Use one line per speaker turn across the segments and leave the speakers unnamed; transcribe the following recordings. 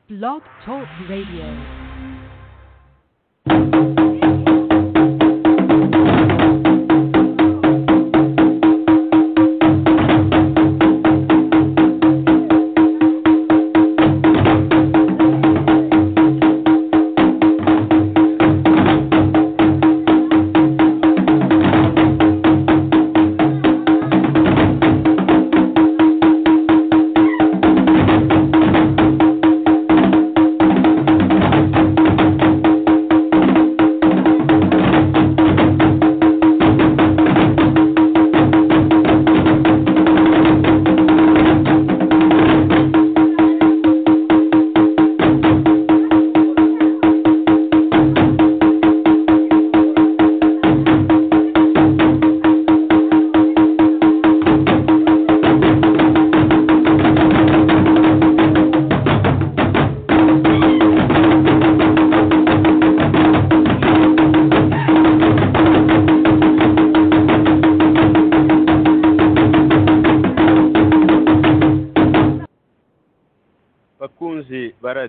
Blog Talk Radio.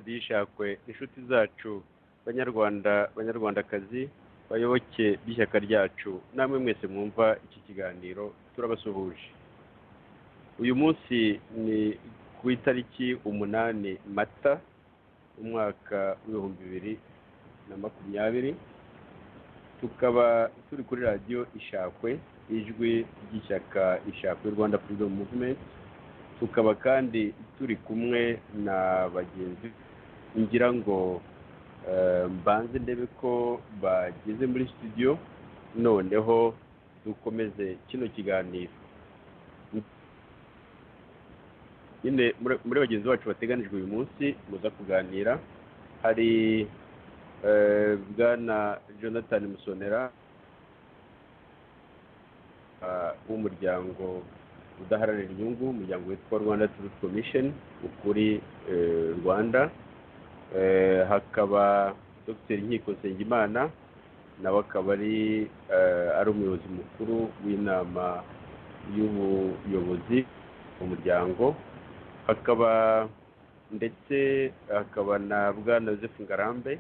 Ishakwe inshuti zacu banyarwandakazi bayoboke b'ishyaka ryacu namwe mwese mwumva iki kiganiro turabasuhuje. Uyu munsi ni ku itariki 8 Mata umwaka w'2020 tukaba turi kuri radio Ishakwe ijwi ry'ishyaka Ishakwe Rwanda Freedom Movement. Tukaba kandi turi kumwe na bagenzi ngira ngo mbanze ndebe ko bageze muri studio noneho dukomeze kino kiganiro. Nyine muri bagenzi bacu bateganijwe uyu munsi muza kuganira hari bwana Jonathan Musonera w'umuryango udaharanira inyungu, umuryango witwa Rwanda Truth Commission ukuri Rwanda. Hakaba Dr. Nkiko Nsengimana nawe akaba ari umuyobozi mukuru w'inama y'ubuyobozi mu muryango. Hakaba ndetse hakaba na bwana Joseph Ngarambe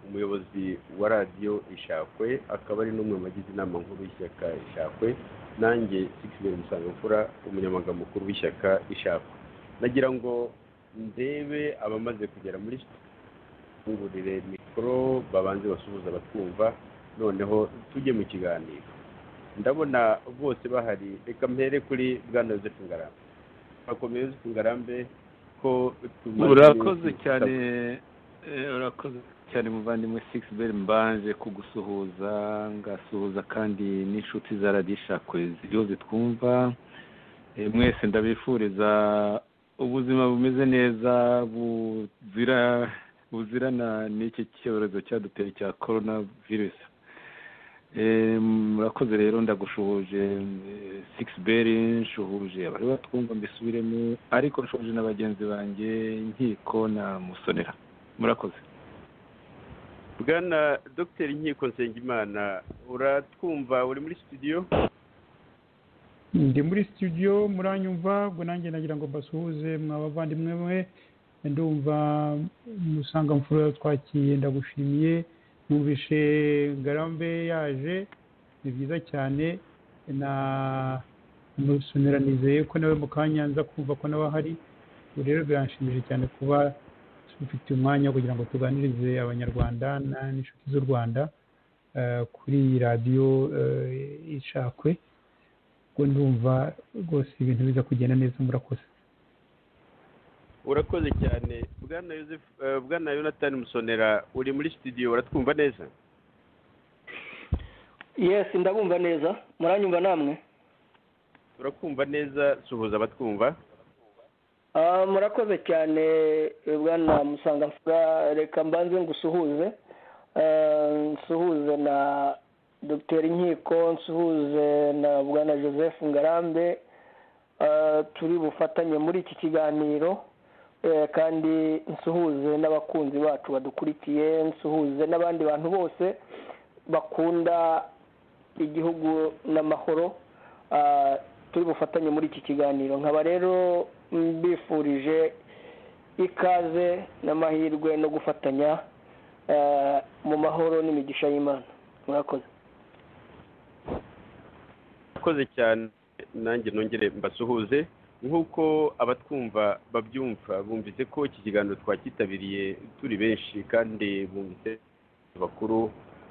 umuyobozi wa radio Ishakwe, akaba ari n'umwe mu bagize inama nkuru y'ishyaka Ishakwe. Nanjye Sixbert Musangamfura umunyamabanga mukuru w'ishyaka Ishakwe. Nagira ngo ndebe abamaze kugera muri ngurire mikoro babanze basuhuza batwumva noneho tujye mu kiganiro. Ndabona bose bahari, reka mpere kuri bwana Joseph Ngarambe. Bakomeye Joseph Ngarambe ko
urakoze cyane muvandimwe Sixbert, mbanje kugusuhuza ngasuhuza kandi n'inshuti za radio Ishakwe ziriho zitwumva. Mwese ndabifuriza ubuzima bumeze neza buzirana n'iki cyorezo cyaduteye cya corona virus. Murakoze rero ndagushuhuje Sixbert, nshuhuje abari batwumva mbisubiremo, ariko nshuhuje na bagenzi banjye Nkiko na Musonera. Murakoze.
Bwana Dr. Nkiko Nsengimana uratwumva, uri muri studio?
Ndi muri studio, muranyumva? Ubwo nanjye nagira ngo basuhuze mwabavandimwe mwe. Ndumva Musangamfura twakiye, ndagushimiye. Numvishe Ngarambe yaje, ni byiza cyane. Na Musonera nizeye ko nawe mukanya nza kumva ko nawe hari. Rero biranshimije cyane kuba dufite umwanya kugira ngo tuganirize abanyarwanda n'inshuti z'u Rwanda kuri radio Ishakwe. Ngo ndumva rwose ibintu biza kugenda neza. Murakoze.
Urakoze cyane bwana Jonathan Musonera, uri muri studio uratwumva neza?
Yes, ndabumva neza. Muranyumva namwe?
Urakumva neza, suhuza abatwumva.
Murakoze cyane bwana Musangamfura, reka mbanze ngusuhuze. Nsuhuze na Dr. Nkiko, nsuhuze na bwana Joseph Ngarambe, turi bufatanye muri iki kiganiro. Kandi nsuhuze n'abakunzi bacu badukurikiye, nsuhuze n'abandi bantu bose bakunda igihugu n'amahoro. turi bufatanye muri iki kiganiro. Nkaba rero mbifurije ikaze n'amahirwe no gufatanya mu mahoro n'imigisha y'Imana. Murakoze.
Murakoze cyane, nanjye nongere mbasuhuze nk'uko abatwumva babyumva, bumvise ko iki kiganiro twakitabiriye turi benshi kandi bumvise abakuru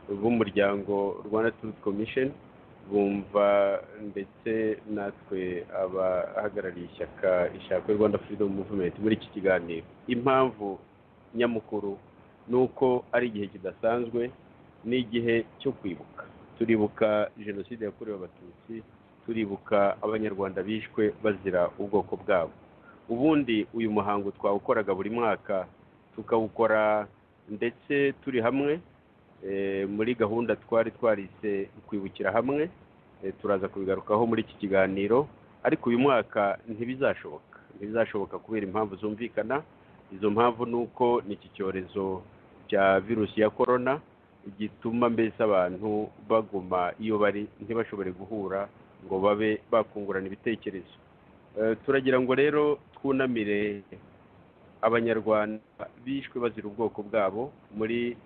b'umuryango Rwanda Truth Commission, bumva ndetse natwe abahagarariye ishyaka Rwanda Freedom Movement muri iki kiganiro. Impamvu nyamukuru ni uko ari igihe kidasanzwe, ni igihe cyo kwibuka. Turibuka jenoside yakorewe abatutsi, turibuka abanyarwanda bishwe bazira ubwoko bwabo. Ubundi uyu muhango twawukoraga buri mwaka, tukawukora ndetse turi hamwe muri gahunda twari twarise kwibukira hamwe, turaza kubigarukaho muri iki kiganiro. Ariko uyu mwaka ntibizashoboka kubera impamvu zumvikana. Izo mpamvu ni uko n'iki cyorezo cya virusi ya korona gituma mbese abantu baguma iyo bari, ntibashobore guhura ngo babe bakungurana ibitekerezo. Turagira ngo rero twunamire abanyarwanda bishwe bazira ubwoko bwabo muri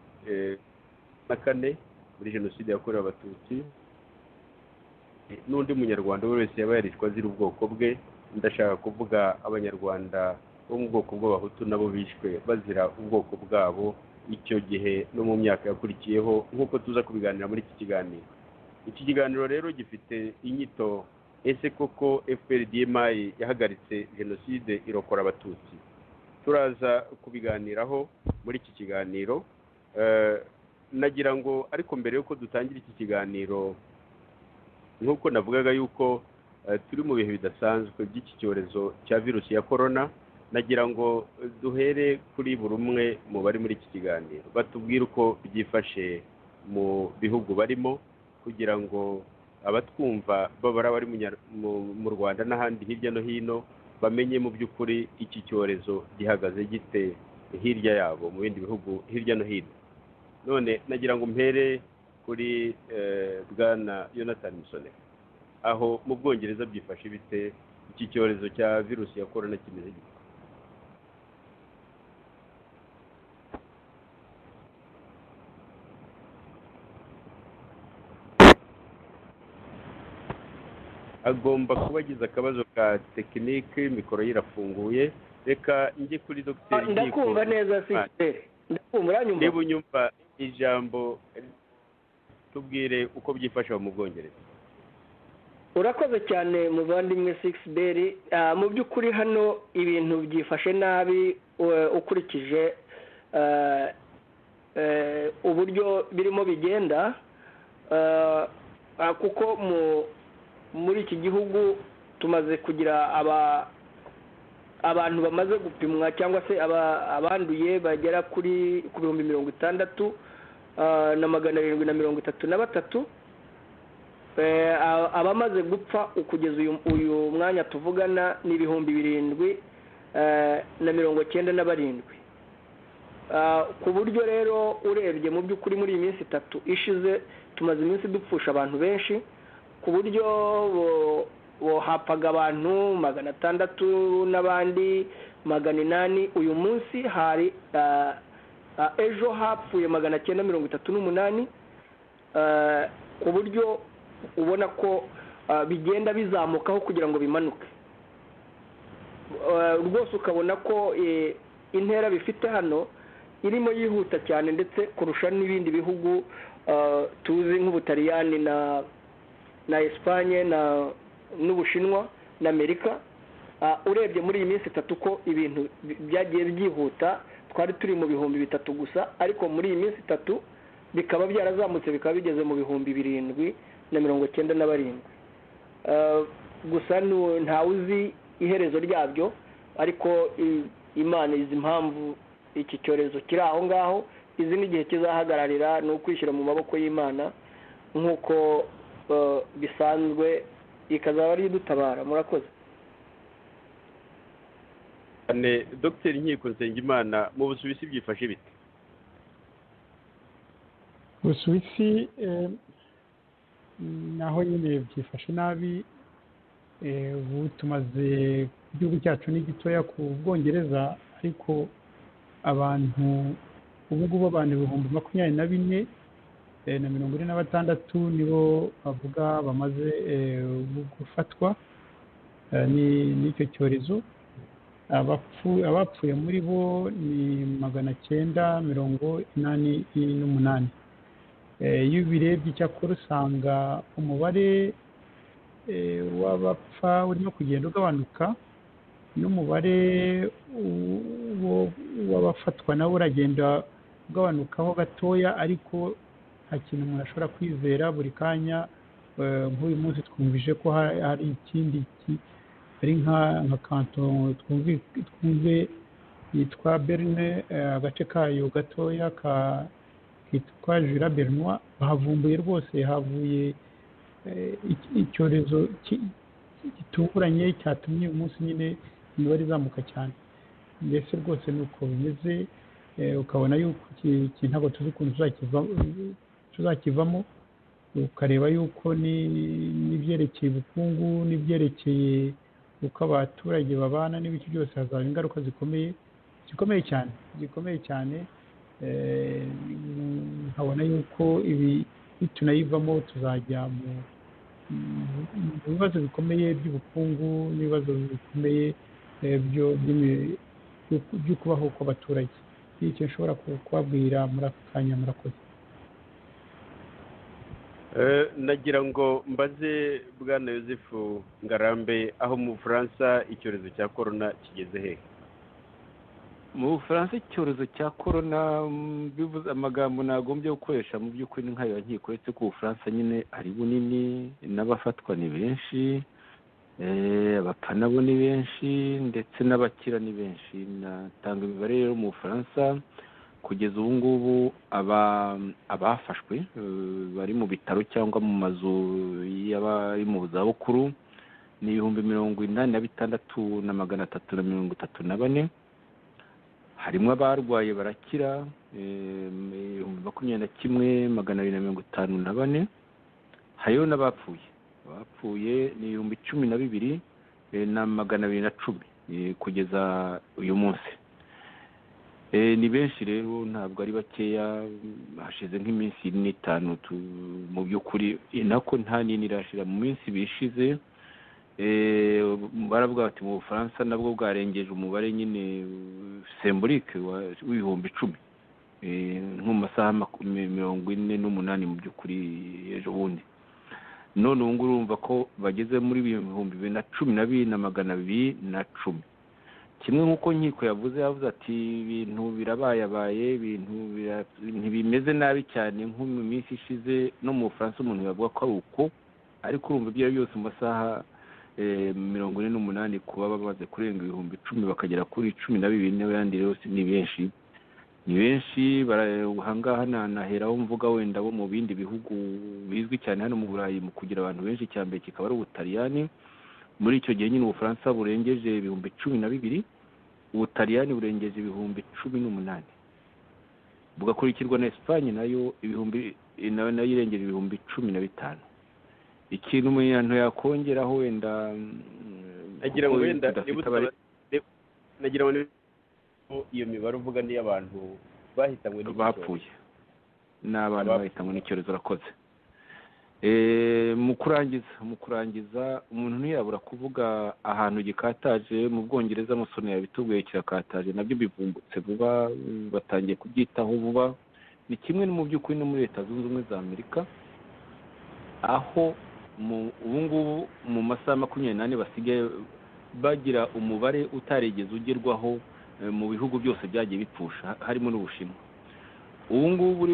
na kane muri jenoside yakorewe abatutsi, n'undi munyarwanda wese yaba yarishwe azira ubwoko bwe. Ndashaka kuvuga abanyarwanda bo mu bwoko bw'abahutu nabo bishwe bazira ubwoko bwabo icyo gihe no mu myaka yakurikiyeho, nk'uko tuza kubiganira muri iki kiganiro. Iki kiganiro rero gifite inyito: ese koko FPR-DMI yahagaritse jenoside irokora abatutsi? Turaza kubiganiraho muri iki kiganiro. Nagira ngo ariko mbere yuko dutangira iki kiganiro, nk'uko navugaga yuko turi mu bihe bidasanzwe by'iki cyorezo cya virusi ya korona, nagira ngo duhere kuri buri umwe mu bari muri iki kiganiro batubwire uko byifashe mu bihugu barimo, kugira ngo abatwumva babara bari mu Rwanda n'ahandi hirya no hino bamenye mu by'ukuri iki cyorezo gihagaze gite hirya yabo mu bindi bihugu hirya no hino. None nagira ngo mpere kuri Bwana Jonathan Musonera, aho mu Bwongereza byifashe bite? Iki cyorezo cya virusi ya korona kimeze gite? Agomba kuba agize akabazo ka tekinike, mikoro ye irafunguye. Reka njye kuri Dr. Nkiko.
Ndakumva neza Sixbert. Ndakumva, uranyumva?
Niba unyumva ijambo tubwire uko byifasha mu Bwongereza.
Urakoze cyane muvandimwe Sixbert. Mu by'ukuri hano ibintu byifashe nabi ukurikije uburyo birimo bigenda, kuko muri iki gihugu tumaze kugira abantu bamaze gupimwa cyangwa se abanduye bagera ku bihumbi 66,733. Abamaze gupfa ukugeza uyu mwanya tuvugana ni 7,097. Ku buryo rero urebye mu by'ukuri muri iyi minsi 3 ishize tumaze iminsi dupfusha abantu benshi, ku buryo hapfaga abantu 600 n'abandi 800. Uyu munsi hari ejo hapfuye 938, ku buryo ubona ko bigenda bizamukaho kugira ngo bimanuke. Rwose ukabona ko intera bifite hano irimo yihuta cyane, ndetse kurusha n'ibindi bihugu tuzi nk'Ubutaliyani na Espagne n'Ubushinwa na Amerika. Urebye muri iyi minsi 3 ko ibintu byagiye byihuta, twari turi mu bihumbi 3 gusa, ariko muri iyi minsi 3 bikaba byarazamutse bikaba bigeze mu bihumbi 7,097. Gusa ntawe uzi iherezo ryabyo, ariko Imana izi impamvu iki cyorezo kiri aho ngaho. Izi n'igihe kizahagararira ni ukwishyira mu maboko y'Imana nk'uko bisanzwe, ikazaba ari dutabara. Murakoze.
Dr. Nkiko Nsengimana, mu Busuwisi byifashe bite?
Busuwisi naho nyine byifashe nabi. Ubu tumaze, igihugu cyacu ni gitoya ku Bwongereza, ariko abantu ubu ngubu abantu 24,000 na 46 nibo bavuga bamaze gufatwa n'icyo cyorezo. Abapfuye muri bo ni 988. Iyo ubirebye icyakora usanga umubare w'abapfa urimo kugenda ugabanuka, n'umubare w'abafatwa nawo uragenda ugabanukaho gatoya, ariko nta kintu umuntu ashobora kwizera. Buri kanya nk'uyu munsi twumvise ko hari ikindi ari nka kanto twumve yitwa Berne, agace kayo gatoya kitwa Jura Bernois, bahavumbuye rwose, havuye icyorezo gitunguranye cyatumye uyu munsi nyine imibare izamuka cyane. Mbese rwose ni uko bimeze, ukabona yuko iki ntabwo tuzi ukuntu tuzakivamo, ukareba yuko n'ibyerekeye ubukungu n'ibyerekeye uko abaturage babana n'ibiki byose hazaba ingaruka zikomeye cyane. Nkabona yuko ibi tunayivamo tuzajya mu bibazo bikomeye by'ubukungu n'ibibazo bikomeye byo kubaho kw'abaturage. Icyo nshobora kubabwira muri aka kanya. Murakoze.
nagira ngo mbaze bwana Yosefu Ngarambe, aho mu Bufaransa icyorezo cya korona kigeze hehe?
Mu Bufaransa icyorezo cya korona, bivuze amagambo nagombye gukoresha mu by'ukuri ni nkayo nkiko, uretse ko Ubufaransa nyine ari bunini n'abafatwa ni benshi, abapfa nabo ni benshi, ndetse n'abakira ni benshi. Natanga imibare rero mu Bufaransa kugeza ubu ngubu abafashwe bari mu bitaro cyangwa mu mazu y'abari mu zabukuru ni 86,334. harimo abarwaye barakira 21,254. hariho n'abapfuye ni 12,210 kugeza uyu munsi. ni benshi rero, ntabwo ari bakeya. hashize nk'iminsi 5 mu by'ukuri, nako nta nini irashira. mu minsi bishize baravuga bati mu Bufaransa nabwo bwarengeje umubare nyine symbolique w'ibihumbi 10 nko mu masaha 48 mu by'ukuri ejo bundi. none ubu ngubu urumva ko bageze muri 12,210. kimwe nk'uko nkiko yavuze ati ibintu birabayabaye, ibintu ntibimeze nabi cyane nko mu minsi ishize. no mu Bufaransa umuntu yavuga ko ari uko, ariko urumva ibyo byose mu masaha 48 kuba bamaze kurenga 10,000 bakagera kuri 12 n'abandi rero ni benshi. Ahangaha naheraho mvuga wenda bo mu bindi bihugu bizwi cyane hano mu Burayi mu kugira abantu benshi, cyambere kikaba ari Ubutaliyani. muri icyo gihe nyine Ubufaransa burengeje 12,000, Ubutaliyani burengeje 18,000, bugakurikirwa na Espagne nayo nayo irengeje 15,000. ikintu umuntu yakongeraho wenda
nagira ngo iyo mibare uvuga ni y'abantu bahitanywe
bapfuye, n'abantu bahitanywe n'icyorezo. urakoze. mu kurangiza umuntu ntiyabura kuvuga ahantu gikataje mu Bwongereza. Musoni yabitubwiye kirakataje, nabyo bivumbutse vuba, batangiye kubyitaho vuba. ni kimwe mu by'ukuri no muri Leta Zunze Ubumwe za Amerika, aho ubu ngubu mu masaha 24 basigaye bagira umubare utarigeze ugerwaho mu bihugu byose byagiye bipfusha, harimo n'Ubushinwa. ubu ngubu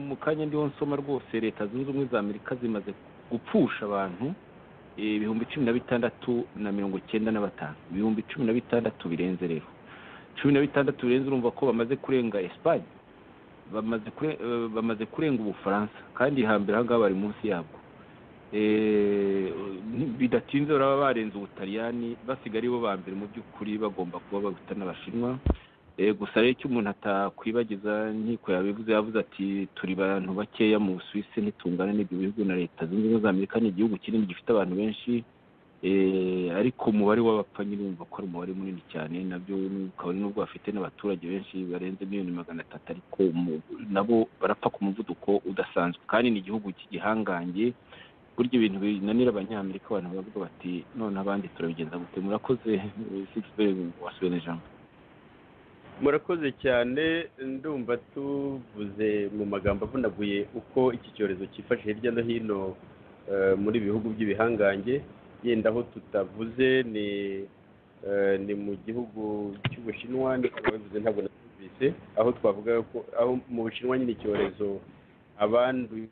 mu kanya ndiho nsoma rwose Leta Zunze Ubumwe za Amerika zimaze gupfusha abantu 16,095. 16,000 birenze rero. 16,000 birenze, urumva ko bamaze kurenga Espagne, bamaze kurenga Ubufaransa, kandi hambere ahangaha bari munsi yabwo. bidatinze baraba barenze Ubutaliyani, basigaye ari bo ba mbere mu by'ukuri, bagomba kuba baruta n'Abashinwa. gusa rero icyo umuntu atakwibagiza, nkiko yabivuze, yavuze ati turi abantu bakeya mu Busuwisi, ntitungana n'ibyo bihugu na Leta Zunze Ubumwe za Amerika. ni igihugu kinini gifite abantu benshi, ariko umubare w'abapfa nyine wumva ko ari umubare munini cyane, nabyo ukaba ari n'ubwo bafite n'abaturage benshi barenze 1,300,000, ariko nabo barapfa ku muvuduko udasanzwe, kandi ni igihugu cy'igihangange. Burya ibintu binanira abanyamerika, abantu bavuga bati none abandi turabigenza gute? Murakoze Sixbert, wasubiye ijambo.
murakoze cyane. Ndumva tuvuze mu magambo avunaguye uko iki cyorezo cyifashe hirya no hino muri bihugu by'ibihangange. Yenda aho tutavuze ni mu gihugu cy'Ubushinwa, bivuze ntabwo nabyumvise, aho twavuga ko aho mu Bushinwa nyine icyorezo abanduye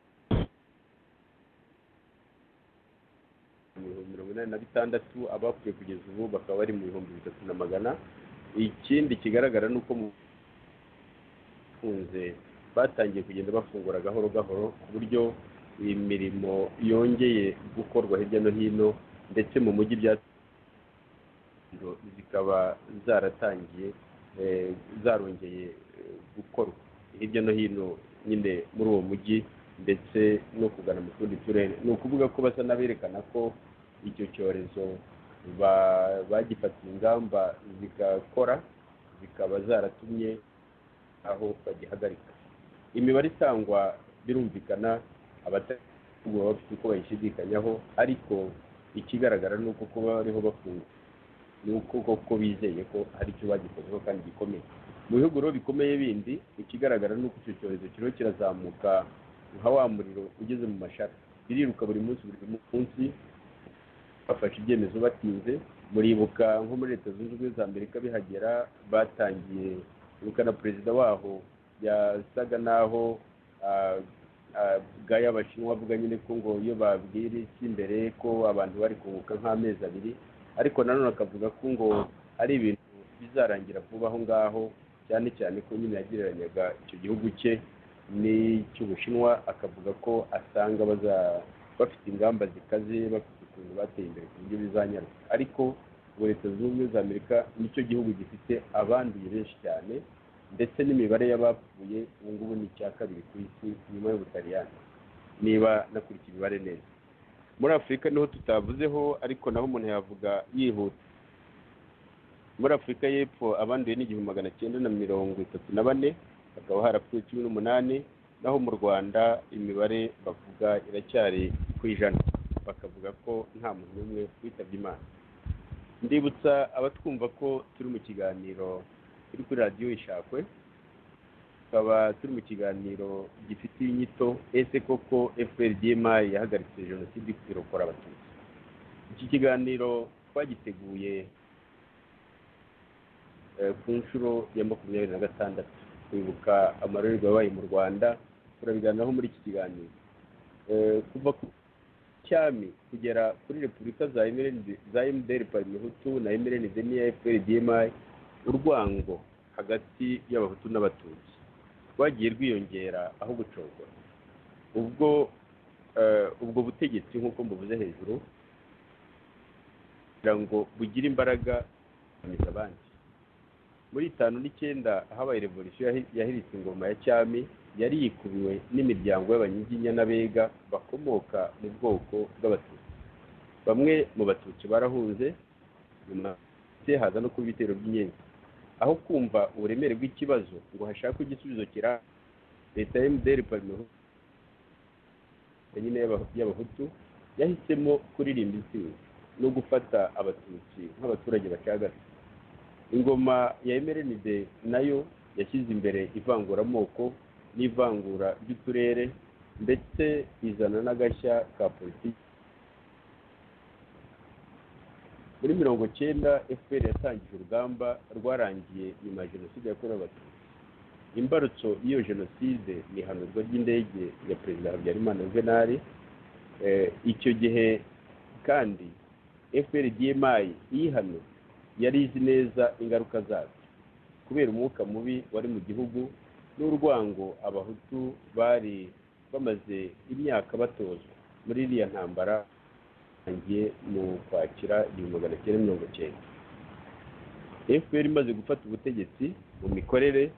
86, abapfuye kugeza ubu bakaba bari mu 3,300. Ikindi kigaragara ni uko mu funze batangiye kugenda bafungura gahoro gahoro, ku buryo imirimo yongeye gukorwa hirya no hino, ndetse mu mujyi zikaba zaratangiye zarongeye gukorwa hirya no hino nyine muri uwo mujyi, ndetse no kugana mu tundi turere. Ni ukuvuga ko basa n'aberekana ko icyo cyorezo bagifatiye ingamba zigakora, zikaba zaratumye aho bagihagarika. Imibare itangwa birumvikana abatari bafite uko bayishidikanyaho, ariko ikigaragara ni uko kuba bariho bafunga ni uko koko bizeye ko hari icyo bagikozeho kandi gikomeye. Mu bihugu rero bikomeye bindi, ikigaragara ni uko icyo cyorezo kiriho kirazamuka nka wa muriro ugeze mu mashara, biriruka buri munsi bafashe ibyemezo batinze. Muribuka nko muri Leta Zunze Ubumwe za Amerika bihagera, batangiye ibuka na perezida waho yasaga naho gaya Abashinwa avuga nyine ko ngo iyo babwira iki imbere ko abantu bari kunguka nk'amezi 2, ariko nanone akavuga ko ngo ari ibintu bizarangira vuba aho ngaho, cyane cyane ko nyine yagereranyaga icyo gihugu cye n'icy'Ubushinwa, akavuga ko asanga bafite ingamba zikaze, bafite ukuntu bateye imbere ku buryo bizanyaruka. Ariko Leta Zunze Ubumwe za Amerika nicyo gihugu gifite abanduye benshi cyane, ndetse n'imibare y'abapfuye ubu ngubu ni icya kabiri ku isi nyuma y'Ubutaliyani, niba nakurikiye imibare neza. Muri Afurika niho tutavuzeho, ariko naho umuntu yavuga yihuta. Muri Afurika y'Epfo abanduye ni 934, hakaba harapfuye 18, naho mu Rwanda imibare bavuga iracyari ku 100, bakavuga ko nta muntu n'umwe witabye Imana. Ndibutsa abatwumva ko turi mu kiganiro kuri radiyo Ishakwe, tukaba turi mu kiganiro gifite inyito ese koko FPR-DMI yahagaritse jenoside irokora abatutsi. Iki kiganiro twagiteguye ku nshuro ya 26 kwibuka amarorerwa yabaye mu Rwanda. Turabiganiraho muri iki kiganiro kuva ku cyami kugera kuri repubulika za MDR Parmehutu na MRND n'iya FPR-DMI. Urwango hagati y'abahutu n'abatutsi rwagiye rwiyongera aho gucogora. Ubwo butegetsi nk'uko mbuvuze hejuru kugira ngo bugire imbaraga bamiza abandi. Muri 59 habaye revolution yahiritse ingoma ya cyami, yari yikubiwe n'imiryango y'abanyiginya n'abega bakomoka mu bwoko bw'abatutsi. Bamwe mu batutsi barahunze, nyuma haza no kuba ibitero by'inyenzi. Aho kumva uburemere bw'ikibazo ngo hashaka igisubizo kira, leta ya MDR Parmehutu nyine y'abahutu yahisemo kuririmba intsinzi no gufata abatutsi nk'abaturage bacagase. Ingoma ya MRND nayo yashyize imbere ivanguramoko n'ivangura ry'uturere, ndetse izana n'agashya ka politiki. Muri 90 FPR yatangije urugamba rwarangiye nyuma ya jenoside yakorewe abatutsi. Imbarutso y'iyo jenoside ni ihanurwa ry'indege ya Perezida Habyarimana Juvenal. Icyo gihe kandi FPR-DMI yihano yari izi neza ingaruka zazo, kubera umwuka mubi wari mu gihugu n'urwango abahutu bari bamaze imyaka batozwa muri iriya ntambara ngiye mu Kwakira 1990. FPR imaze gufata ubutegetsi mu mikorere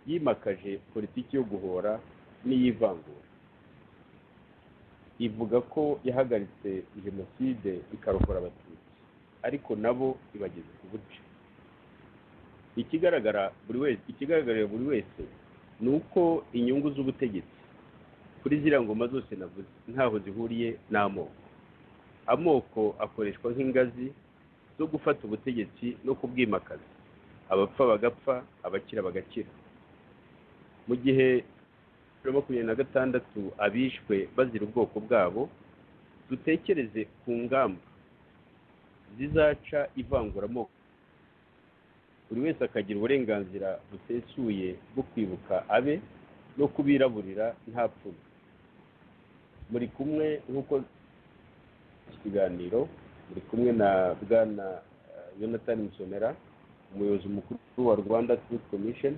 yimakaje politiki yo guhora n'iyivangura. Ivuga ko yahagaritse jenoside ikarokora abatutsi. ariko nabo ibageze ku buce. Ikigaragarira buri wese ni uko inyungu z'ubutegetsi kuri ziriya ngoma zose navuze ntaho zihuriye n'amoko. Amoko akoreshwa nk'ingazi zo gufata ubutegetsi no kubwimakaza, abapfa bagapfa, abakira bagakira. Mu gihe 26 abishwe bazira ubwoko bwabo, dutekereze ku ngamba zizaca ivanguramoko, buri wese akagira uburenganzira busesuye bwo kwibuka abe no kubiraburira nta pfunwe. Muri kumwe nk'uko iki kiganiro muri kumwe na bwana Jonathan Musonera, umuyobozi mukuru wa Rwanda Truth Commission,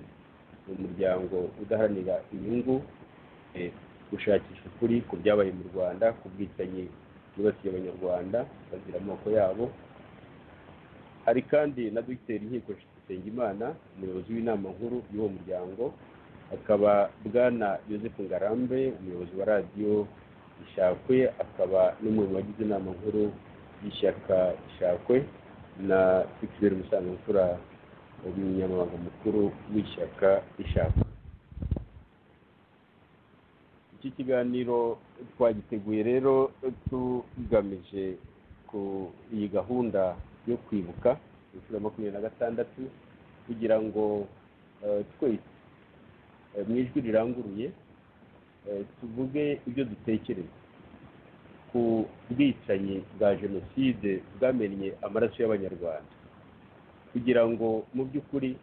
umuryango udaharanira inyungu gushakisha ukuri ku byabaye mu Rwanda, ku bwicanyi bwibasiye abanyarwanda bazira amoko yabo. Hari kandi na Dr. Inkiko Nsengimana, umuyobozi w'inama nkuru y'uwo muryango, akaba bwana Joseph Ngarambe, umuyobozi wa radiyo Ishakwe, akaba n'umwe mu bagize inama nkuru y'ishyaka Ishakwe, na Fikiberi Musangamfura, umunyamabanga mukuru w'ishyaka Ishakwe. Iki kiganiro twagiteguye rero tugamije ku iyi gahunda yo kwibuka inshuro 26 kugira ngo twese mu ijwi riranguruye tuvuge ibyo dutekereza ku bwicanyi bwa jenoside bwamennye amaraso y'abanyarwanda, kugira ngo mu by'ukuri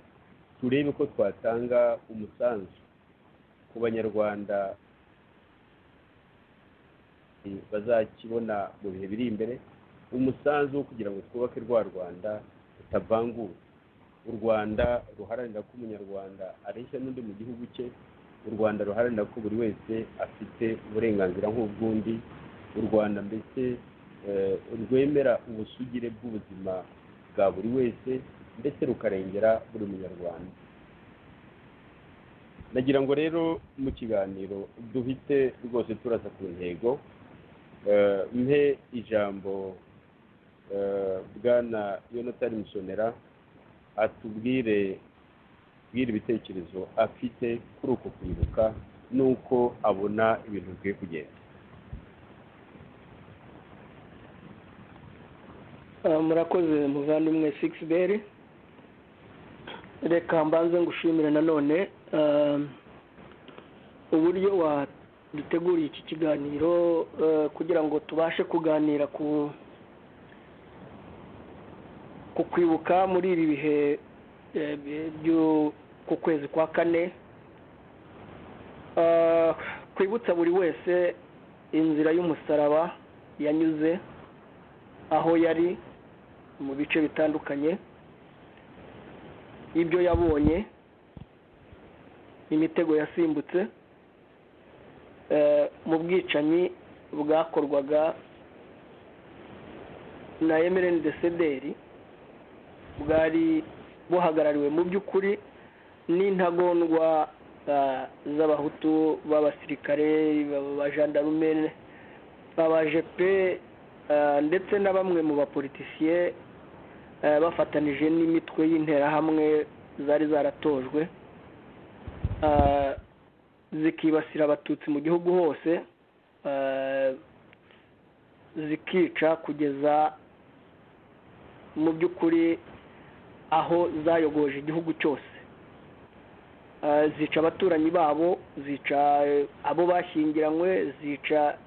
turebe ko twatanga umusanzu ku banyarwanda bazakibona mu bihe biri imbere, umusanzu wo kugira ngo twubake rwa Rwanda rutavanguwe, u Rwanda ruharanira ko umunyarwanda areshya n'undi mu gihugu cye, u Rwanda ruharanira ko buri wese afite uburenganzira nk'ubw'undi, u Rwanda mbese rwemera ubusugire bw'ubuzima bwa buri wese ndetse rukarengera buri munyarwanda. Nagira ngo rero mu kiganiro duhite rwose turasa ku ntego, mpe ijambo bwana Jonathan Musonera atubwire ibitekerezo afite kuri uko kwibuka n'uko abona ibintu bikwiye kugenda.
Murakoze muvandimwe Sixbert, reka mbanze ngushimire nanone uburyo waduteguriye iki kiganiro kugira ngo tubashe kuganira ku kwibuka muri ibi bihe ku kwezi kwa kane, kwibutsa buri wese inzira y'umusaraba yanyuze, aho yari mu bice bitandukanye, ibyo yabonye, imitego yasimbutse mu bwicanyi bwakorwaga na MRND-CDR bwari buhagarariwe mu by'ukuri n'intagondwa z'abahutu b'abasirikare, b'abajandarume, b'abajepe ndetse na bamwe mu bapolitisiye bafatanije n'imitwe y'interahamwe zari zaratojwe zikibasira abatutsi mu gihugu hose, zikica kugeza mu by'ukuri aho zayogoje igihugu cyose. Zica abaturanyi babo, zica abo bashyingiranywe, zica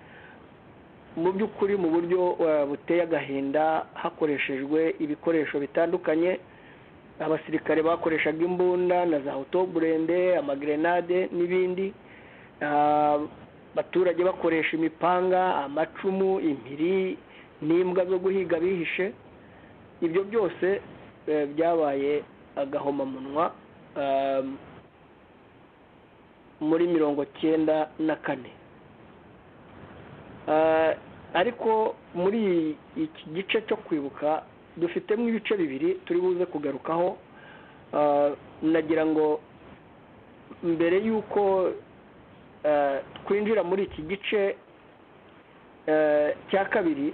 mu by'ukuri mu buryo buteye agahinda hakoreshejwe ibikoresho bitandukanye. Abasirikare bakoreshaga imbunda na za autoburende, amagrenade n'ibindi, abaturage bakoresha imipanga, amacumu, impiri n'imbwa zo guhiga bihishe. Ibyo byose byabaye agahomamunwa muri 1994. Ariko muri iki gice cyo kwibuka dufitemo ibice bibiri turi buze kugarukaho. Nagira ngo mbere y'uko twinjira muri iki gice cya kabiri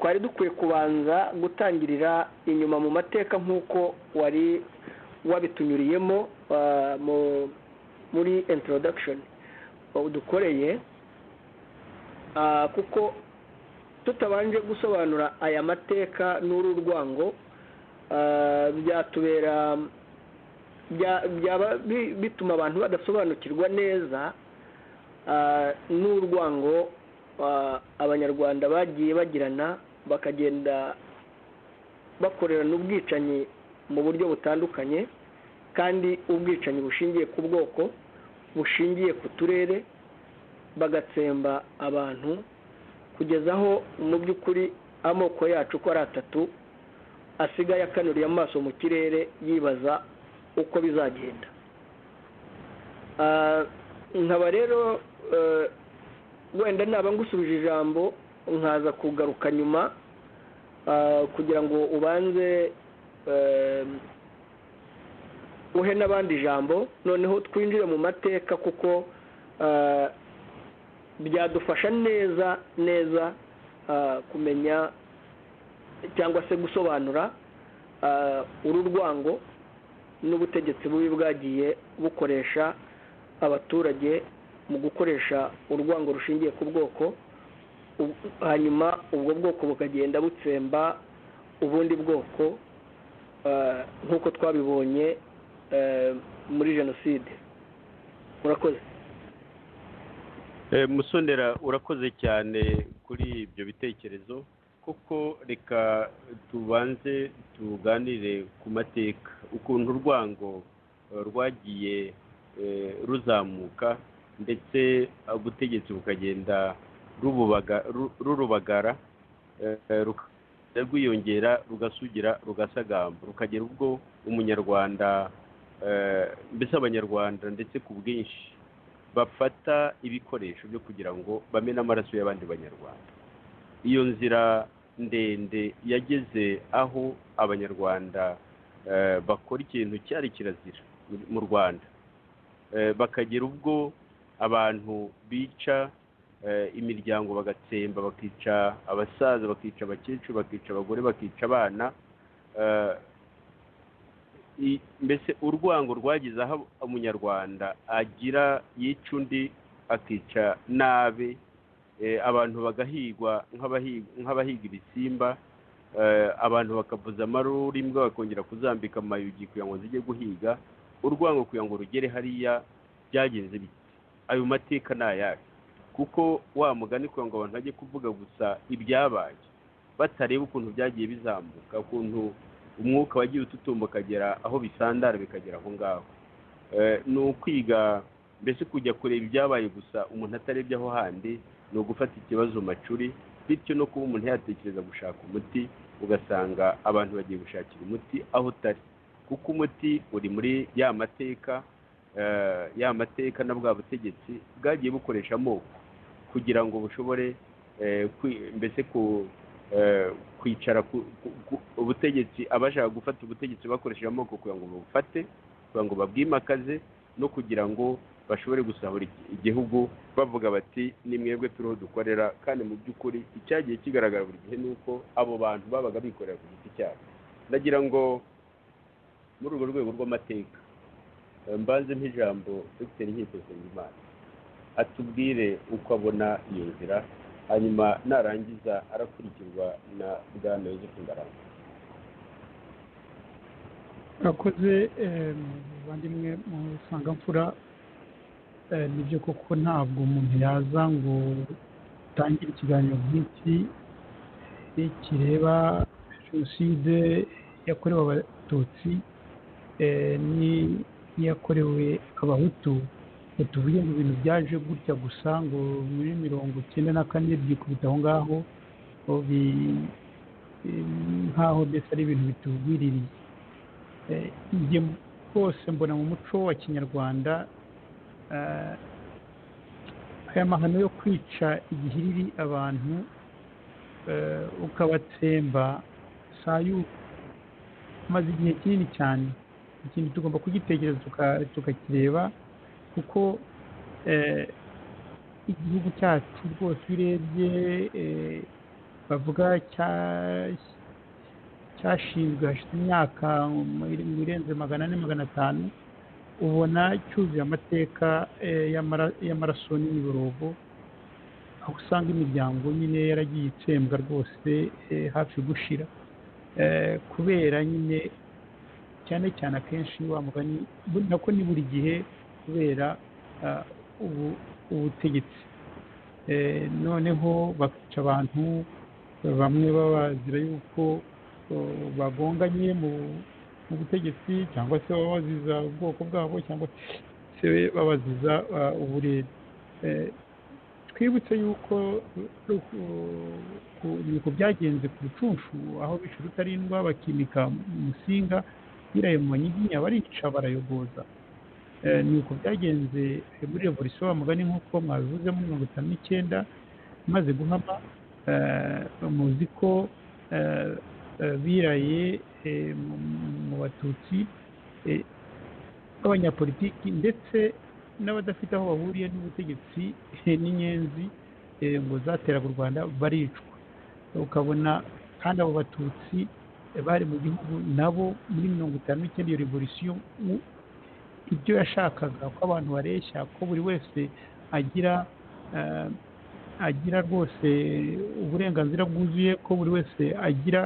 twari dukwiye kubanza gutangirira inyuma mu mateka nk'uko wari wabitunyuriyemo muri introduction dukoreye, kuko tutabanje gusobanura aya mateka n'uru rwango byatubera byaba bituma abantu badasobanukirwa neza n'urwango abanyarwanda bagiye bagirana, bakagenda bakorerana ubwicanyi mu buryo butandukanye, kandi ubwicanyi bushingiye ku bwoko, bushingiye ku turere, bagatsemba abantu kugeza aho mu by'ukuri amoko yacu uko ari atatu asigaye akanuriye amaso mu kirere yibaza uko bizagenda. Nkaba rero wenda naba ngusubije ijambo nkaza kugaruka nyuma kugira ngo ubanze uhe n'abandi ijambo, noneho twinjire mu mateka, kuko byadufasha neza kumenya cyangwa se gusobanura uru rwango n'ubutegetsi bubi bwagiye bukoresha abaturage mu gukoresha urwango rushingiye ku bwoko, hanyuma ubwo bwoko bukagenda butsemba ubundi bwoko nk'uko twabibonye muri jenoside. murakoze.
Musondera, urakoze cyane kuri ibyo bitekerezo, kuko reka tubanze tuganire ku mateka, ukuntu urwango rwagiye ruzamuka ndetse ubutegetsi bukagenda rurubagara rwiyongera, rugasugira, rugasagamba, rukagera ubwo umunyarwanda mbese abanyarwanda ndetse ku bwinshi bafata ibikoresho byo kugira ngo bamene amaraso y'abandi banyarwanda. Iyo nzira ndende yageze aho abanyarwanda bakora ikintu cyari kirazira mu Rwanda, bakagera ubwo abantu bica imiryango, bagatsemba, bakica abasaza, bakica abakecuru, bakica abagore, bakica abana. Mbese urwango rwagize aho umunyarwanda agira yica undi, akica nabe, abantu bagahigwa nk'abahiga ibisimba, abantu bakavuza amaruru, imbwa bakongera kuzambika amayugi kugira ngo zijye guhiga. Urwango kugira ngo rugere hariya byagenze bite? Ayo mateka ni ayahe? Kuko wa mugani kugira ngo abantu bajye kuvuga gusa ibyabaye batareba ukuntu byagiye bizamuka, ukuntu umwuka wagiye ututumba ukagera aho bisandara bikagera aho ngaho. Ni ukwiga mbese kujya kureba ibyabaye gusa umuntu atarebye aho handi, ni ugufata ikibazo macuri, bityo no kuba umuntu yatekereza gushaka umuti, ugasanga abantu bagiye gushakira umuti aho utari, kuko umuti uri muri ya mateka na bwa butegetsi bwagiye bukoresha amoko kugira ngo bushobore mbese kwicara ubutegetsi, abashaka gufata ubutegetsi bakoresheje amoko kugira ngo babufate, kugira ngo babwimakaze, no kugira ngo bashobore gusahura igihugu bavuga bati ni mwebwe turiho dukorera. Kandi mu by'ukuri icyagiye kigaragara buri gihe ni uko abo bantu babaga bikorera ku giti cyabo. Ndagira ngo muri urwo rwego rw'amateka mbanze nk'ijambo Dr. Nkiko Nsengimana atubwire uko abona iyo nzira, hanyuma narangiza arakurikirwa na Bwana Yozefu Ngarama.
Murakoze bavandimwe mu Sangamfura. Nibyo koko ntabwo umuntu yaza ngo utangire ikiganiro nk'iki kireba jenoside yakorewe abatutsi n'iyakorewe abahutu, ngo tuvuge ngo ibintu byaje gutya gusa ngo muri 1994 byikubita aho ngaho, nk'aho mbese ari ibintu bitubwiririye. Njye rwose mbona mu muco wa kinyarwanda aya mahano yo kwica igihiriri abantu ukabatsemba maze igihe kinini cyane. Ikintu tugomba kugitekereza tukakireba, kuko igihugu cyacu rwose urebye bavuga cyashinzwe hashize imyaka irenze 400-500, ubona cyuzuye amateka y'amaraso n'imiborogo, aho usanga imiryango nyine yaragiye itsembwa rwose hafi gushira, kubera nyine cyane cyane akenshi wa mugani nako ni buri gihe kubera ubutegetsi. Noneho bakica abantu bamwe babazira yuko bagonganye mu butegetsi, cyangwa se babaziza ubwoko bwabo, cyangwa se babaziza uburere. Twibutse yuko nuko byagenze ku Rucunshu, aho bishe Rutarindwa bakimika Musinga, biraye mu Manyiginya barica barayogoza. Nuko byagenze muri revolution wa mugani nk'uko mwabivuze muri 1959 maze guhama. Muzi ko biraye mu Batutsi b'abanyapolitiki ndetse n'abadafite aho bahuriye n'ubutegetsi n'inyenzi ngo zateraga u Rwanda baricwa. Ukabona kandi abo Batutsi bari mu gihugu nabo muri 1959 iyo revolution ibyo yashakaga ko abantu bareshya ko buri wese agira rwose uburenganzira bwuzuye, ko buri wese agira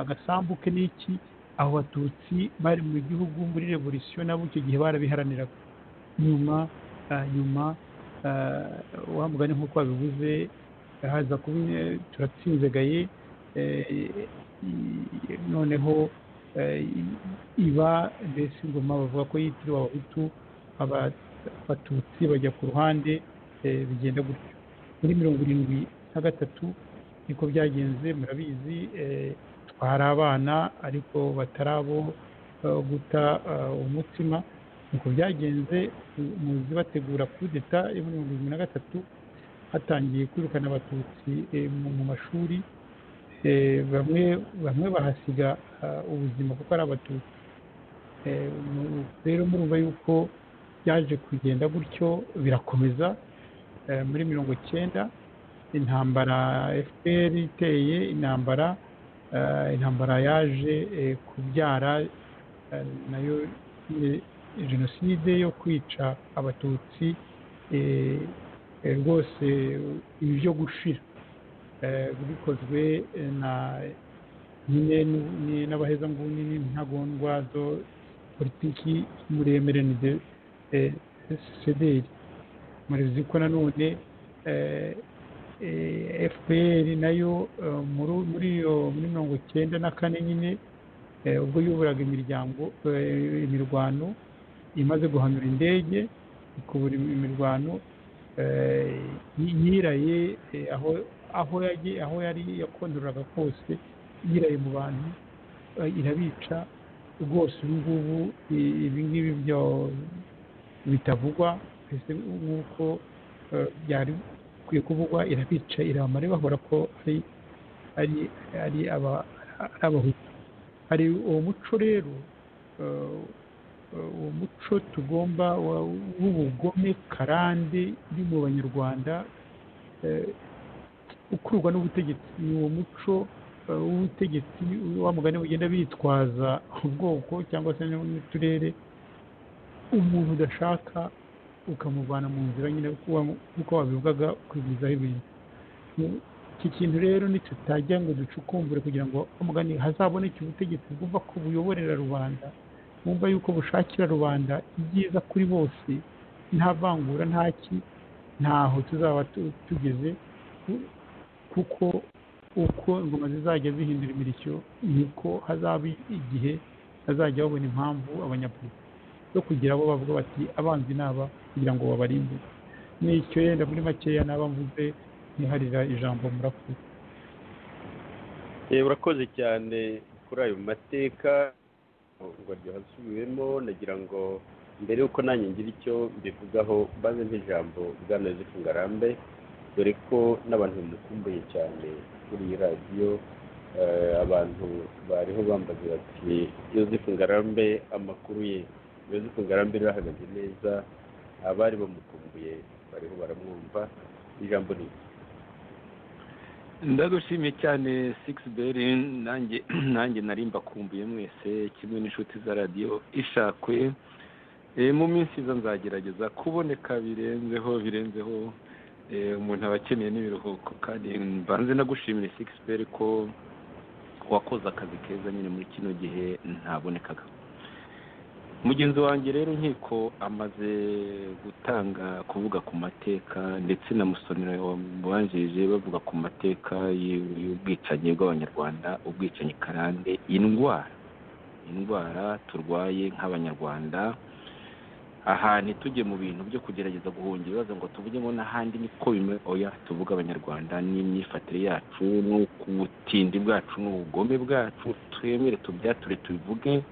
agasambu ke n'iki. Aho Batutsi bari mu gihugu muri revolution nabo icyo gihe barabiharaniraga. Nyuma wa mugani nk'uko babivuze haza kuba turatsinzegaye, noneho iba mbese ingoma bavuga ko yitiriwe Abahutu, Abatutsi bajya ku ruhande, bigenda gutyo. Muri 1973 niko byagenze, murabizi. Twari abana ariko batarabo guta umutima. Niko byagenze, muzi bategura coup d'etat yo muri 1973, hatangiye kwirukana Abatutsi mu mashuri. Bamwe bahasiga ubuzima kuko ari Abatutsi. Rero murumva yuko byaje kugenda gutyo, birakomeza. Muri 1990 intambara FPR iteye, intambara yaje kubyara nayo jenoside yo kwica Abatutsi rwose, ibi byo gushira bikozwe n'abahezanguni n'intagondwa zo politiki muremere ni CDR. Murizi ko nanone FPR nayo muri 1994 nyine ubwo yuburaga imirwano imaze guhanura indege, ikubura imirwano, yiraye aho yari yakontoreraga kose, yiraye mu bantu, irabica rwose. Ubu ngubu ibi ngibi byo bitavugwa nk'uko byari kwiye kuvugwa, irabica, irabamara bahora ko ari Abahutu. Hari uwo muco rero, uwo muco tugomba w'ubugome karande uri mu Banyarwanda ukurwa n'ubutegetsi. Ni uwo muco w'ubutegetsi wa mugani ugenda bitwaza ubwoko cyangwa se n'uturere, umuntu udashaka ukamuvana mu nzira nyine kuko wabivugaga kwigizaho ibintu. Iki kintu rero nitutajya ngo ducukumbure kugira ngo umugani hazaboneke ubutegetsi bwumva ko buyoborera rubanda, bumva yuko bushakira rubanda ibyiza kuri bose, nta vangura, ntaho tuzaba tugeze. Kuko uko ingoma zizajya zihindura imirishyo, niko hazaba igihe hazajya babona impamvu abanyapolitiki yo kugira abo bavuga bati abanzi naba kugira ngo babarimbure. N'icyo yenda muri makeya naba mvuze, ntiharira ijambo. Murakoze.
Urakoze cyane kuri ayo mateka ngo ryasubiwemo. Nagira ngo mbere yuko nanjye ngira icyo mbivugaho mbaze nk'ijambo Bwana Yozefu Ngarambe, dore ko n'abantu bamukumbuye cyane kuri iyi radiyo. Abantu bariho bambaza bati Yozefu Ngarambe amakuru ye. Yozefu Ngarambe rero ahagaze neza, abari bamukumbuye bariho baramwumva. Ijambo ni
ndagushimiye cyane Sixbert, nanjye nari mbakumbuye mwese kimwe n'inshuti za radiyo Ishakwe. Mu minsi iza nzagerageza kuboneka birenzeho umuntu aba akeneye n'ibiruhuko, kandi mbanze nagushimire Sixbert ko wakoze akazi keza nyine muri kino gihe ntabonekaga. Mugenzi wanjye rero nkiko amaze kuvuga ku mateka, ndetse na Musonera wamubanjirije bavuga ku mateka y'ubwicanyi bw'abanyarwanda, ubwicanyi karande, indwara turwaye nk'abanyarwanda. Aha ntitujye mu bintu byo kugerageza guhunga ibibazo ngo tuvuge ngo n'ahandi niko bimwe, oya, tuvuga abanyarwanda n'imyifatire yacu n'ubutindi bwacu n'ubugome bwacu, twemere tubyature tubivuge.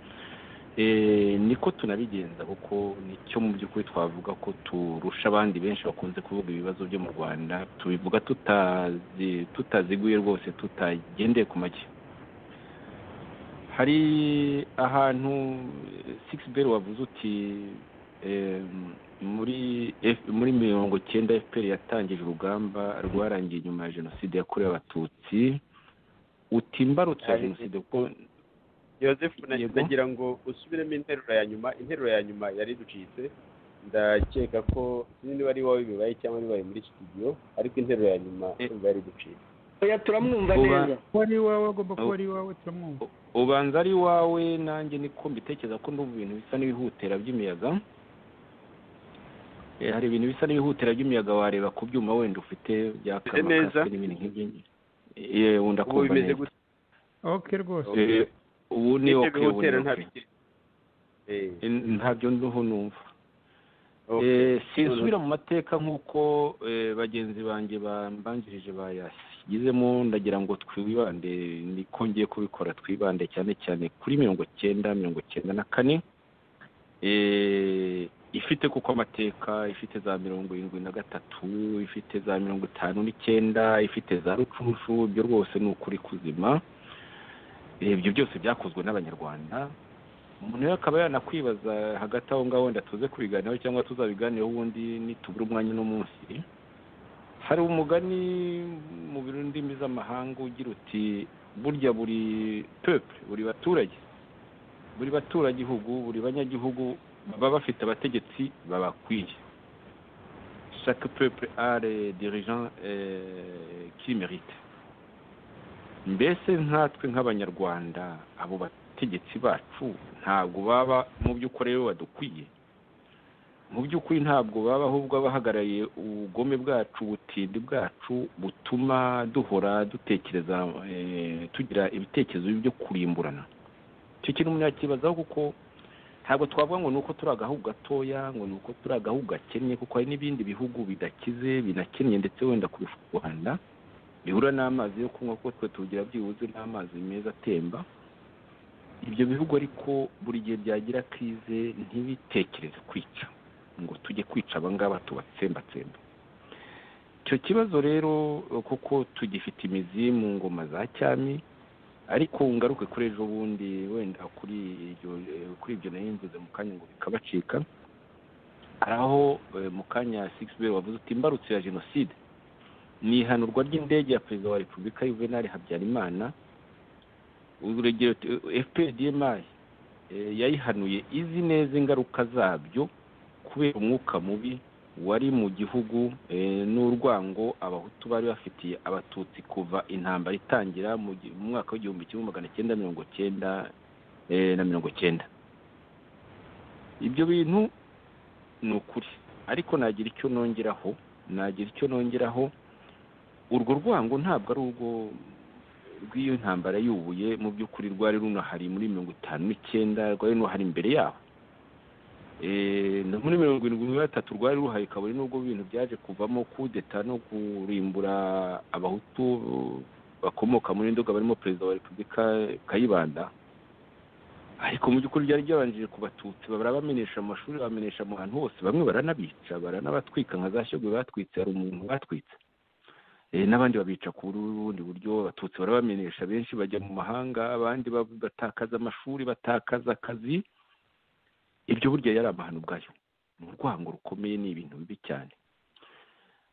Niko tunabigenza, kuko nicyo mu by'ukuri twavuga ko turusha abandi benshi bakunze kuvuga ibibazo byo mu Rwanda, tubivuga tutaziguye rwose, tutagendeye ku make. Hari ahantu Sixbert wavuze uti muri 1990 FPR yatangije urugamba rwarangiye nyuma ya jenoside yakorewe abatutsi. Utimbarutse jenoside kuko
Joseph nagira ngo usubiremo interuro ya nyuma yari ducitse. Ndakeka ko niba ari wowe bibaye cyangwa bibaye muri studio, ariko interuro ya nyuma yari ducitse.
Oya, turamwumva neza.
Wari wawe agomba kuba ari wawe, turamwumva.
Ubanza ari wawe, nanjye niko mbitekereza ko ndumva ibintu bisa n'ibihutera by'imiyaga. Hari ibintu bisa n'ibihutera by'imiyaga, wareba ku byuma wenda ufite by'akamakasi n'ibintu nk'ibyo. Wunda kumva neza.
Okay rwose.
Ubu ni okay, ntabyo nduho numva. Sinsubira mu mateka nk'uko bagenzi banjye bambanjirije bayashyizemo. Ndagira ngo twibande, niko ngiye kubikora, twibande cyane cyane kuri 1994, ifite kuko amateka ifite za 73, ifite za 59, ifite za rucunshu, ibyo rwose ni ukuri kuzima. Ibyo byose byakozwe n'abanyarwanda. Umuntu rero akaba yanakwibaza hagati aho ngaho, wenda tuze kubiganiraho cyangwa tuzabiganiraho ubundi nitubura umwanya no munsi. Hari umugani mu ndimi z'amahanga ugira uti, burya buri peuple, buri baturagihugu, buri banyagihugu baba bafite abategetsi babakwiye. Chaque peuple a des dirigeants qui mérite. Mbese nkatwe nk'abanyarwanda, abo bategetsi bacu ntabwo baba mu by'ukuri rero badukwiye. Mu by'ukuri ntabwo baba, ahubwo bahagarariye ubugome bwacu, ubutindi bwacu butuma duhora dutekereza, tugira ibitekerezo byo kurimburana. Icyo kintu umuntu yakibazaho, kuko ntabwo twavuga ngo nuko turi agahugu gatoya, ngo nuko turi agahugu gakennye, kuko hari n'ibindi bihugu bidakize binakennye, ndetse wenda kurusha u Rwanda, bihura n'amazi yo kunywa, kuko twe tugira byibuze n'amazi meza atemba. Ibyo bihugu ariko buri gihe byagira krize ntibitekereze kwica, ngo tujye kwica abangaba tubatsembatsemba. Icyo kibazo rero kuko tugifite imizi mu ngoma za cyami, ariko ngaruke kuri ejo bundi, wenda kuri ibyo nahinduze mu kanya ngo bikabacika. Araho mu kanya Sixbert wavuze uti, imbarutso ya jenoside ni ihanurwa ry'indege ya Perezida wa Repubulika Juvenal Habyarimana. Urugero, FPDMI yayihanuye izi neza ingaruka zabyo, kubera umwuka mubi wari mu gihugu n'urwango abahutu bari bafitiye abatutsi kuva intambara itangira mu mwaka w'1990. Ibyo bintu ni ukuri, ariko nagira icyo nongeraho. Urwo rwango ntabwo ari urwo rw'iyo ntambara yubuye, mu by'ukuri rwari runahari muri 1959, rwari runahari imbere yaho. Muri 1973 rwari ruhari, kabari n'ubwo bintu byaje kuvamo kudeta no kurimbura abahutu bakomoka muri Nduga barimo Perezida wa Repubulika Kayibanda. Ariko mu by'ukuri byari byabanjije ku batutsi, barabamenesha mu mashuri, bamenesha mu hantu hose, bamwe baranabica, baranabatwika, nka za Shyogwe batwitse, hari umuntu batwitse. N'abandi babica ku bundi buryo. Abatutsi barabamenesha, benshi bajya mu mahanga, abandi batakaza amashuri, batakaza akazi. Ibyo burya yari amahano ubwayo, ni urwango rukomeye, ni ibintu bibi cyane.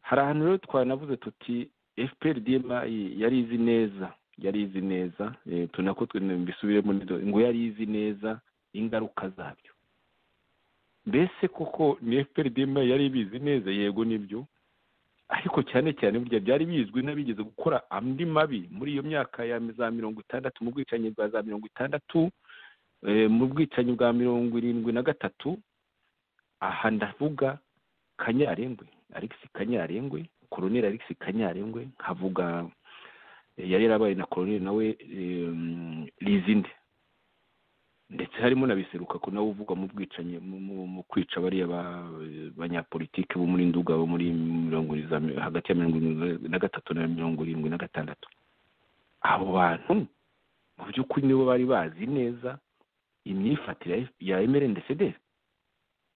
Hari ahantu rero twanavuze tuti, FPRDMA yari izi neza tunako mbisubiremo ngo yari izi neza ingaruka zabyo. Mbese koko ni FPRDMA yari ibizi neza? Yego nibyo, ariko cyane cyane burya byari bizwi n'abigeze gukora andi mabi muri iyo myaka ya za 60 mu bwicanyi bwa za 60, mu bwicanyi bwa 73. Aha ndavuga Kanyarengwe, Alex Kanyarengwe, Colonel Alex Kanyarengwe, nkavuga yari yarabaye na Colonel nawe Lizinde, ndetse harimo nabiseruka ko nawe uvuga mu bwicanyi mu kwica bariya banyapolitike bo muri Nduga bo muri hagati ya 73 na 76. Abo bantu mu by'ukuri nibo bari bazi neza imyifatire ya MRND-CDR,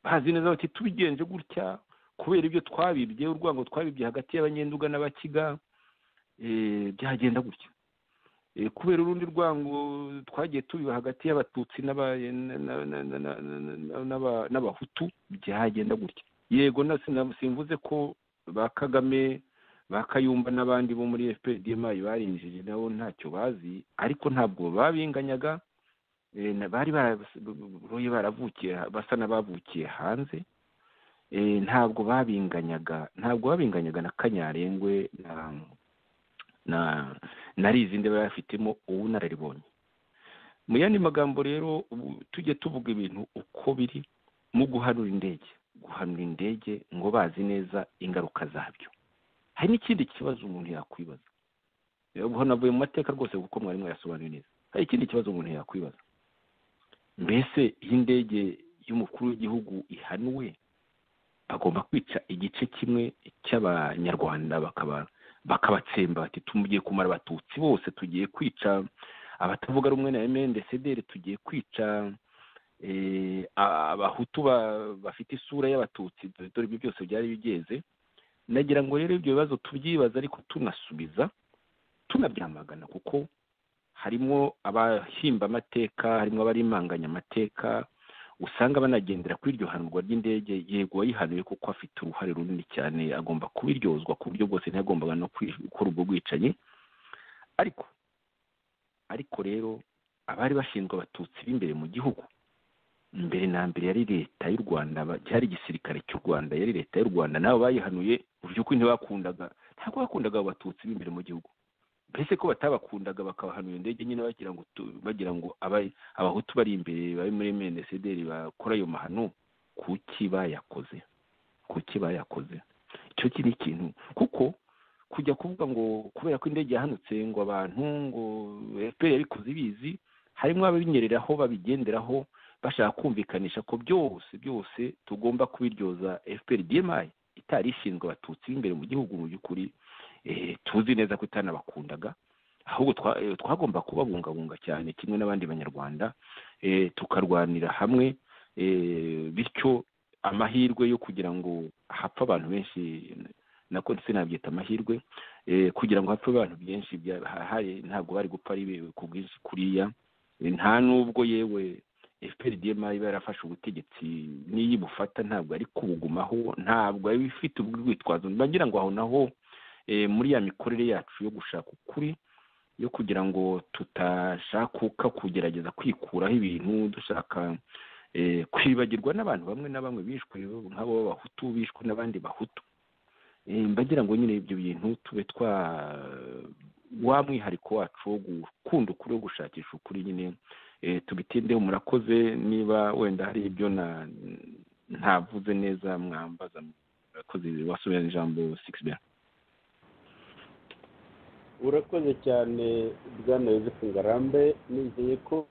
bazi neza bati tubigenje gutya kubera ibyo twabibye, urwango twabibye hagati y'abanyenduga n'abakiga byagenda gutya, kubera urundi rwango twagiye tubiba hagati y'abatutsi n'abahutu byagenda gutya. Yego simvuze ko ba Kagame, ba Kayumba n'abandi bo muri FPRDMA barinjije nabo ntacyo bazi, ariko ntabwo babinganyaga. Bari baravukiye basa n'abavukiye hanze. Ntabwo babinganyaga na Kanyarengwe na Lizinde bafitemo ubunararibonye. Mu yandi magambo rero tujye tuvuga ibintu uko biri mu guhanura indege ngo bazi neza ingaruka zabyo. Hari n'ikindi kibazo umuntu yakwibaza, ubu navuye mu mateka rwose kuko mwari mwayasobanuye neza. Hari ikindi kibazo umuntu yakwibaza, mbese iyi ndege y'umukuru w'igihugu ihanuwe agomba kwica igice kimwe cy'abanyarwanda bakabatsemba bati tumugiye kumara abatutsi bose, tugiye kwica abatavuga rumwe na MRND-CDR, tugiye kwica abahutu bafite isura y'abatutsi, dore ibyo byose byari bigeze. Nagira ngo rero ibyo bibazo tubyibaza ariko tunasubiza tunabyamagana, kuko harimo abahimba amateka, harimo abarimanganya amateka, usanga banagendera kuri iryo hanurwa ry'indege. Yego wayihanuye kuko afite uruhare runini cyane, agomba kubiryozwa ku buryo bwose, ntagombaga no gukora ubwo bwicanyi. ariko rero abari bashinzwe abatutsi b'imbere mu gihugu, mbere na mbere yari leta y'u Rwanda, cyari igisirikare cy'u Rwanda, yari leta y'u Rwanda, nabo bayihanuye mu by'ukuri ntabwo bakundaga abatutsi b'imbere mu gihugu. Mbese ko batabakundaga bakabahanuye indege nyine bagira ngo abahutu bari imbere bari muri MRND-CDR bakora ayo mahano. Kuki bayakoze? Icyo kiri ikintu, kuko kujya kuvuga ngo kubera ko indege yahanutse ngo abantu ngo FPR yabikoze ibizi, harimo ababinyereraho babigenderaho bashaka kumvikanisha ko byose tugomba kubiryoza FPRDMA itari ishinzwe abatutsi b'imbere mu gihugu. Mu by'ukuri tuzi neza ko itanabakundaga, ahubwo twagomba kubabungabunga cyane kimwe n'abandi banyarwanda, tukarwanira hamwe, bityo amahirwe yo kugira ngo hapfa abantu benshi, nako sinabyita amahirwe, kugira ngo hapfe abantu benshi ntabwo bari gupfa ari ku bwinshi kuriya. Nta nubwo yewe FPRDMA iba yarafashe ubutegetsi n'iyibufata ntabwo ari kubugumaho, ntabwo ari bifite ubwitwazo. Mbagira ngo aho naho muri ya mikorere yacu yo gushaka ukuri, yo kugira ngo tutashakuka kugerageza kwikuraho ibintu, dushaka kwibagirwa n'abantu bamwe na bamwe bishwe nk'abo b'abahutu, bishwe n'abandi bahutu. Mbagira ngo nyine ibyo bintu tube wa mwihariko wacu wo gukunda ukuri, wo gushakisha ukuri nyine tubitindeho. Murakoze, niba wenda hari ibyo ntavuze neza mwambaza. Murakoze, wasubirana ijambo 6B.
urakoze cyane bwana Yozefu Ngarambe. nizeye ko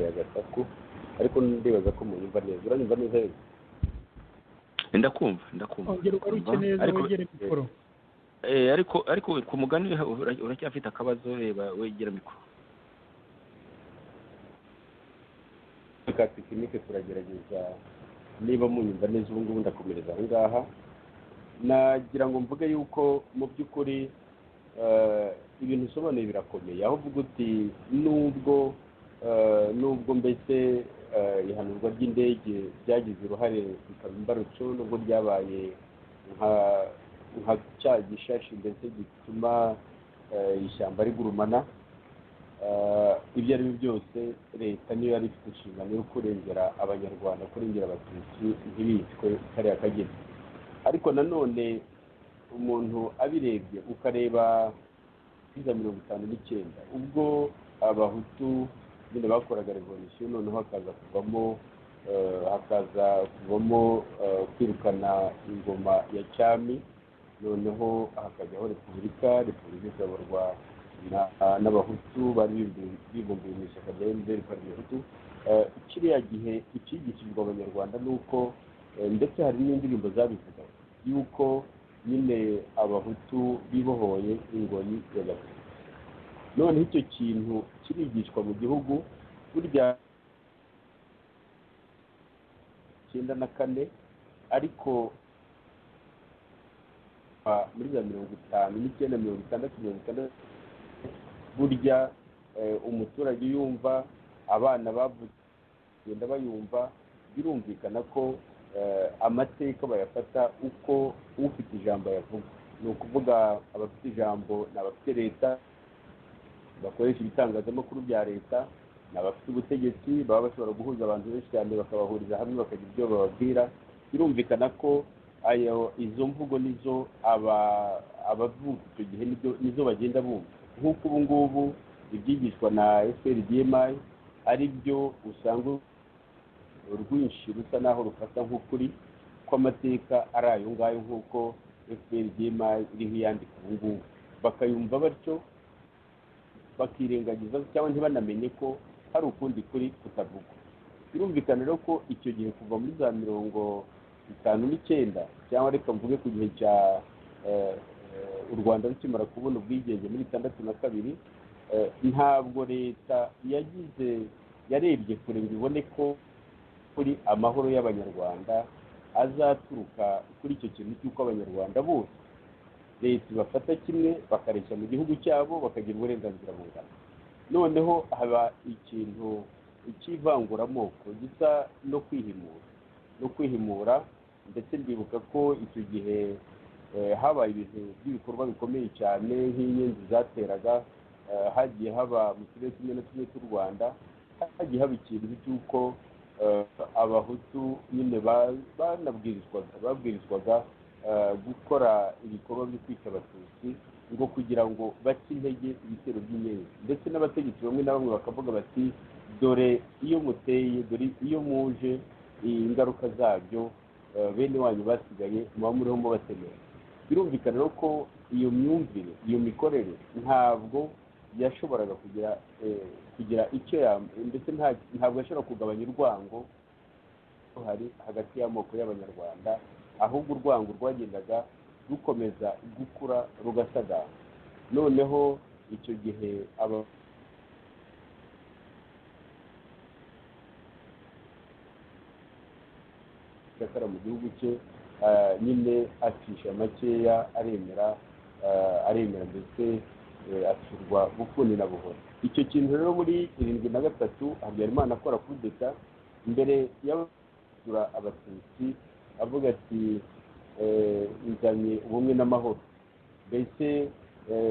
agataku, ariko ndibaza ko munyumva neza. uranyumva neza?
Ndakumva.
ongera ugaruke neza, wegere mikoro.
ariko ku mugani uracyafite akabazo, reba wegera mikoro.
ka tekinike turagerageza, niba munyumva neza ubu ngubu ndakomereza aho ngaha. nagira ngo mvuge yuko mu by'ukuri ibintu usobanuye birakomeye, aho uvuga uti nubwo mbese ihanurwa ry'indege ryagize uruhare bikaba imbarutso nubwo ryabaye nka cya gishashi ndetse gituma ishyamba rigurumana. Ibyo ari byo byose leta niyo yari ifite inshingano yo kurengera abanyarwanda, kurengera abatutsi ntibicwe kariya kageni. Ariko nanone umuntu abirebye ukareba za 59 ubwo abahutu nyine bakoraga revolution, noneho hakaza kuvamo kwirukana ingoma ya cyami, noneho hakajyaho repubulika ikayoborwa n'abahutu bari bibumbiye mu ishyaka rya MDR Parmehutu. Kiriya gihe ikigishijwe abanyarwanda nuko ndetse hari n'indirimbo zabivuga yuko nyine abahutu bibohoye ingoyi ya gatatu. None icyo kintu kirigishwa mu gihugu burya 94, ariko muri za 59 burya umuturage yumva, abana bagenda bayumva, birumvikana ko amateka bayafata uko ufite ijambo yavuga. Ni ukuvuga abafite ijambo ni abafite leta bakoresha ibitangazamakuru bya leta, ni abafite ubutegetsi baba bashobora guhuza abantu benshi cyane bakabahuriza hamwe bakagira ibyo bababwira. Birumvikana ko izo mvugo nizo abavuga icyo gihe nizo bagenda bumva. Nk'uko ubu ngubu ibyigishwa na FPR-DMI ari byo usanga urwinshi rusa naho rufata nk'ukuri ko amateka ari ayo ngayo, nk'uko FPR-DMI iriho yandika ubu ngubu, bakayumva batyo bakirengagiza cyangwa ntibanamenye ko hari ukundi kuri kutavugwa. Birumvikana rero ko icyo gihe kuva muri za 59 cyangwa reka mvuge ku gihe cya u Rwanda rukimara kubona ubwigenge muri 62, ntabwo leta yarebye kure ngo ibone ko kuri amahoro y'abanyarwanda azaturuka kuri icyo kintu cy'uko abanyarwanda bose leta ibafata kimwe bakareshya mu gihugu cyabo bakagira uburenganzira bungana. Noneho haba ikintu cy'ivanguramoko gisa no kwihimura ndetse ndibuka ko icyo gihe habaye ibintu by'ibikorwa bikomeye cyane nk'inyenzi zateraga, hagiye haba mu turere tumwe na tumwe tw'u Rwanda, hagiye haba ikintu cy'uko abahutu nyine babwirizwaga gukora ibikorwa byo kwica abatutsi ngo kugira ngo bace intege ibitero by'inyenzi. Ndetse n'abategetsi bamwe na bamwe bakavuga bati dore iyo muteye, dore iyo muje ingaruka zabyo bene wanyu basigaye muba muriho mubatemera. Birumvikana rero ko iyo myumvire, iyo mikorere ntabwo yashoboraga kugira icyo ndetse ntabwo yashobora kugabanya urwango hari hagati y'amoko y'abanyarwanda, ahubwo urwango rwagendaga rukomeza gukura rugasagara. Noneho icyo gihe yakara mu gihugu cye nyine acisha makeya aremera ndetse asurwa bukundi na buhoro. Icyo kintu rero muri 73 Habyarimana akora kudeta mbere y'abasura abatutsi avuga ati nzanye ubumwe n'amahoro. Mbese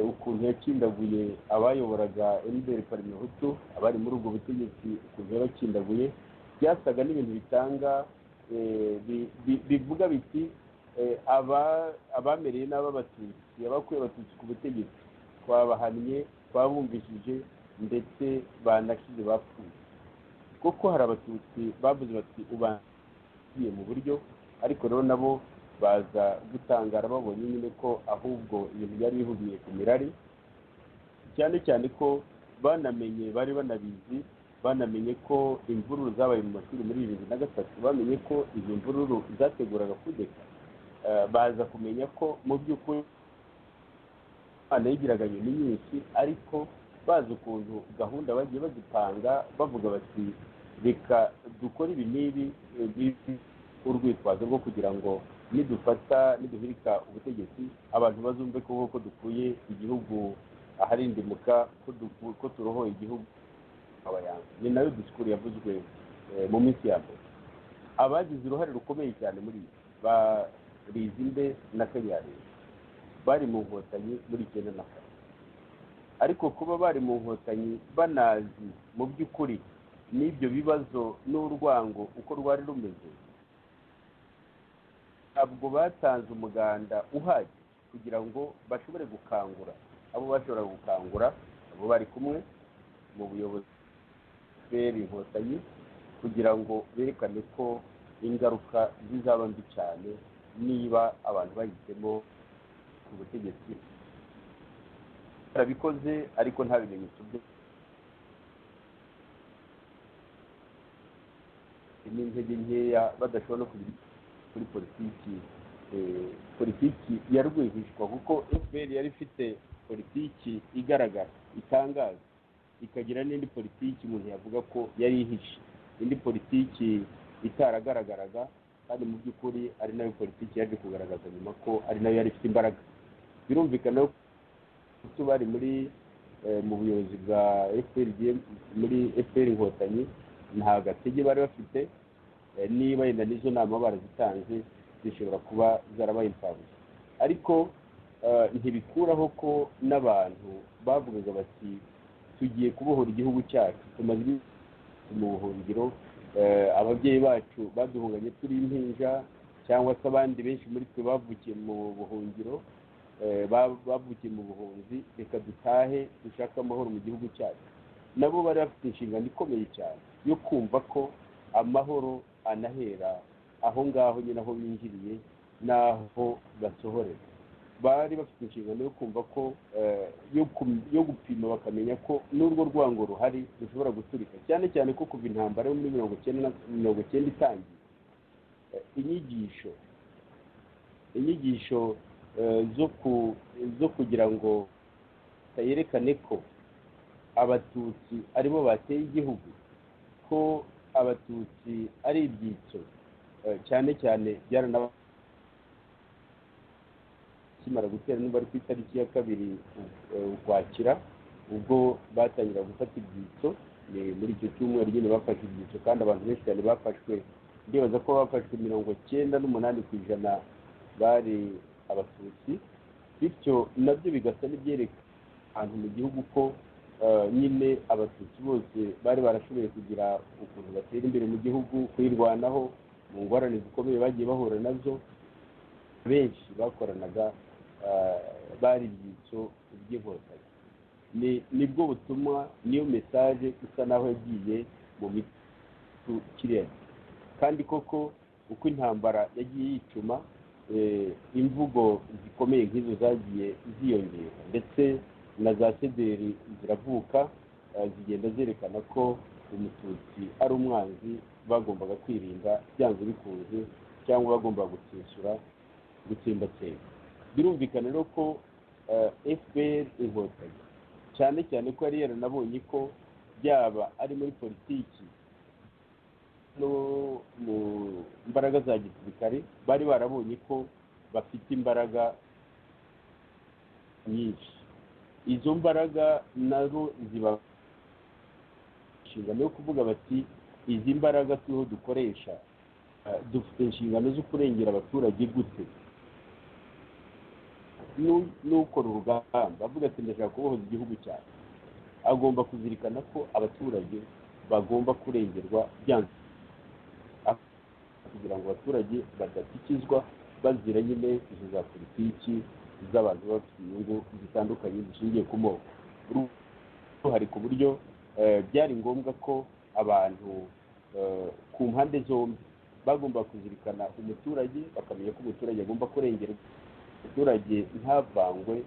ukuntu yakindaguye abayoboraga MDR Parmehutu, abari muri ubwo butegetsi, ukuntu yabakindaguye byasaga n'ibintu bitanga bivuga biti abamereye n'ababatutsi, abakuye abatutsi ku butegetsi twabahannye, twabumvishije ndetse banashize bapfuye. Kuko hari abatutsi bavuze bati ubangiye mu buryo, ariko rero nabo baza gutangara babonye nyine ko ahubwo ibintu byari bihugiye ku mirari, cyane cyane ko bari banabizi, banamenye ko imvururu zabaye mu mashuri muri 2003, bamenye ko izo mvururu zateguraga kudeta. Baza kumenya ko mu by'ukuri abana yigiraga nyuma nyinshi, ariko bazi ukuntu gahunda bagiye bazipanga bavuga bati reka dukore ibi n'ibi urwitwazo rwo kugira ngo niduhirika ubutegetsi abantu bazumve ko dukuye igihugu aharindimuka, ko turohoye igihugu abayanga. Ni nayo disikuru yavuzwe mu minsi ya mbere abagize uruhare rukomeye cyane muri ibi ba Rizinde na Kanyarira bari mu nkotanyi muri 94 ariko kuba bari mu nkotanyi banazi mu by'ukuri n'ibyo bibazo n'urwango uko rwari rumeze ntabwo batanze umuganda uhagije kugira ngo bashobore gukangura abo bashobora gukangura abo bari kumwe mu buyobozi bw'inkotanyi kugira ngo berekane ko ingaruka zizaba mbi cyane niba abantu bahisemo ku butegetsi barabikoze ariko nta bimenyetso byo n'intege nkeya badashobora no kugira kuri politiki ya rwihishwa kuko FPR yari ifite politiki igaragara itangaza ikagira n'indi politiki umuntu yavuga ko yari ihishe indi politiki itaragaragaraga kandi mu by'ukuri ari nayo politiki yaje kugaragaza nyuma ko ari nayo yari ifite imbaraga birumvikana ko bari muri mu buyobozi bwa FPR muri FPR inkotanyi nta gatege bari bafite niba yenda n'izo nama barazitanze zishobora kuba zarabaye imfabusa ariko ntibikuraho ko n'abantu bavugaga bati tugiye kubohora igihugu cyacu tumaze mu buhungiro ababyeyi bacu baduhunganye turi impinja cyangwa se abandi benshi muri twe bavukiye mu buhungiro bavukiye mu buhunzi reka dutahe dushaka amahoro mu gihugu cyacu nabo bari bafite inshingano ikomeye cyane yo kumva ko amahoro anahera aho ngaho nyine aho binjiriye n'aho basohorera bari bafite inshingano yo kumva ko yo gupima bakamenya ko n'urwo rwango ruhari rushobora guturika cyane cyane ko kuva intambara yo muri 1990 itangiye inyigisho zo kugira ngo yerekane ko abatutsi aribo bateye igihugu ko abatutsi ari ibyitso cyane cyane byaranaba kimara gutera n'ubari ku itariki ya 2 Ukwakira ubwo batangira gufata ibyitso muri icyo cyumweru nyine bafashe ibyitso kandi abantu benshi cyane bafashwe ndibaza ko bafashwe 98% bari abatutsi bityo nabyo bigasa n'ibyereka ahantu mu gihugu ko nyine abatutsi bose bari barashoboye kugira ukuntu batera imbere mu gihugu kwirwanaho mu ngorane zikomeye bagiye bahura nazo benshi bakoranaga bari ibyitso by'inkotanyi nibwo butumwa niyo message isa naho yagiye mu mitu kiriya kandi koko uko intambara yagiye yicuma imvugo zikomeye nk'izo zagiye ziyongera ndetse na za sederi ziravuka zigenda zerekana ko umututsi ari umwanzi bagombaga kwirinda byanze bikunze cyangwa bagomba gutsimbatsemba birumvikana rero ko FPR inkotanyi cyane cyane ko yari yaranabonye ko byaba ari muri politiki no mu mbaraga za gisirikare bari barabonye ko bafite imbaraga nyinshi izo mbaraga nazo ziba inshingano yo kuvuga bati izi mbaraga turiho dukoresha dufite inshingano zo kurengera abaturage gute n'ukora urugamba avuga ati ndashaka kubohoza igihugu cyacu agomba kuzirikana ko abaturage bagomba kurengerwa byanze kugira ngo abaturage badatikizwa bazira nyine izo za politiki z'abantu bafite inyungu zitandukanye zishingiye ku moko hari ku buryo byari ngombwa ko abantu ku mpande zombi bagomba kuzirikana umuturage bakamenya ko umuturage agomba kurengerwa umuturage ntavangwe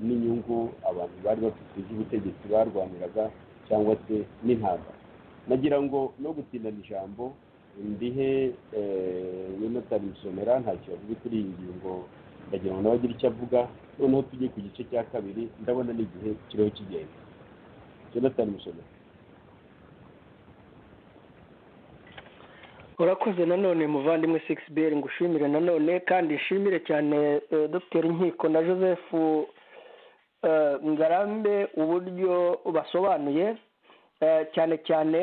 n'inyungu abantu bari bafite z'ubutegetsi barwaniraga cyangwa se n'intambara nagira ngo no gutindana ijambo ndihe Yonatani Musonera ntacyo yavuze kuri iyi ngingo ndagira ngo nawe agire icyo avuga noneho tujye ku gice cya kabiri ndabona n'igihe kiriho kigenda Yonatani Musonera.
urakoze nanone muvandimwe 6BR ngushimire nanone kandi nshimire cyane Dr Nkiko na Joseph Ngarambe uburyo basobanuye cyane cyane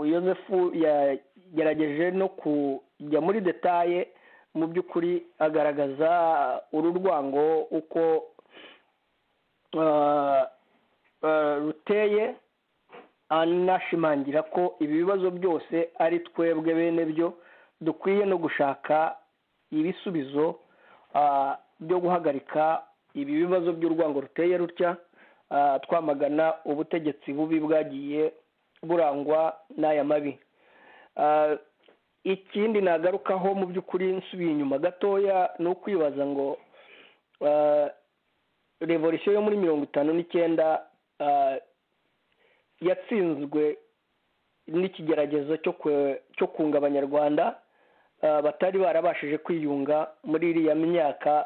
Yosefu yagerageje no kujya muri detaye mu by'ukuri agaragaza uru rwango uko ruteye, anashimangira ko ibi bibazo byose ari twebwe bene byo dukwiye no gushaka ibisubizo byo guhagarika ibi bibazo by'urwango ruteye rutya, twamagana ubutegetsi bubi bwagiye burangwa n'aya mabi. Ikindi nagarukaho mu by'ukuri nsubiye inyuma gatoya ni ukwibaza ngo revolisiyo yo muri 1959 yatsinzwe n'ikigeragezo cyo kunga abanyarwanda batari barabashije kwiyunga muri iriya myaka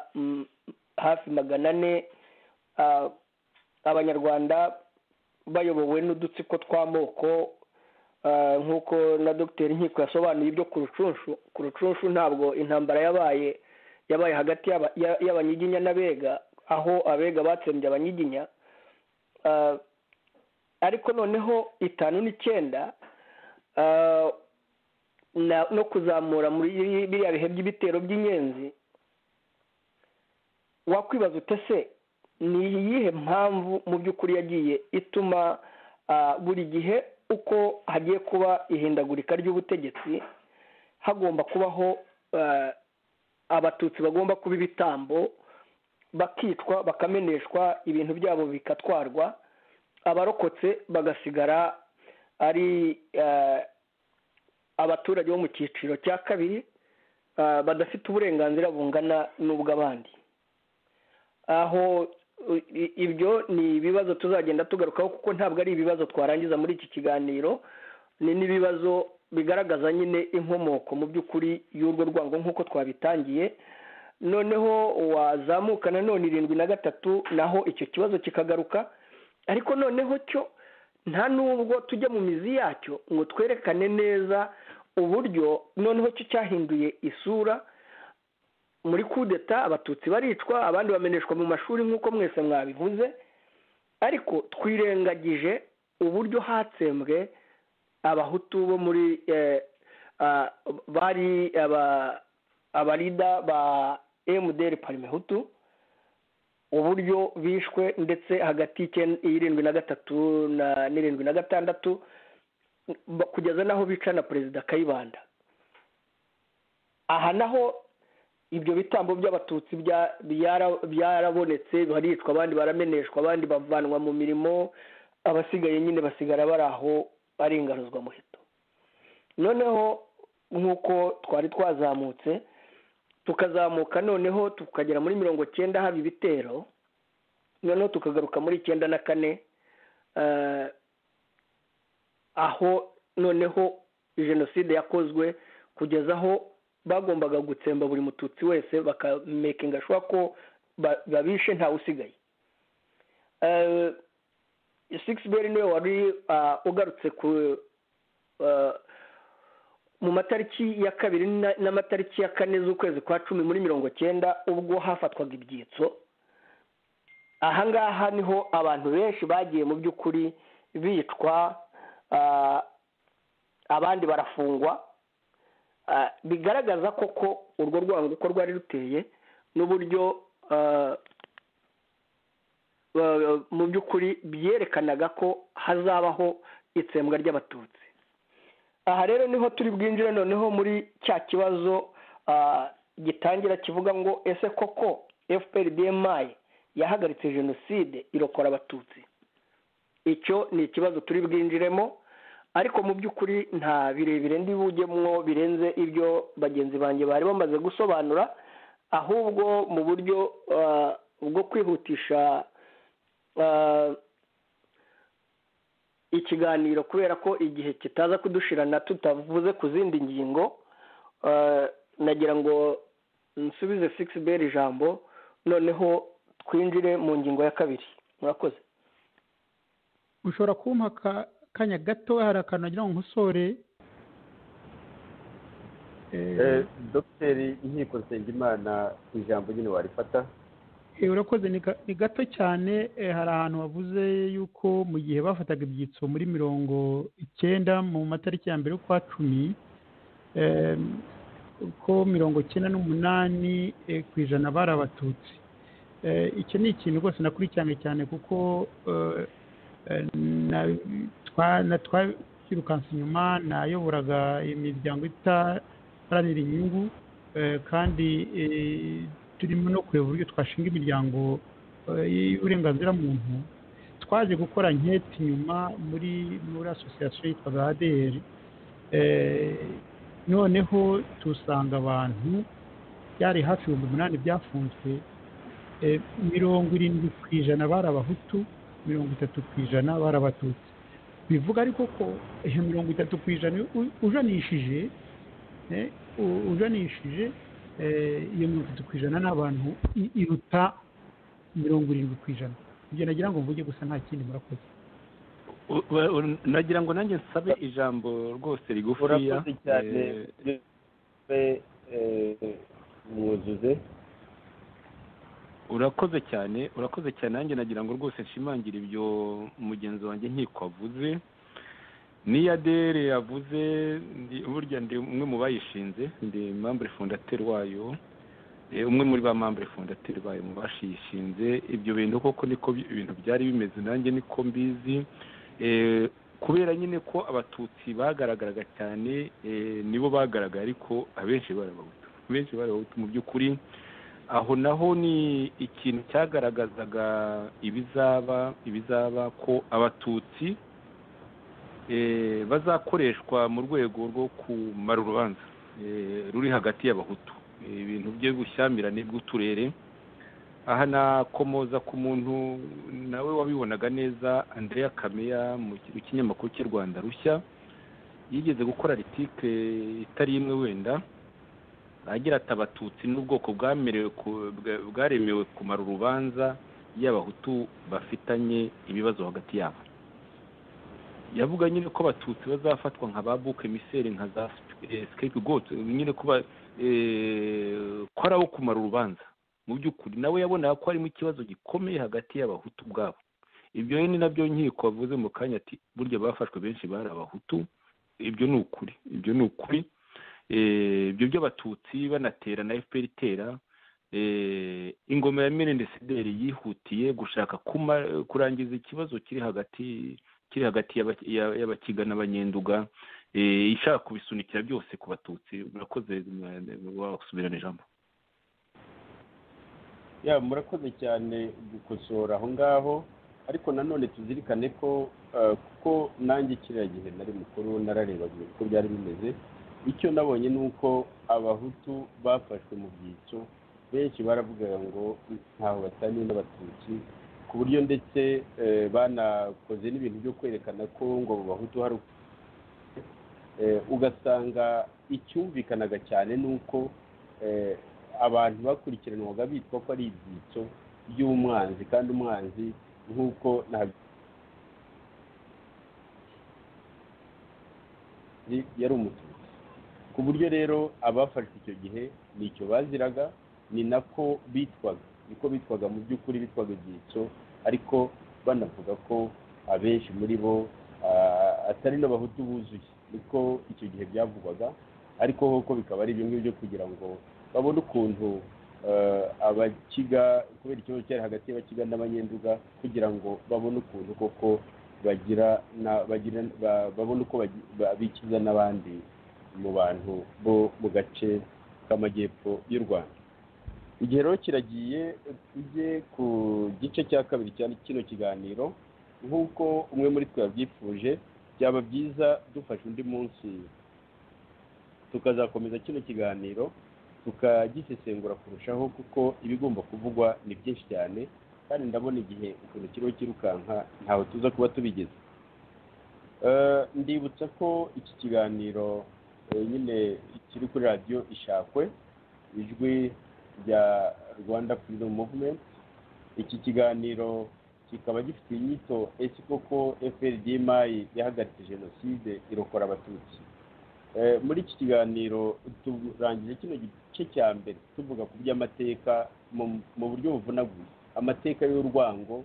hafi 400, abanyarwanda bayobowe n'udutsiko tw'amoko, nk'uko na Dr Nkiko yasobanuye ibyo ku rucunshu ntabwo intambara yabaye hagati y'abanyiginya n'abega, aho abega batsembye abanyiginya, ariko noneho 59 no kuzamura muri biriya bihe by'ibitero by'inyenzi, wakwibaza utese ni iyihe mpamvu mu by'ukuri yagiye ituma buri gihe uko hagiye kuba ihindagurika ry'ubutegetsi hagomba kubaho abatutsi bagomba kuba ibitambo, bakicwa bakameneshwa, ibintu byabo bikatwarwa, abarokotse bagasigara ari abaturage bo mu cyiciro cya kabiri badafite uburenganzira bungana n'ubw'abandi. Aho ibyo ni ibibazo tuzagenda tugarukaho kuko ntabwo ari ibibazo twarangiza muri iki kiganiro, ni n'ibibazo bigaragaza nyine inkomoko mu by'ukuri y'urwo rwango nk'uko twabitangiye. Noneho wazamuka nanone 73 naho icyo kibazo kikagaruka, ariko noneho cyo nta nubwo tujya mu mizi yacyo ngo twerekane neza uburyo noneho cyo cyahinduye isura. Muri kudeta abatutsi baricwa, abandi bameneshwa mu mashuri nk'uko mwese mwabivuze, ariko twirengagije uburyo hatsembwe abahutu bo muri bari abarida ba MDR Parmehutu, uburyo bishwe ndetse hagati y'73 na 76 kugeza naho bica na Perezida Kayibanda. Aha naho ibyo bitambo by'abatutsi byarabonetse, baricwa, abandi barameneshwa, abandi bavanwa mu mirimo, abasigaye nyine basigara bari aho ari ingaruzwa muheto. Noneho nk'uko twari twazamutse tukazamuka, noneho tukagera muri 90 haba ibitero, noneho tukagaruka muri 94 aho noneho jenoside yakozwe kugeza aho bagombaga gutsemba buri mututsi wese, bakamekinga sure ko babishe ntawe usigaye. 6 niwe wari ugarutse mu matariki ya 2 n'amatariki ya 4 z'ukwezi kwa 10 muri 90 ubwo hafatwaga ibyitso. Ahangaha niho abantu benshi bagiye mu by'ukuri bicwa, abandi barafungwa, bigaragaza koko urwo rwango uko rwari ruteye n'uburyo mu by'ukuri byerekanaga ko hazabaho itsembwa ry'abatutsi. Aha rero niho turi bwinjire noneho muri cya kibazo gitangira kivuga ngo ese koko FPR-DMI yahagaritse jenoside irokora abatutsi. Icyo ni ikibazo turi bwinjiremo, ariko mu by'ukuri nta birebire ndi bujyemwo birenze ibyo bagenzi banjye bari bamaze gusobanura, ahubwo mu buryo bwo kwihutisha ikiganiro kubera ko igihe kitaza kudushirana tutavuze ku zindi ngingo, nagira ngo nsubize 6 ijambo noneho twinjire mu ngingo ya kabiri. Murakoze.
ushobora kumpa akanya gato, hari akantu nagira ngo nkosore.
Dr Nkiko Nsengimana ijambo nyine warifata.
urakoze ni gato cyane. Hari ahantu wavuze yuko mu gihe bafataga ibyitso muri 1990 mu matariki ya mbere y'ukwa 10 ko 98% bari abatutsi. Icyo ni ikintu rwose nakurikiranye cyane kuko twirukanse inyuma, nayoboraga imiryango itaharanira inyungu kandi turimo no kureba uburyo twashinga imiryango y'uburenganzira muntu. Twaje gukora nketi inyuma muri asosiyasiyo yitwaga ADR, noneho tusanga abantu byari hafi 800 byafunzwe, 70% bari abahutu, 30% bari abatutsi. Bivuga ariko ko 30% ujanishije iyo 30% n'abantu iruta 70%. Ibyo nagira ngo mvuge gusa nta kindi. Murakoze.
Nagira ngo nanjye nsabe ijambo rwose rigufiya.
Urakoze cyane mwuzuze.
urakoze cyane nanjye nagira ngo rwose nshimangire ibyo mugenzi wanjye nkiko avuze. Niya dere yavuze burya ndi umwe mu bayishinze, ndi membre fondateur wayo, umwe muri ba membre fondateur bayo mu bashishinze. Ibyo bintu koko niko ibintu byari bimeze, nanjye niko mbizi. Kubera nyine ko abatutsi bagaragaraga cyane, nibo bagaragara, ariko abenshi bari abahutu mu by'ukuri. Aho naho ni ikintu cyagaragazaga ibizaba ko abatutsi bazakoreshwa mu rwego rwo kumara urubanza ruri hagati y'abahutu, ibintu byo gushyamirane bw'uturere. Aha nakomoza ku muntu nawe wabibonaga neza, Andrea Kameya mu kinyamakuru cy'u Rwanda Rushya, yigeze gukora article itari imwe wenda, agira ati abatutsi n'ubwoko bwaremewe kumara urubanza y'abahutu bafitanye ibibazo hagati yabo. Yavuga nyine ko abatutsi bazafatwa nka ba bouc émissaire, nka za scapegoat, nyine ko ari abo kumara urubanza. Mu by'ukuri nawe yabonaga ko harimo ikibazo gikomeye hagati y'abahutu bwabo. Ibyo ni nabyo nkiko wavuze mu kanya ati burya bafashwe benshi bari abahutu. Ibyo ni ukuri. Ibyo by'abatutsi banatera na FPR itera, ingoma ya Merendesederi yihutiye gushaka kurangiza ikibazo kiri hagati y'abakiga n'abanyenduga, ishaka kubisunikira byose ku batutsi. Murakoze, wasubirana ijambo.
Murakoze cyane gukosora aho ngaho, ariko nanone tuzirikane ko kuko nanjye kiriya gihe nari mukuru nararebaga uko byari bimeze. Icyo nabonye ni uko abahutu bafashwe mu byiciro, benshi baravugaga ngo ntaho bataniye n'abatutsi, ku buryo ndetse banakoze n'ibintu byo kwerekana ko ngo abo bahutu hari ugasanga icyumvikanaga cyane ni uko abantu bakurikiranwaga bitwa ko ari ibyitso by'umwanzi, kandi umwanzi nk'uko yari umututsi. Ku buryo rero abafashwe icyo gihe nicyo baziraga, ni nako bitwaga mu by'ukuri, bitwaga ibyitso, ariko banavuga ko abenshi muri bo atari n'abahutu buzuye, niko icyo gihe byavugwaga. Ariko koko bikaba ari ibyo ngibyo kugira ngo babone ukuntu abakiga, kubera ikibazo cyari hagati y'abakiga n'abanyenduga, kugira ngo babone ukuntu koko babone uko bikiza n'abandi mu bantu bo mu gace k'amajyepfo y'u Rwanda. Igihe rero kiragiye, tujye ku gice cya kabiri cyane kino kiganiro. Nk'uko umwe muri twe yabyifuje, byaba byiza dufashe undi munsi tukazakomeza kino kiganiro tukagisesengura kurushaho, kuko ibigomba kuvugwa ni byinshi cyane, kandi ndabona igihe ukuntu kiriho kirukanka ntawe tuza kuba tubigeze. Ndibutsa ko iki kiganiro nyine kiri kuri radiyo Ishakwe, ijwi rya Rwanda Freedom Movement. Iki kiganiro kikaba gifite inyito ese koko FPR yahagaritse jenoside irokora abatutsi. muri iki kiganiro turangije kino gice cya mbere tuvuga ku by'amateka mu buryo buvunaguye, amateka y'urwango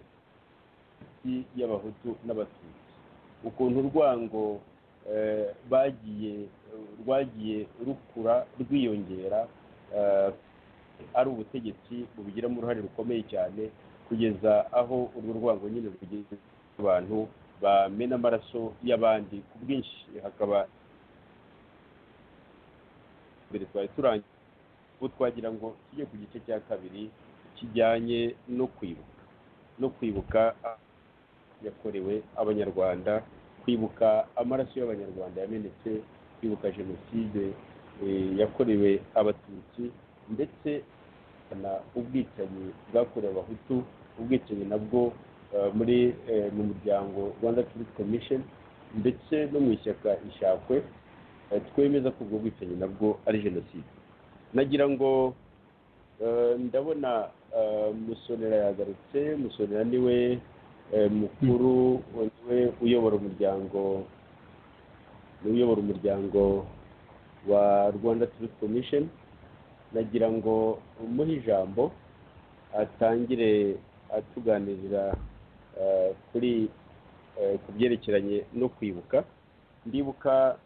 y'abahutu n'abatutsi, ukuntu urwango rwagiye rukura rwiyongera, ari ubutegetsi bubigiramo uruhare rukomeye cyane kugeza aho urwo rwango nyine rugeze abantu bamena amaraso y'abandi ku bwinshi. Hakaba mbere twari turangiye, ubu twagira ngo tujye ku gice cya kabiri kijyanye no kwibuka yakorewe abanyarwanda, kwibuka amaraso y'abanyarwanda yamenetse, kwibuka jenoside yakorewe abatutsi, ndetse na ubwicanyi bwakorewe abahutu, ubwicanyi nabwo mu muryango Rwanda Truth Commission ndetse no mu ishyaka Ishakwe twemeza ko ubwo bwicanyi nabwo ari jenoside. Nagira ngo ndabona Musonera yagarutse. Musonera niwe mukuru, niwe uyobora umuryango wa Rwanda Truth Commission. Nagira ngo umuhe ijambo atangire atuganirira ku byerekeranye no kwibuka. Ndibuka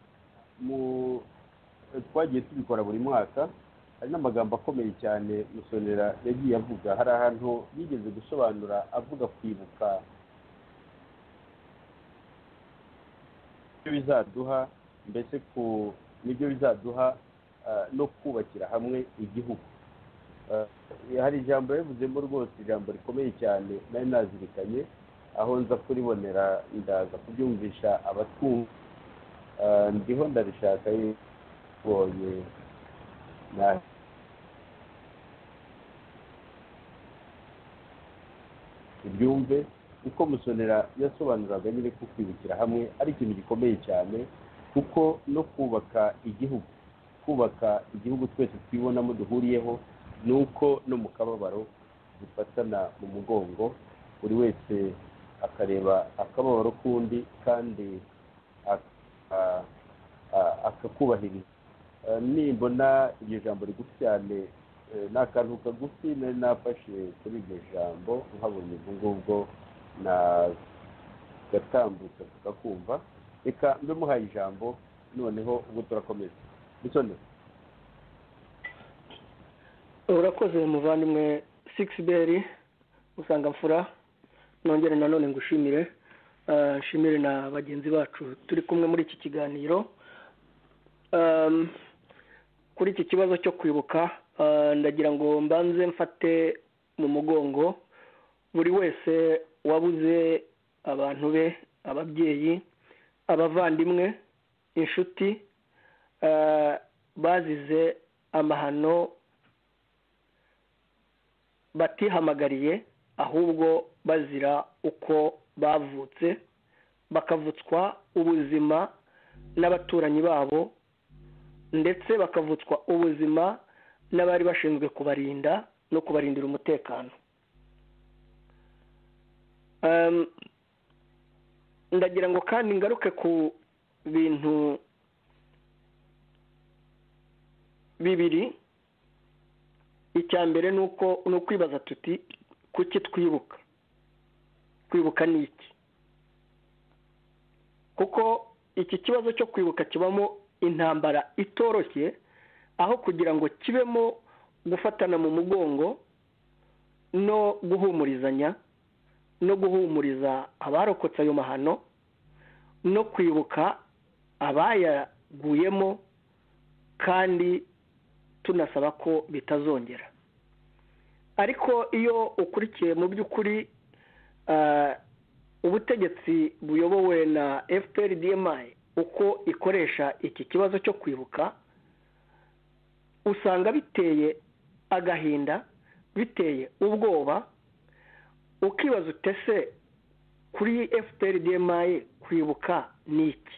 twagiye tubikora buri mwaka, hari n'amagambo akomeye cyane Musonera yagiye avuga. Hari ahantu yigeze gusobanura avuga kwibuka ibyo bizaduha, mbese nibyo bizaduha no kubakira hamwe igihugu. Hari ijambo yavuzemo rwose, ijambo rikomeye cyane nari nazirikanye, aho nza kuribonera ndaza kubyumvisha abatumva. Ndiho ndarishaka yibonye ibyumve uko Musonera yasobanuraga nyine ko kwibukira hamwe ari ikintu gikomeye cyane, kuko no kubaka igihugu twese twibonamo duhuriyeho, ni uko no mu kababaro dufatana mu mugongo, buri wese akareba akababaro k'undi kandi akakubahiriza. Nimbona iryo jambo rigufi cyane, ni akantu kagufi nari nafashe kuri iryo jambo, nkabonye ubwo ngubwo gatambutse tukakumva. Reka mbe muhaye ijambo noneho ubwo turakomeza. Musonera.
Urakoze muvandimwe Sixbert Musangamfura, nongere nanone ngushimire, nshimire na bagenzi bacu turi kumwe muri iki kiganiro. Kuri iki kibazo cyo kwibuka, ndagira ngo mbanze mfate mu mugongo buri wese wabuze abantu be, ababyeyi, abavandimwe, inshuti, bazize amahano batihamagariye, ahubwo bazira uko bavutse, bakavutswa ubuzima n'abaturanyi babo, ndetse bakavutswa ubuzima n'abari bashinzwe kubarinda no kubarindira umutekano. Ndagira ngo kandi ngaruke ku bintu bibiri. Icya mbere ni ukwibaza tuti kuki kwibuka ni iki? Kuko iki kibazo cyo kwibuka kibamo intambara itoroshye, aho kugira ngo kibemo gufatana mu mugongo no guhumurizanya no guhumuriza abarokotse ayo mahano no kwibuka abayaguyemo, kandi tunasaba ko bitazongera. Ariko iyo ukurikiye mu by'ukuri ubutegetsi buyobowe na FPR-DMI uko ikoresha iki kibazo cyo kwibuka, usanga biteye agahinda, biteye ubwoba. Ukibaza utese kuri FPR-DMI kwibuka ni iki?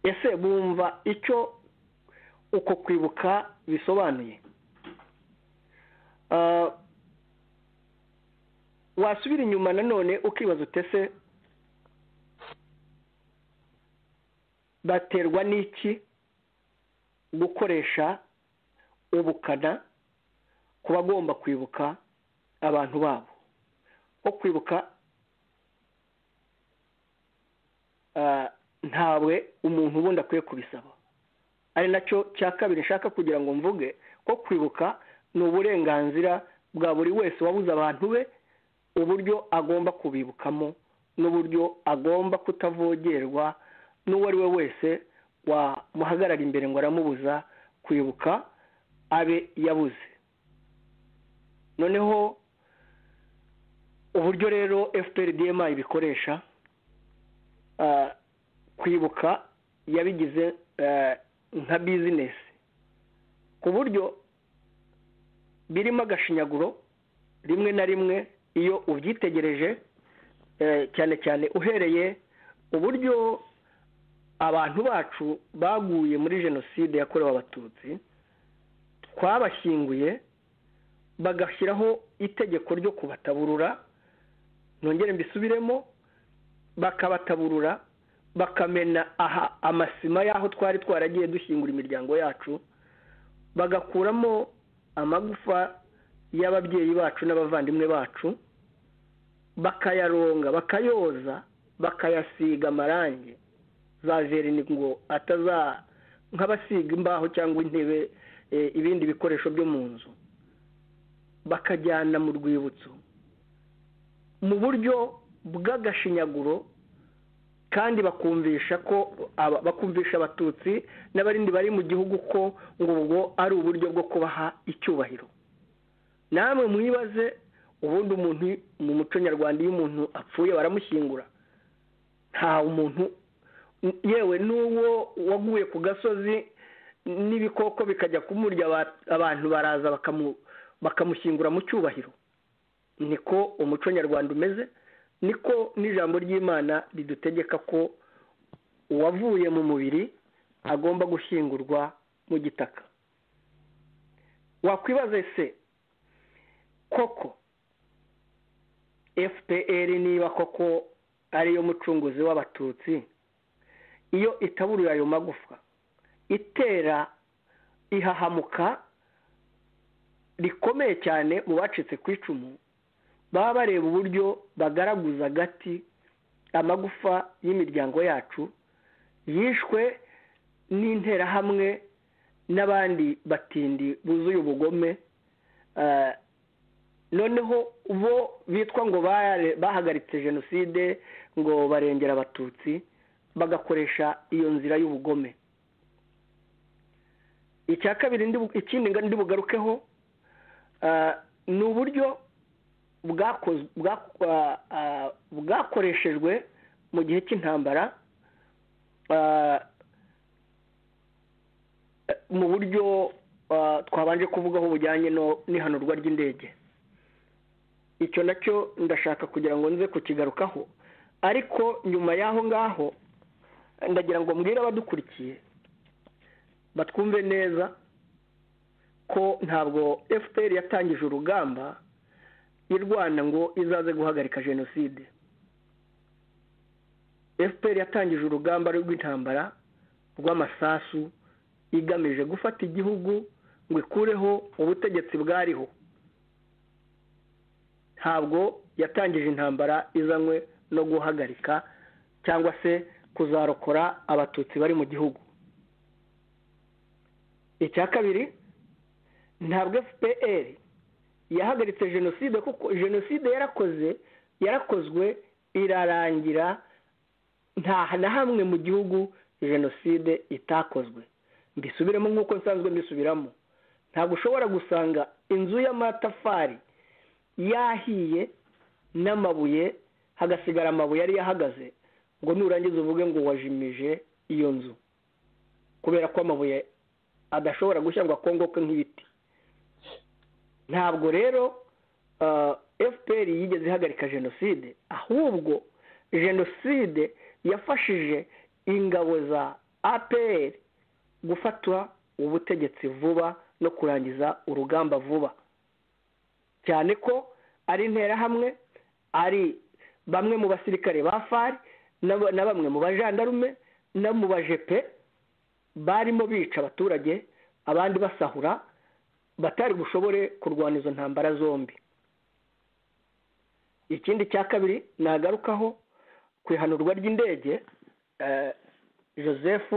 Ese bumva icyo uko kwibuka bisobanuye? Wasubira inyuma nanone ukibaza utese baterwa n'iki gukoresha ubukana ku bagomba kwibuka abantu babo, nko kwibuka ntawe umuntu ubundi akwiye kubisaba. ari nacyo cya kabiri nshaka kugira ngo mvuge ko kwibuka ni uburenganzira bwa buri wese wabuze abantu be, uburyo agomba kubibukamo n'uburyo agomba kutavogerwa n'uwo ari we wese wamuhagarara imbere ngo aramubuza kwibuka abe yabuze. noneho uburyo rero FPRDMA ibikoresha kwibuka yabigize nka bizinesi, ku buryo birimo agashinyaguro rimwe na rimwe iyo ubyitegereje, cyane cyane uhereye uburyo abantu bacu baguye muri jenoside yakorewe abatutsi twabashyinguye bagashyiraho itegeko ryo kubataburura, nongere mbisubiremo, bakabataburura bakamena amasima y'aho twari twaragiye dushyingura imiryango yacu, bagakuramo amagufa y'ababyeyi bacu n'abavandimwe bacu, bakayaronga bakayoza bakayasiga amarangi za verini ngo ataza nk'abasiga imbaho cyangwa intebe, ibindi bikoresho byo mu nzu, bakajyana mu rwibutso mu buryo bw'agashinyaguro, kandi bakumvisha abatutsi n'abarindi bari mu gihugu ko ngo ubwo ari uburyo bwo kubaha icyubahiro. namwe mwibaze, ubundi umuntu mu muco nyarwanda iyo umuntu apfuye baramushyingura, nta umuntu yewe n'uwo waguye ku gasozi n'ibikoko bikajya kumurya abantu baraza bakamushyingura mu cyubahiro. niko umuco nyarwanda umeze, niko n'ijambo ry'Imana ridutegeka ko uwavuye mu mubiri agomba gushyingurwa mu gitaka. wakwibaza se koko FPR niba koko ariyo mucunguzi w'abatutsi, iyo itaburuye ayo magufa itera ihahamuka rikomeye cyane mu bacitse ku icumu, baba bareba uburyo bagaragaza agati amagufa y'imiryango yacu yishwe n'interahamwe n'abandi batindi buzuye ubugome, noneho bo bitwa ngo bahagaritse jenoside ngo barengera abatutsi, bagakoresha iyo nzira y'ubugome. icya kabiri ikindi ndi bugarukeho ni uburyo bwakoreshejwe mu gihe cy'intambara, mu buryo twabanje kuvugaho bujyanye n'ihanurwa ry'indege. icyo nacyo ndashaka kugira ngo nze kukigarukaho, ariko nyuma y'aho ngaho ndagira ngo mbwire abadukurikiye batwumve neza ko ntabwo FPR yatangije urugamba irwana ngo izaze guhagarika jenoside. FPR yatangije urugamba rw'intambara rw'amasasu igamije gufata igihugu ngo ikureho ubutegetsi bwariho. ntabwo yatangije intambara izanywe no guhagarika cyangwa se kuzarokora abatutsi bari mu gihugu. icya kabiri, ntabwo FPR yahagaritse jenoside, kuko jenoside yarakozwe irarangira, nta na hamwe mu gihugu jenoside itakozwe. mbisubiremo nk'uko nsanzwe mbisubiramo, ntabwo ushobora gusanga inzu y'amatafari yahiye n'amabuye hagasigara amabuye yari yahagaze ngo nurangiza uvuge ngo wajimije iyo nzu, kubera ko amabuye adashobora gushya ngo akongoke nk'ibiti. ntabwo rero FPR yigeze ihagarika jenoside, ahubwo jenoside yafashije ingabo za APR gufatwa ubutegetsi vuba no kurangiza urugamba vuba, cyane ko ari interahamwe, ari bamwe mu basirikare ba FARI na bamwe mu bajandarume no mu bajepe barimo bica abaturage abandi basahura batari bushobore kurwana izo ntambara zombi. Ikindi cya kabiri nagarukaho ku ihanurwa ry'indege, Joseph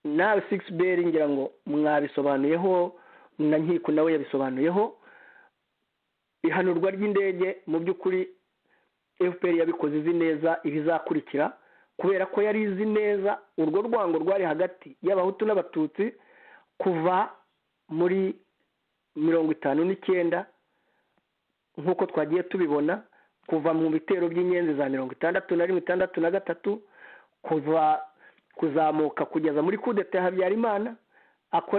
na Sixbert ngira ngo mwabisobanuyeho, na Nkiko nawe yabisobanuyeho. Ihanurwa ry'indege mu by'ukuri FPR yabikoze izi neza ibizakurikira, kubera ko yari izi neza urwo rwango rwari hagati y'abahutu n'abatutsi kuva muri 59 nk'uko twagiye tubibona, kuva mu bitero by'inyenzi za 61-63, kuva kuzamuka kugeza muri kudeta Habyarimana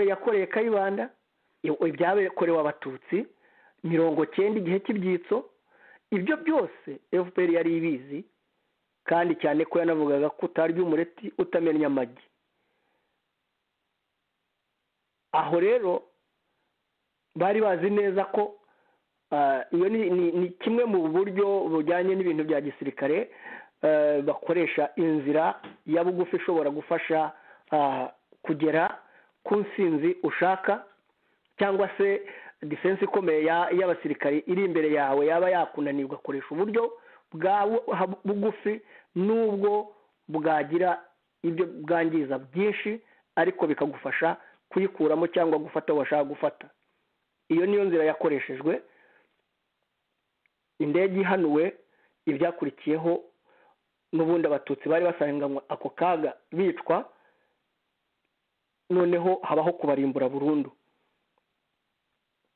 yakoreye Kayibanda, ibyakorewe abatutsi 90 igihe cy'ibyitso. Ibyo byose FPR yari ibizi, kandi cyane ko yanavugaga ko utarya umureti utamenya amagi. Aho rero bari bazi neza ko iyo ni kimwe mu buryo bujyanye n'ibintu bya gisirikare, bakoresha inzira ya bugufi ishobora gufasha kugera ku nsinzi ushaka, cyangwa se defense ikomeye y'abasirikari iri imbere yawe yaba yakunanirwa akoresha uburyo bwa bugufi nubwo bwagira ibyo bwangiza byinshi, ariko bikagufasha kuyikuramo cyangwa gufata washaka gufata. Iyo niyo nzira yakoreshejwe. Indege ihanuwe, ibyakurikiyeho n'ubundi abatutsi bari basanganywe ako kaga bicwa, noneho habaho kubarimbura burundu.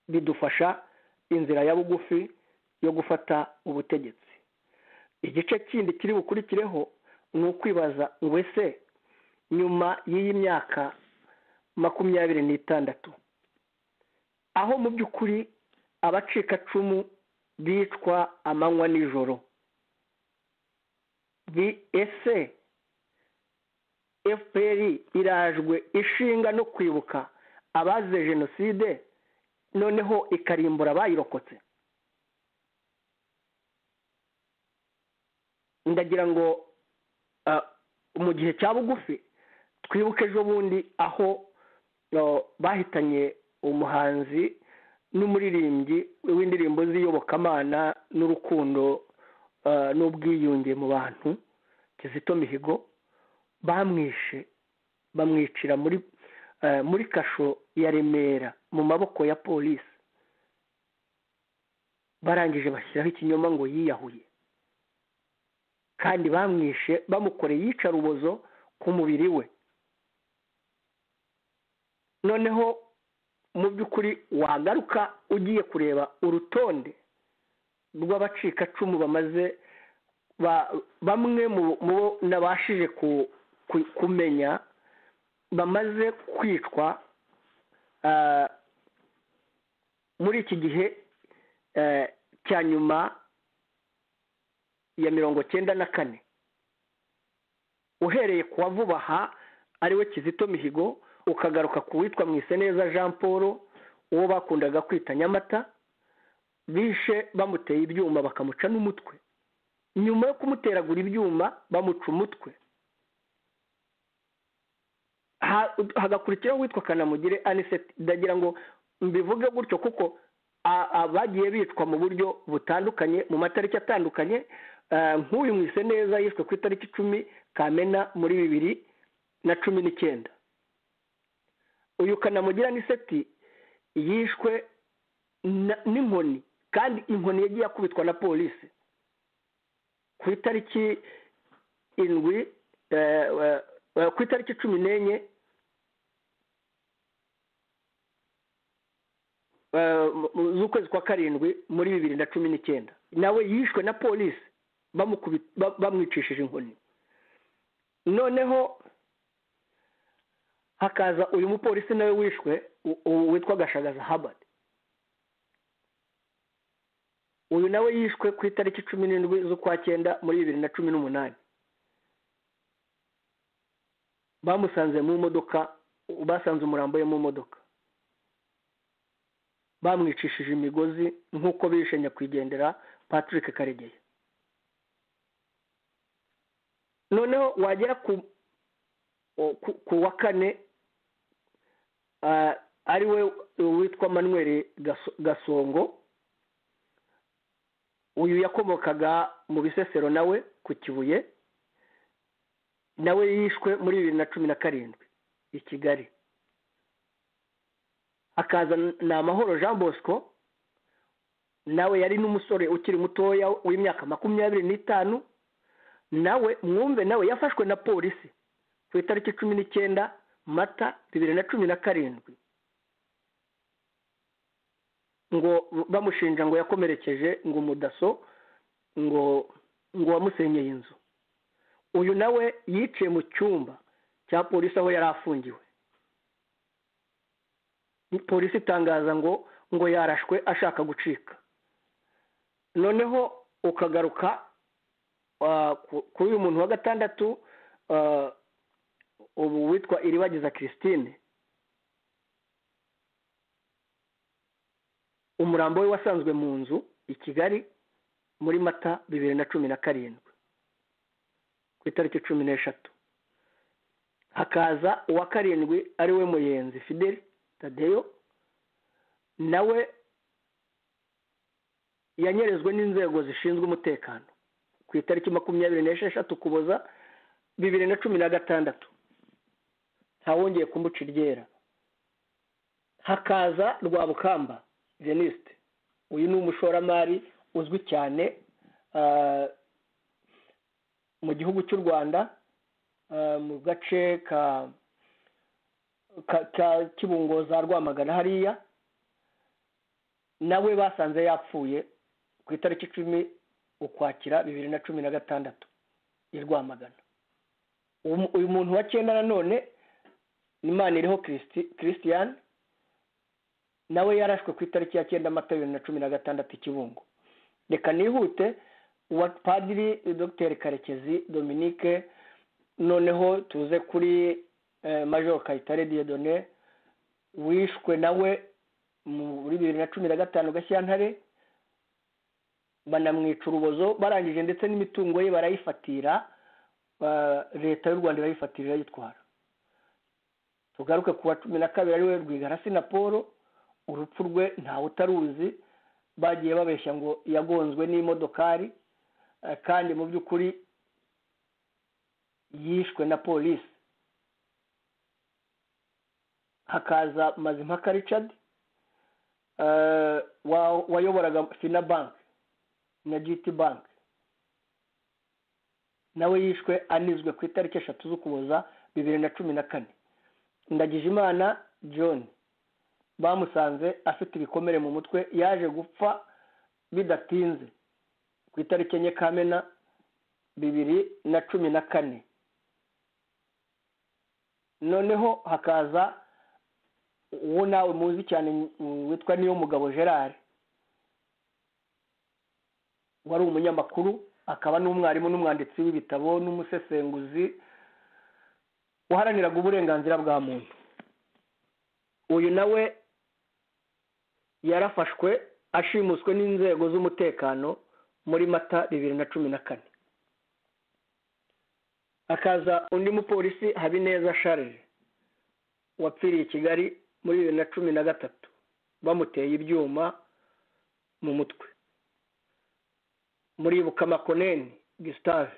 Bidufasha inzira ya bugufi yo gufata ubutegetsi. Igice kindi kiri bukurikireho ni ukwibaza ngo ese nyuma y'iyi myaka 26 aho mu by'ukuri abacikacumu bicwa amanywa n'ijoro, ese FPR irajwe ishinga no kwibuka abazize jenoside noneho ikarimbura abayirokotse? Ndagira ngo mu gihe cya bugufi twibuke ejo bundi aho bahitanye umuhanzi n'umuririmbyi w'indirimbo z'iyobokamana n'urukundo n'ubwiyunge mu bantu, Kizito Mihigo. Bamwicira muri kasho ya Remera mu maboko ya polisi, barangije bashyiraho ikinyoma ngo yiyahuye, kandi bamwishe bamukoreye iyicarubozo ku mubiri we. Noneho mu by'ukuri wagaruka ugiye kureba urutonde rw'abacikacumu bamaze bamwe mu nabashije kumenya bamaze kwicwa muri iki gihe cya nyuma ya 94, uhereye ku wavuba aha ariwe Kizito Mihigo, ukagaruka ku witwa Mwiseneza Jean Paul, uwo bakundaga kwita Nyamata, bishe bamuteye ibyuma bakamuca n'umutwe. Nyuma yo kumuteragura ibyuma bamuca umutwe, hagakurikiraho witwa Kanamugire Anisette. Ndagira ngo mbivuge gutyo kuko abagiye bitwa mu buryo butandukanye mu matariki atandukanye. Nk'uyu Mwiseneza yishwe ku itariki 10 Kamena muri 2019. Uyu Kanamugire Anisette yishwe n'inkoni, kandi inkoni yagiye akubitwa na polisi ku itariki 7 ku itariki 14 z'ukwezi kwa karindwi muri 2019. Nawe yishwe na polisi bamwicishije inkoni. Noneho hakaza uyu mupolisi nawe wishwe witwa Gashagaza Habad. Uyu nawe yishwe ku itariki 17 z'ukwa 9 muri 2018. Bamusanze mu modoka, basanze umurambo ye mu modoka, bamwicishije imigozi nk'uko bishe nyakwigendera Patrick Karegeya. Noneho wagera ku wa kane ari we witwa Manuel Gasongo. Uyu yakomokaga mu Bisesero nawe ku Kibuye, nawe yishwe muri 2017 i Kigali. Hakaza Namahoro Jean Bosco, nawe yari n'umusore ukiri mutoya w'imyaka 25, nawe mwumve nawe yafashwe na polisi ku itariki 19 Mata 2017 ngo bamushinja ngo yakomerekeje ngo umudaso ngo wamusenyeye inzu. Uyu nawe yiciye mu cyumba cya polisi aho yari afungiwe. Polisi itangaza ngo yarashwe ashaka gucika. Noneho ukagaruka kuri uyu muntu wa gatandatu, ubu witwa Iribagiza Christine. Umurambo we wasanzwe mu nzu i Kigali muri Mata 2017 ku itariki 13. Hakaza uwa karindwi ari we Muyenzi Fidel Tadeyo, nawe yanyerezwe n'inzego zishinzwe umutekano ku itariki 26 Ukuboza 2016. Ntawongeye kumuca iryera. Hakaza Rwabukamba Veniste. Uyu ni umushoramari uzwi cyane mu gihugu cy'u Rwanda, mu gace ka Kibungo za Rwamagana hariya. Nawe basanze yapfuye ku itariki 10 Ukwakira 2016 i Rwamagana. Uyu muntu wa cyenda nanone Imaniriho Christian, nawe yarashwe ku itariki ya 9 Mata 2016 i Kibungo. Reka nihute uwa Padiri Dr Karekezi Dominique, noneho tuze kuri Major Kayitare Dieudonné wishwe nawe muri 2015 Gashyantare, banamwica urubozo barangije ndetse n'imitungo ye barayifatira, leta y'u Rwanda irayifatira yitwara. Tugaruke kuwa 12 ari we Rwigarasi na Paul, urupfu rwe ntawe utaruzi, bagiye babeshya ngo yagonzwe n'imodokari, kandi mu by'ukuri yishwe na polisi. Hakaza Mazimpaka Richard wayoboraga Fina Bank na GT Bank, nawe yishwe anizwe ku itariki 3 z'Ukuboza 2014. Ndagijimana John bamusanze afite ibikomere mu mutwe, yaje gupfa bidatinze ku itariki 4 Kamena 2014. Noneho hakaza uwo nawe muzi cyane witwa Niyomugabo Gerard, wari umunyamakuru akaba n'umwarimu n'umwanditsi w'ibitabo n'umusesenguzi uharaniraga uburenganzira bwa muntu. Uyu nawe yarafashwe ashimuswe n'inzego z'umutekano muri Mata 2014. Akaza undi mupolisi Habineza Charles wapfiriye i Kigali muri 2013 bamuteye ibyuma mu mutwe. Muri Bukamakoneni Gustave,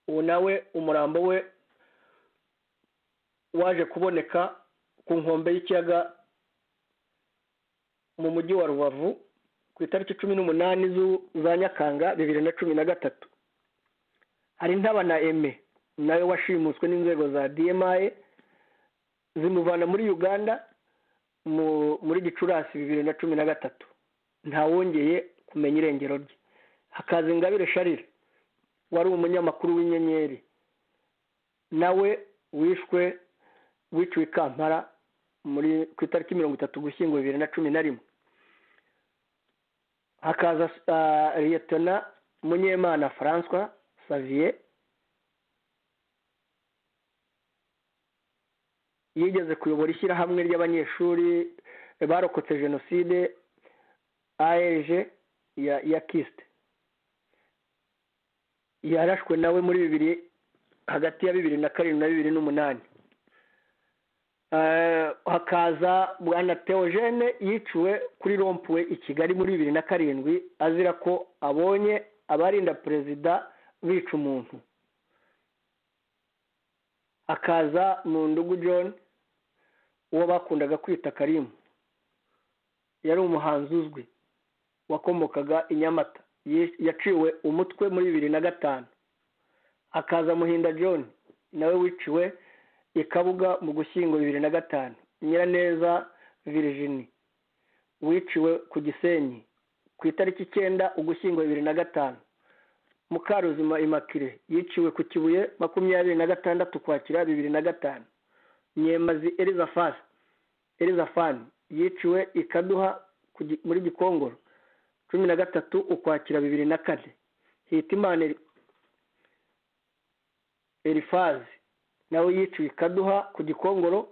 uwo nawe umurambo we waje kuboneka ku nkombe y'ikiyaga mu mujyi wa Rubavu ku itariki 18 za Nyakanga 2013. Hari Ntabana Aime nawe washimuswe n'inzego za DMI zimuvana muri Uganda muri Gicurasi 2013. Ntawongeye kumenya irengero rye. Hakaza Ingabire Charles wari umunyamakuru w'Inyenyeri, nawe wiciwe i Kampala muri ku itariki 30 Ugushyingo 2011. Hakaza Lieutenant Munyemana François Xavier, yigeze kuyobora ishyirahamwe ry'abanyeshuri barokotse jenoside AEG ya KIST. Yarashwe nawe muri hagati ya 2007 na 2008. Hakaza bwana Theogene yiciwe kuri rompuwe i Kigali muri 2007 azira ko abonye abarinda perezida bica umuntu. Hakaza Mundugu John uwo bakundaga kwita Karimu, yari umuhanzi uzwi wakomokaga i Nyamata, yaciwe umutwe muri 2005. Hakaza Muhinda John nawe wiciwe i Kabuga mu Gushyingo 2005. Nyiraneza Virginie wiciwe ku Gisenyi ku itariki 9 Ugushyingo 2005. Mukaruzima Immaculée yiciwe ku Kibuye 26 Ukwakira 2005. Nyemazi Elizafani yiciwe i Kaduha muri Gikongoro 13 Ukwakira 2004. Hitimana Elifazi nawe yiciwe i Kaduha ku Gikongoro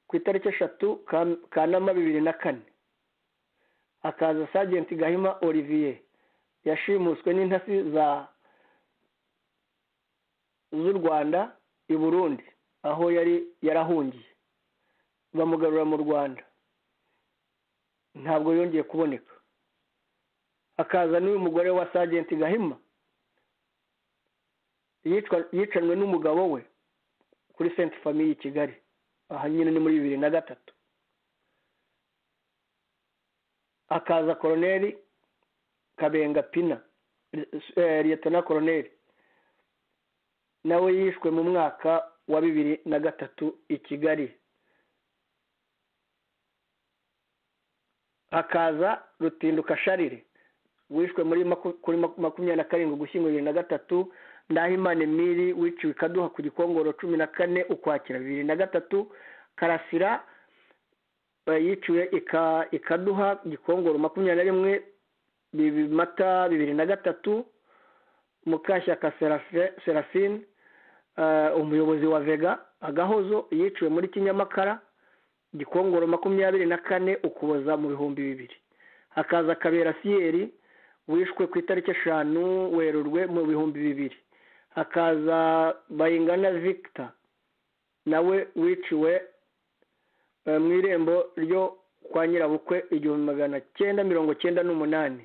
ku itariki 3 Kanama 2004. Hakaza Sergeant Gahima Olivier yashimuswe n'intasi z'u Rwanda i Burundi aho yari yarahungiye, bamugarura mu Rwanda, ntabwo yongeye kuboneka. Hakaza n'uyu mugore wa Sergeant Gahima yicanwe n'umugabo we kuri Sainte Famille i Kigali, aha nyine ni muri 2003. Hakaza Colonel Kabenga Pina, Lieutenant Colonel, nawe yishwe mu mwaka wa 2003 i Kigali. Hakaza Rutinduka Sharire wishwe kuri 27 Ugushyingo 2003. Ndahimana Emile wiciwe Kaduha ku Gikongoro 14 Ukwakira 2003. Karasira yiciwe Ikaduha Gikongoro 21 Mata 2003. Mukashyaka Serafine umuyobozi wa Vega Agahozo yiciwe muri Kinyamakara Gikongoro 24 Ukuboza mu 2000. Hakaza Kabera Sieri wishwe ku itariki 5 Werurwe mu 2000. Hakaza Bayingana Victor nawe wiciwe mu irembo ryo kwa Nyirabukwe 1998.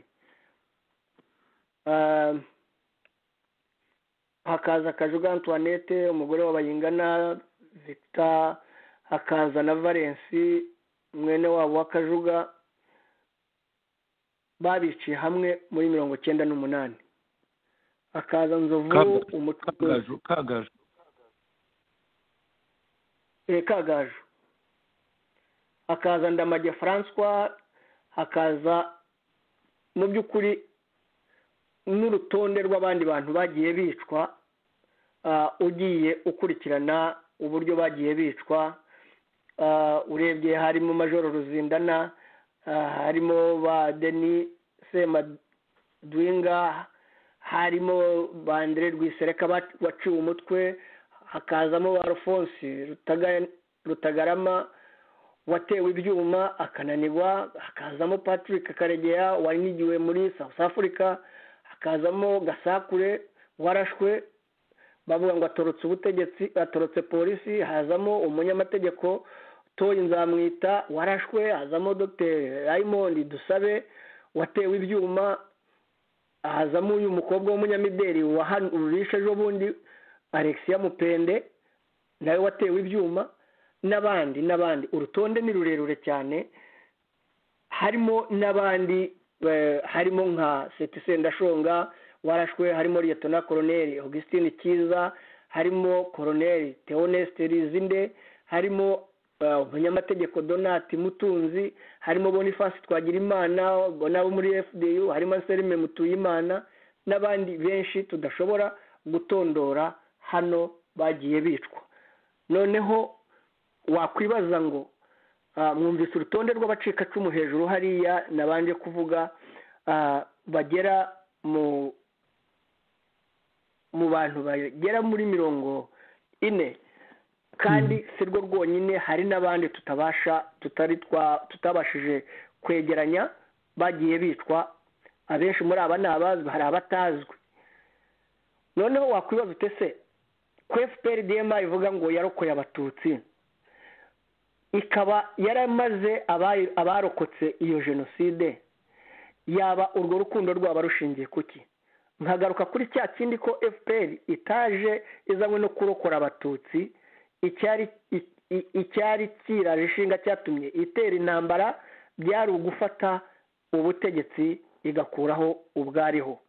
Hakaza Kajuga Antoinette umugore wa Bayingana Victor. Hakaza na Valence mwene wabo wa Kajuga, babiciye hamwe muri 1998. Hakaza Nzovu umutwe Kagaju. Hakaza Ndamage François. Hakaza mu by'ukuri n'urutonde rw'abandi bantu bagiye bicwa, ugiye ukurikirana uburyo bagiye bicwa. Urebye harimo Major Ruzindana, harimo ba Denis Semadwinga, harimo ba Andre Rwisereka waciwe umutwe. Hakazamo ba Alphonse Rutagarama watewe ibyuma akananirwa. Hakazamo Patrick Karegeya wanigiwe muri South Africa. Hakazamo Gasakure warashwe bavuga ngo atorotse ubutegetsi, atorotse polisi. Hazamo umunyamategeko Toyi Nzamwita warashwe. Hazamo Dr Raymond Dusabe watewe ibyuma. Hazamo uyu mukobwa w'umunyamideli urishe ejo bundi Alexia Mupende nawe watewe ibyuma, n'abandi. Urutonde ni rurerure cyane. Harimo n'abandi, harimo nka Setise Ndashonga warashwe, harimo Lieutenant Colonel Augustine Kiza, harimo Colonel Theoneste Rizinde, harimo umunyamategeko Donat Mutunzi, harimo Boniface Twagirimana nabo muri FDU, harimo Anselme Mutuyimana n'abandi benshi tudashobora gutondora hano bagiye bicwa. Noneho wakwibaza ngo mwumvise urutonde rw'abacikacumu hejuru hariya nabanje kuvuga, bagera mu bantu bagera muri 40, kandi si rwo rwonyine, hari n'abandi tutabashije kwegeranya bagiye bicwa. Abenshi muri aba ni abazwi, hari abatazwi. Noneho wakwibaza utese ko FPR-DMA ivuga ngo yarokoye abatutsi ikaba yaramaze abarokotse iyo jenoside, yaba urwo rukundo rwaba rushingiye kuki? Nkagaruka kuri cya kindi ko FPR itaje izanywe no kurokora abatutsi, icyari kiraje ishinga cyatumye itera intambara byari ugufata ubutegetsi igakuraho ubwariho.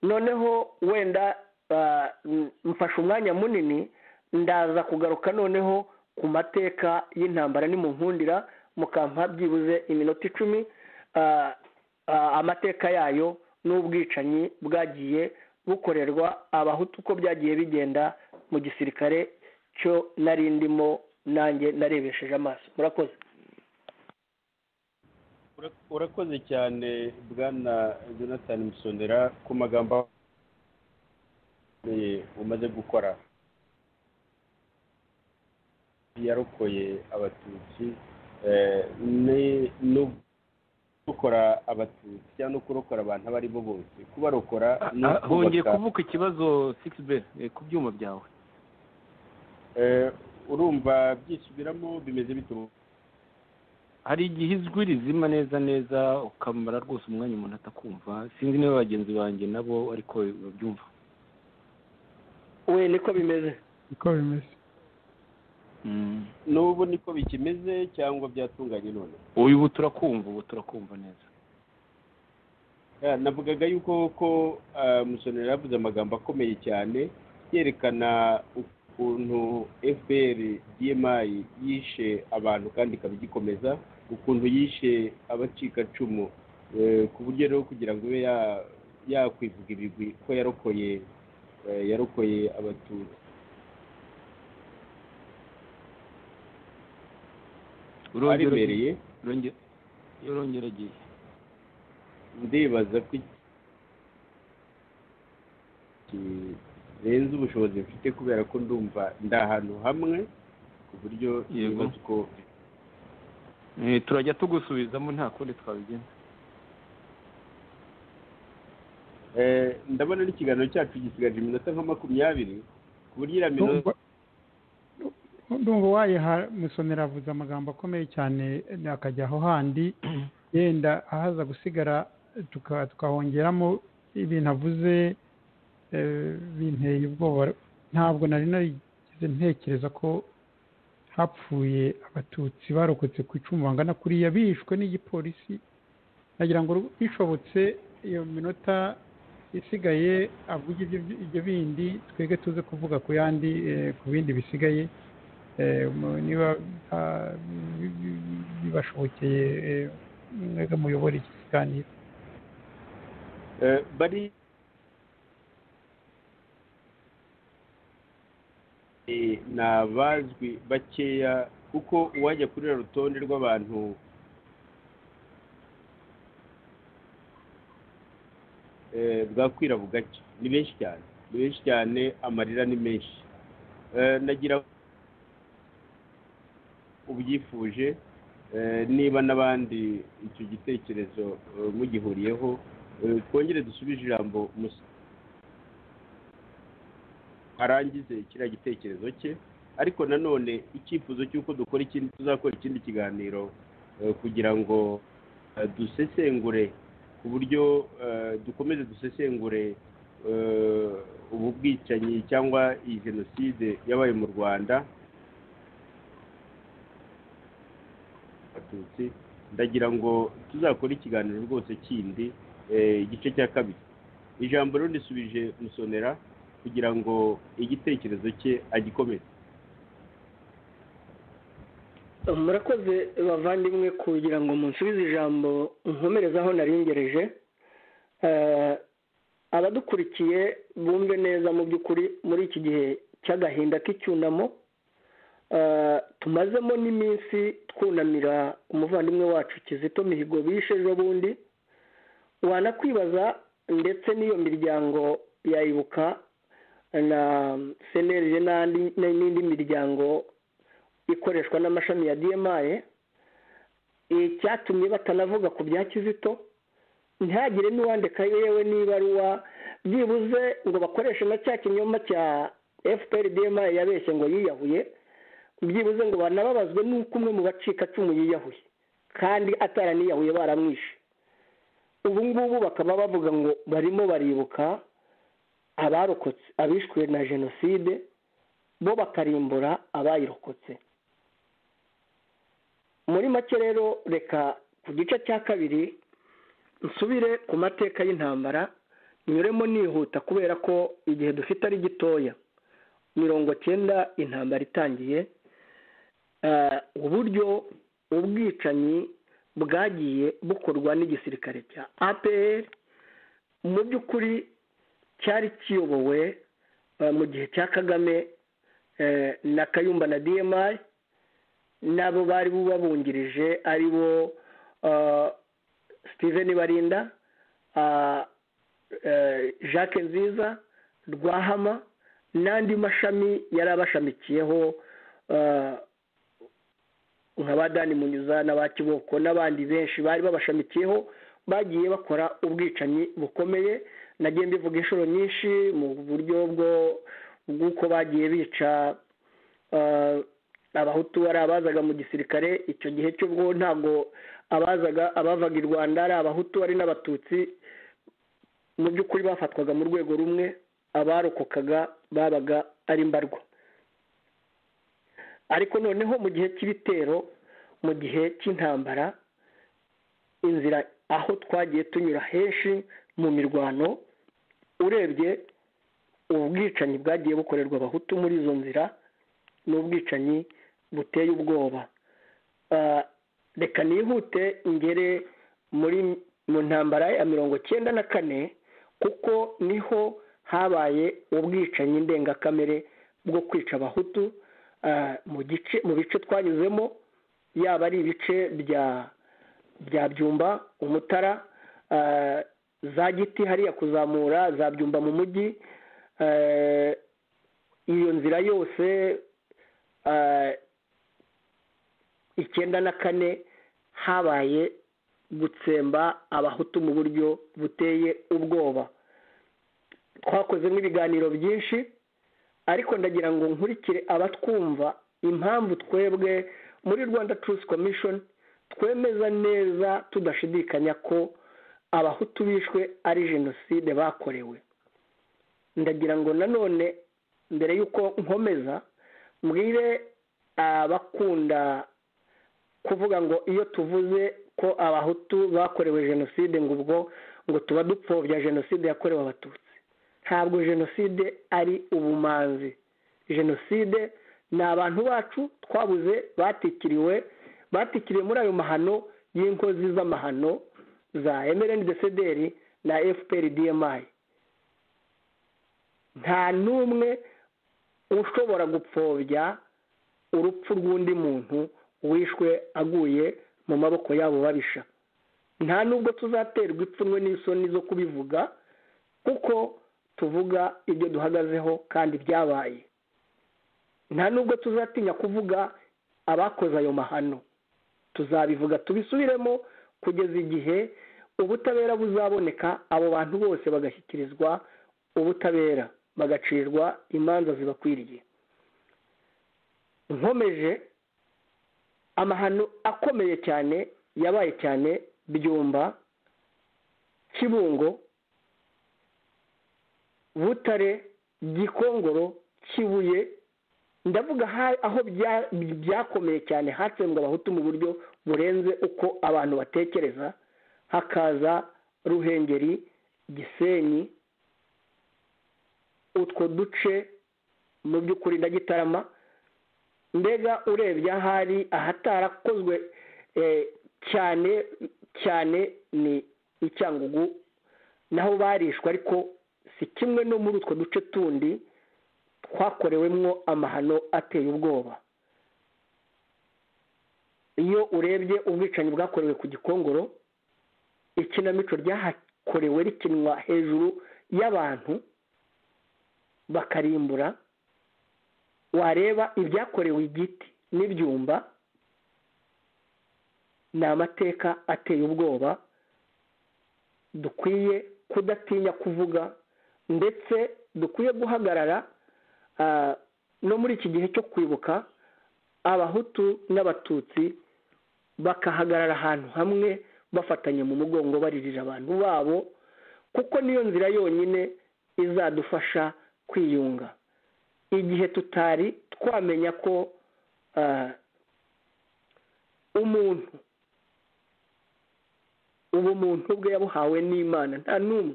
Noneho wenda mfashe umwanya munini ndaza kugaruka noneho ku mateka y'intambara ni mu nkundira mukampa byibuze iminota 10 amateka yayo n'ubwicanyi bwagiye bukorerwa abahutu uko byagiye bigenda mu gisirikare cyo narindimo nanjye narebesheje amaso. Murakoze.
Urakoze cyane bwana Jonathan Musonera ku magambo umaze gukora. Yarokoye abatutsi no gukora abatutsi cyangwa no kurokora abantu abari bo bose, kubarokora
hongeye kuvuka ikibazo 6B ku byuma byawe.
Urumva byisubiramo bimeze bito?
Hari igihe ijwi rizima neza ukamara rwose umwanya umuntu atakumva. Sinzi niba bagenzi banjye nabo ariko babyumva.
We niko bimeze?
Niko bimeze.
N'ubu niko bikimeze cyangwa byatunganye none?
Ubu turakumva neza.
Navugaga yuko ko Musonera yavuze amagambo akomeye cyane yerekana ukuntu FPR-DMA yishe abantu kandi ikabigikomeza, ukuntu yishe abacikacumu ku buryo rero kugira ngo ibe yakwivuga ibigwi ko yarokoye abatutsi. Aremereye
urongera agiye.
Ndibaza ko kirenze ubushobozi mfite kubera ko ndumva ndahantu hamwe ku buryo nibaza ko
turajya tugusubizamo nta kundi twabigenza.
Ndabona n'ikiganiro cyacu gisigaje iminota nka 20 ku buryo iriya minota
ndumva wayiha Musonera avuze amagambo akomeye cyane akajya aho handi yenda ahaza gusigara tukahongeramo ibintu avuze binteye ubwoba. Ntabwo nari narigeze ntekereza ko hapfuye abatutsi barokotse ku icumu bangana kuriya bishwe n'igipolisi. Nagira ngo bishobotse iyo minota isigaye avuga ibyo bindi twege tuze kuvuga ku yandi ku bindi bisigaye niba bibashobokeye mwega muyobora iki kiganiro.
Bari nabazwi bakeya kuko uwajya kuri rutonde rw'abantu bwakwira bugake ni benshi cyane amarira ni menshi. Nagira ubyifuje niba n'abandi icyo gitekerezo mugihuriyeho twongere dusubije ijambo arangize kiriya gitekerezo cye, ariko nanone icyifuzo cy'uko tuzakora ikindi kiganiro kugira ngo dusesengure ku buryo dukomeze dusesengure ubu bwicanyi cyangwa iyi jenoside yabaye mu Rwanda. Ndagira ngo tuzakora ikiganiro rwose kindi igice cya kabiri. Ijambo rero ndisubije Musonera kugira ngo igitekerezo cye agikomeze.
Murakoze bavandimwe kugira ngo munsubize ijambo nkomerezaho naringereje. Abadukurikiye bumve neza mu by'ukuri muri iki gihe cy'agahinda k'icyunamo tumazemo n'iminsi twunamira umuvandimwe wacu Kizito Mihigo bishe ejo bundi. Wanakwibaza ndetse n'iyo miryango yayibuka na CNLG n'indi miryango ikoreshwa n'amashami ya DMA icyatumye batanavuga ku bya Kizito, ntihagire n'uwandika yewe n'ibaruwa byibuze ngo bakoreshe na cya kinyoma cya FPR-DMA yabeshye ngo yiyahuye, byibuze ngo banababazwe n'uko umwe mu bacikacumu yiyahuye kandi ataraniyahuye baramwishe. ubu ngubu bakaba bavuga ngo barimo baribuka abarokotse abishwe na jenoside, bo bakarimbura abayirokotse. muri make rero reka ku gice cya kabiri nsubire ku mateka y'intambara, nyuremo nihuta kubera ko igihe dufite ari gitoya. 90 intambara itangiye, uburyo ubwicanyi bwagiye bukorwa n'igisirikare cya APR mu by'ukuri cyari kiyobowe mu gihe cya Kagame na Kayumba na DMI, nabo bari babungirije ari bo Steven Barinda, Jacques Nziza, Rwahama n'andi mashami yari abashamikiyeho nka Badani Munyuza n'abakiboko n'abandi benshi bari babashamikiyeho, bagiye bakora ubwicanyi bukomeye. Nagiye mbivuga inshuro nyinshi mu buryo bw'uko bagiye bica abahutu bari abazaga mu gisirikare. Icyo gihe cy'ubwo ntabwo abavaga i Rwanda ari abahutu ari n'abatutsi, mu by'ukuri bafatwaga mu rwego rumwe, abarokokaga babaga ari mbarwa. ariko noneho mu gihe cy'ibitero, mu gihe cy'intambara, inzira aho twagiye tunyura henshi mu mirwano, urebye ubwicanyi bwagiye bukorerwa abahutu muri izo nzira n'ubwicanyi buteye ubwoba. Reka nihute ngere mu ntambara ya 1994 kuko niho habaye ubwicanyi ndengakamere bwo kwica abahutu mu bice twanyuzemo, yaba ari ibice bya Byumba, Umutara, za Giti hariya kuzamura, za Byumba mu mujyi, iyo nzira yose 94 habaye gutsemba abahutu mu buryo buteye ubwoba. Twakoze n'ibiganiro byinshi, ariko ndagira ngo nkurikire abatwumva impamvu twebwe muri Rwanda Truth Commission twemeza neza tudashidikanya ko abahutu bishwe ari jenoside bakorewe. Ndagira ngo nanone mbere yuko nkomeza mbwire abakunda kuvuga ngo iyo tuvuze ko abahutu bakorewe jenoside ngo tuba dupfobya jenoside yakorewe abatutsi. Ntabwo jenoside ari ubumanzi. Jenoside ni abantu bacu twabuze, batikiriwe muri ayo mahano y'inkozi z'amahano za MRND-CDR na FPR-DMI. nta n'umwe ushobora gupfobya urupfu rw'undi muntu wishwe aguye mu maboko yabo babisha. Nta nubwo tuzaterwa ipfunwe n'isoni zo kubivuga, kuko tuvuga ibyo duhagazeho kandi byabaye. Nta nubwo tuzatinya kuvuga abakoze ayo mahano. Tuzabivuga tubisubiremo kugeza igihe ubutabera buzaboneka, abo bantu bose bagashyikirizwa ubutabera, bagacirwa imanza zibakwiriye. Nkomeje, amahano akomeye cyane yabaye cyane Byumba, Kibungo, Butare, Gikongoro, Kibuye. Ndavuga aho byakomeye cyane hatsembwa abahutu mu buryo burenze uko abantu batekereza. Hakaza Ruhengeri, Gisenyi, utwo duce mu by'ukuri na Gitarama. Mbega urebye ahari ahatarakozwe cyane ni Icyangugu, naho barishwe, ariko si kimwe no muri utwo duce tundi twakorewemwo amahano ateye ubwoba. Iyo urebye ubwicanyi bwakorewe ku Gikongoro, ikinamico ryahakorewe rikinwa hejuru y'abantu bakarimbura. Wareba ibyakorewe Igiti n'Ibyumba, ni amateka ateye ubwoba dukwiye kudatinya kuvuga ndetse dukwiye guhagarara no muri iki gihe cyo kwibuka abahutu n'abatutsi bakahagarara ahantu hamwe bafatanye mu mugongo baririra abantu babo, kuko niyo nzira yonyine izadufasha kwiyunga. Igihe tutari twamenya ko ubumuntu bwe yabuhawe n'Imana, nta n'umwe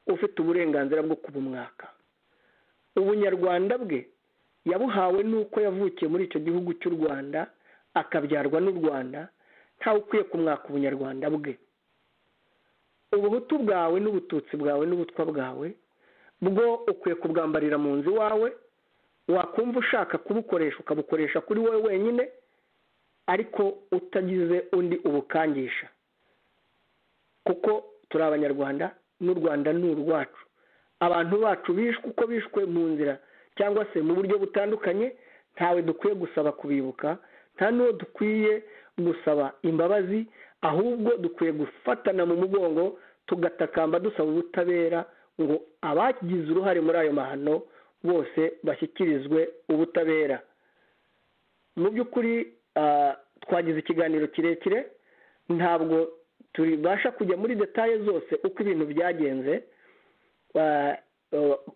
ufite uburenganzira bwo kubumwaka. Ubunyarwanda bwe yabuhawe n'uko yavukiye muri icyo gihugu cy'u Rwanda akabyarwa n'u Rwanda, ntawe ukwiye kumwaka ubunyarwanda bwe. Ubuhutu bwawe n'ubututsi bwawe n'ubutwa bwawe bwo ukwiye kubwambarira mu nzu iwawe, wakumva ushaka kubukoresha ukabukoresha kuri wowe wenyine, ariko utagize undi ubukangisha, kuko turi abanyarwanda n'u Rwanda ni urwacu. Abantu bacu bishwe uko bishwe mu nzira cyangwa se mu buryo butandukanye, ntawe dukwiye gusaba kubibuka, nta n'uwo dukwiye gusaba imbabazi, ahubwo dukwiye gufatana mu mugongo tugatakamba dusaba ubutabera ngo abagize uruhare muri ayo mahano bose bashyikirizwe ubutabera. Mu by'ukuri twagize ikiganiro kirekire, ntabwo tubasha kujya muri detaye zose uko ibintu byagenze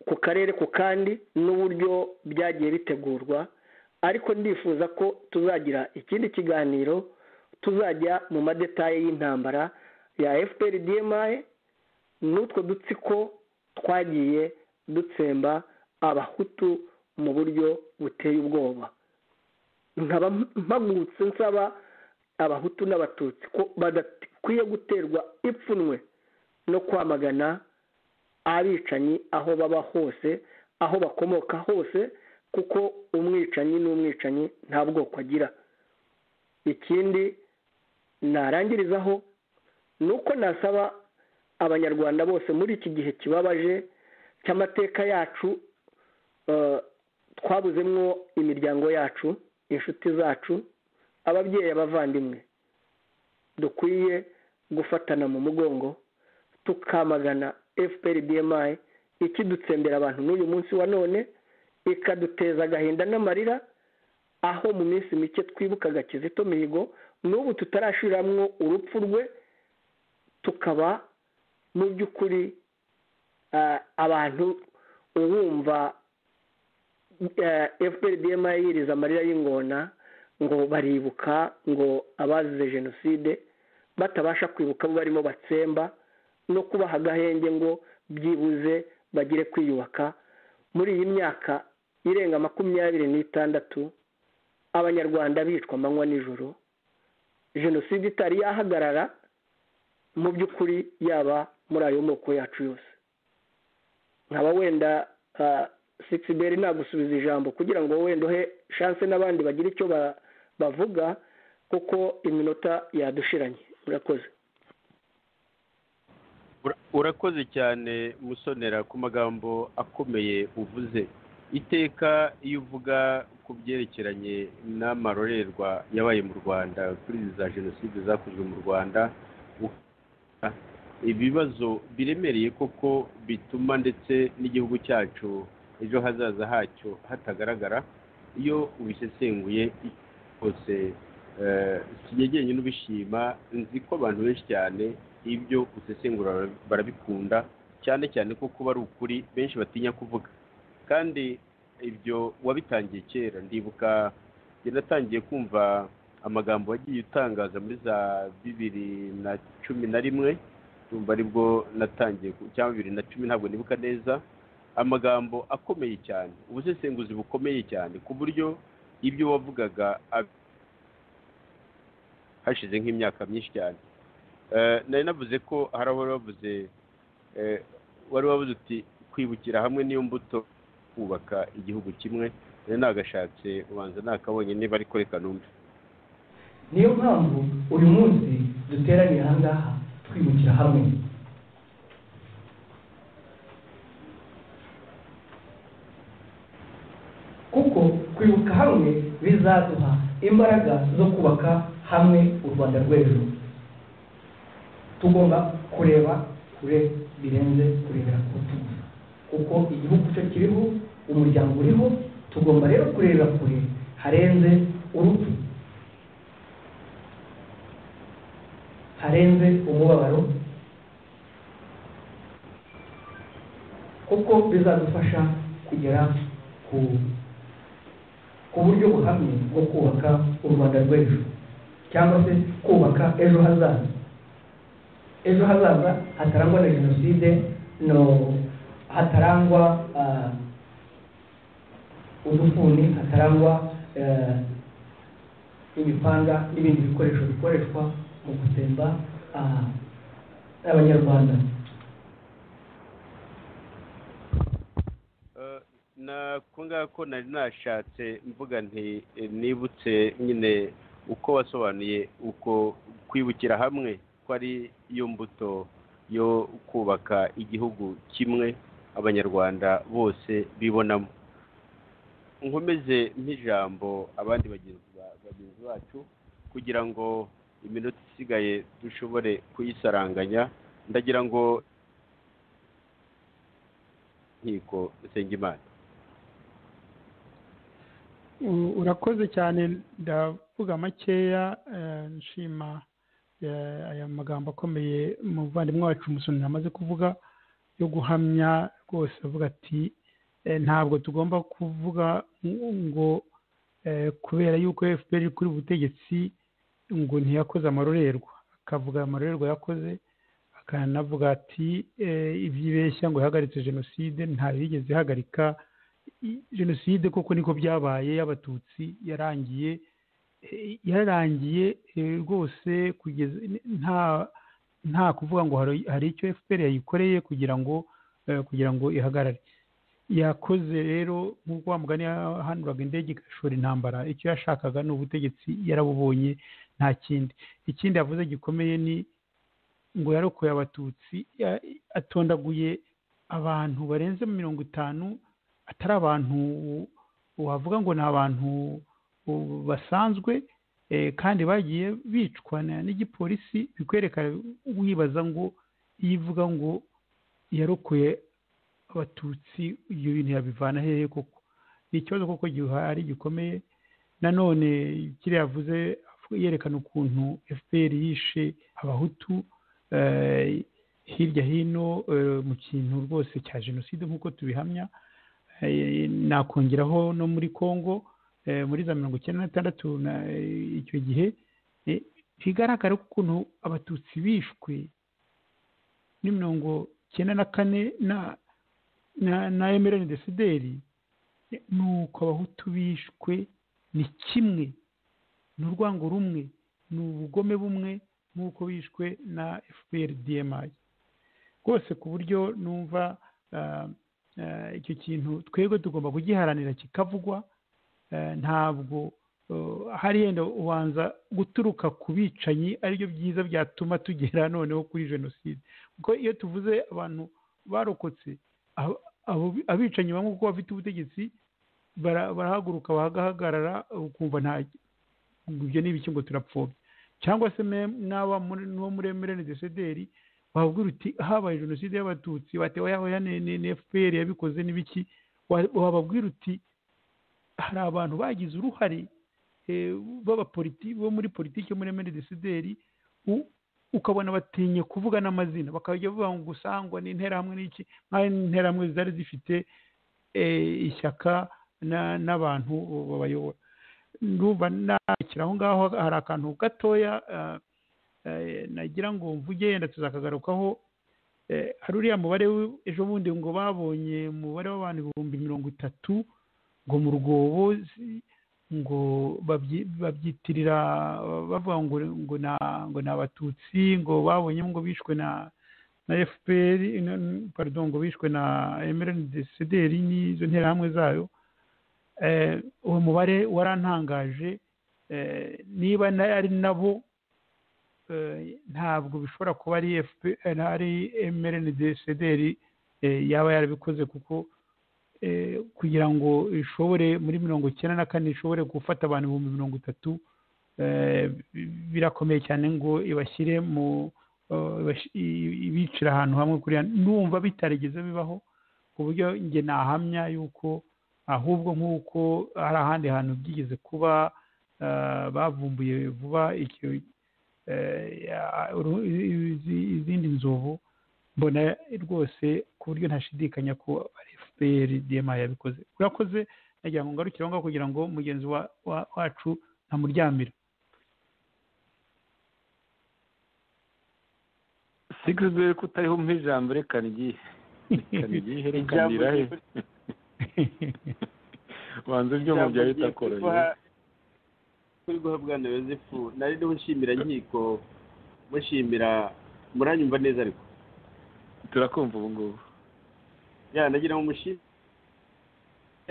ku karere ku kandi n'uburyo byagiye bitegurwa, ariko ndifuza ko tuzagira ikindi kiganiro tuzajya mu madetaye y'intambara ya FPR-DMI n'utwo dutsiko twagiye dutsemba abahutu mu buryo buteye ubwoba. Nkaba mpagurutse nsaba abahutu n'abatutsi ko badakwiye guterwa ipfunwe no kwamagana abicanyi aho baba hose, aho bakomoka hose, kuko umwicanyi n'umwicanyi nta bwoko agira. Ikindi narangirizaho ni uko nasaba abanyarwanda bose muri iki gihe kibabaje cy'amateka yacu, twabuzemwo imiryango yacu, inshuti zacu, ababyeyi, abavandimwe, dukwiye gufatana mu mugongo tukamagana FPR-DMI ikidutsembera abantu n'uyu munsi wa none, ikaduteza agahinda n'amarira, aho mu minsi mike twibukaga Kizito Mihigo, n'ubu tutarashiramwo urupfu rwe, tukaba mu by'ukuri abantu uwumva FPR-DMI yiriza amarira y'ingona ngo baribuka ngo abazize jenoside, batabasha kwibuka abo barimo batsemba no kubaha agahenge ngo byibuze bagire kwiyubaka. Muri iyi myaka irenga 26 abanyarwanda bicwa amanywa n'ijoro, jenoside itari yahagarara mu by'ukuri yaba muri ayo moko yacu yose. Nkaba wenda Sixbert nagusubiza ijambo kugira ngo wenda he chance n'abandi bagira icyo bavuga, kuko iminota yadushiranye. Urakoze.
Urakoze cyane Musonera ku magambo akomeye uvuze. Iteka iyo uvuga ku byerekeranye n'amarorerwa yabaye mu Rwanda kuri za jenoside zakozwe mu Rwanda, ibibazo biremereye koko bituma ndetse n'igihugu cyacu ejo hazaza hacyo hatagaragara. Iyo ubisesenguye hose sinyegenye n'ubishima, nzi ko abantu benshi cyane ibyo usesengura barabikunda, cyane cyane ko kuba ari ukuri benshi batinya kuvuga. Kandi ibyo wabitangiye kera. Ndibuka natangiye kumva amagambo wagiye utangaza muri za 2011, tumva aribwo natangiye, cyangwa 2010 ntabwo nibuka neza, amagambo akomeye cyane, ubusesenguzi bukomeye cyane, ku buryo ibyo wavugaga hashize nk'imyaka myinshi cyane. Nari navuze ko hari aho wari wavuze uti kwibukira hamwe niyo mbuto kubaka igihugu kimwe. Rero nagashatse ubanza nakabonye niba ariko reka numve.
Niyo mpamvu uyu munsi duteraniye aha ngaha twibukira hamwe. Kuko kwibuka hamwe bizaduha imbaraga zo kubaka hamwe u Rwanda rw'ejo. Tugomba kureba kure birenze kurebera ku rutugu, kuko igihugu cyo kiriho, umuryango uriho, tugomba rero kureba kure harenze urupfu, harenze umubabaro, kuko bizadufasha kugera ku buryo buhamye bwo kubaka u Rwanda rw'ejo, cyangwa se kubaka ejo hazaza. Ejo hazaza hatarangwa na jenoside, no hatarangwa udufuni, hatarangwa imipanga n'ibindi bikoresho bikoreshwa mu gutsemba abanyarwanda.
nakunga ko nari nashatse mvuga nti nibutse nyine uko wasobanuye uko kwibukira hamwe ko ari yo mbuto yo kubaka igihugu kimwe abanyarwanda bose bibonamo. Nkomeze nk'ijambo abandi bagenzi bacu kugira ngo iminota isigaye dushobore kuyisaranganya. Ndagira ngo nkiko Nsengimana.
Urakoze cyane, ndavuga makeya nshima aya magambo akomeye umuvandimwe wacu Musoni amaze kuvuga yo guhamya rwose, avuga ati ntabwo tugomba kuvuga ngo kubera yuko FPR iri kuri butegetsi ngo ntiyakoze amarorerwa, akavuga amarorerwa yakoze, akanavuga ati ibyibeshya ngo yahagaritse jenoside. Nta yigeze ihagarika jenoside, koko niko byabaye, y'abatutsi yararangiye rwose, kugeza nta kuvuga ngo hari icyo FPR yayikoreye kugira ngo ihagarare. Yakoze rero nk'uko wa mugani yahanuraga indege igashora intambara, icyo yashakaga ni ubutegetsi, yarabubonye, nta kindi. Ikindi yavuze gikomeye ni ngo yarokoye abatutsi, atondaguye abantu barenze 50, atari abantu wavuga ngo ni abantu basanzwe, kandi bagiye bicwa n'igipolisi. Bikwereka wibaza ngo yivuga ngo yarokoye abatutsi, ibyo bintu yabivana hehe? Koko ni ikibazo koko gihari gikomeye. Nanone kiriya yavuze yerekana ukuntu FPR yishe abahutu hirya hino mu kintu rwose cya jenoside nk'uko tubihamya. Nakongeraho no muri Congo muri za 1996 icyo gihe bigaragara ukuntu abatutsi bishwe ni 1994 na Emery Desideri, nuko abahutu bishwe ni kimwe, ni urwango rumwe, ni ubugome bumwe nk'uko bishwe na FPR DMI rwose, ku buryo numva icyo kintu twebwe tugomba kugiharanira kikavugwa. Ntabwo hari yenda ubanza guturuka ku bicanyi aribyo byiza byatuma tugera noneho kuri jenoside, kuko iyo tuvuze abantu barokotse, abicanyi bamwe kuko bafite ubutegetsi barahaguruka bagahagarara, ukumva nta ibyo ni ibiki ngo turapfobya. Cyangwa se n'aba muri Emery Desideri wabwira uti habaye jenoside y'abatutsi, batewe yaho ni FPR yabikoze n'ibiki, wababwira uti hari abantu bagize uruhare bo muri politiki muri Emery Desideri, ukabona batinye kuvuga n'amazina, bakajya bavuga ngo gusangwa n'interahamwe n'iki, nk'aho interahamwe zari zifite ishyaka n'abantu babayobora. Ndumva nakira aho ngaho hari akantu gatoya nagira ngo mvuge, yenda tuzakagarukaho. Hari uriya mubare ejo bundi ngo babonye umubare w'abantu 30,000 ngo mu rwobo, ngo babyitirira bavuga ngo ni abatutsi, ngo babonye ngo bishwe na FPR, pardon, ngo bishwe na Emery Desideri n'izo nterahamwe zayo. Uwo mubare warantangaje. Niba ari nabo, ntabwo bishobora kuba ari FPR, ari Emery Desideri yaba yarabikoze, kuko kugira ngo ishobore muri 1994 ishobore gufata abantu 30,000 birakomeye cyane ngo ibashyire mu ibicira ahantu hamwe. Kuriya ndumva bitarigeze bibaho, ku buryo njye nahamya yuko ahubwo nk'uko hari ahandi hantu byigeze kuba bavumbuye vuba izindi nzovu mbona rwose ku buryo ntashidikanya ko FPR DMA yabikoze. Urakoze, nagira ngo ngarukire aho ngaho kugira ngo mugenzi wacu ntamuryamira.
sigizwe kutariho mu ijambo reka ngiye herekanira he wanze ibyo mu bya bitakoroye
kuri guhabwa na Yozefu nari no nshimira nkiko mushimira muranyumva neza ariko
turakumva ubu ngubu
nagira ngo mushimire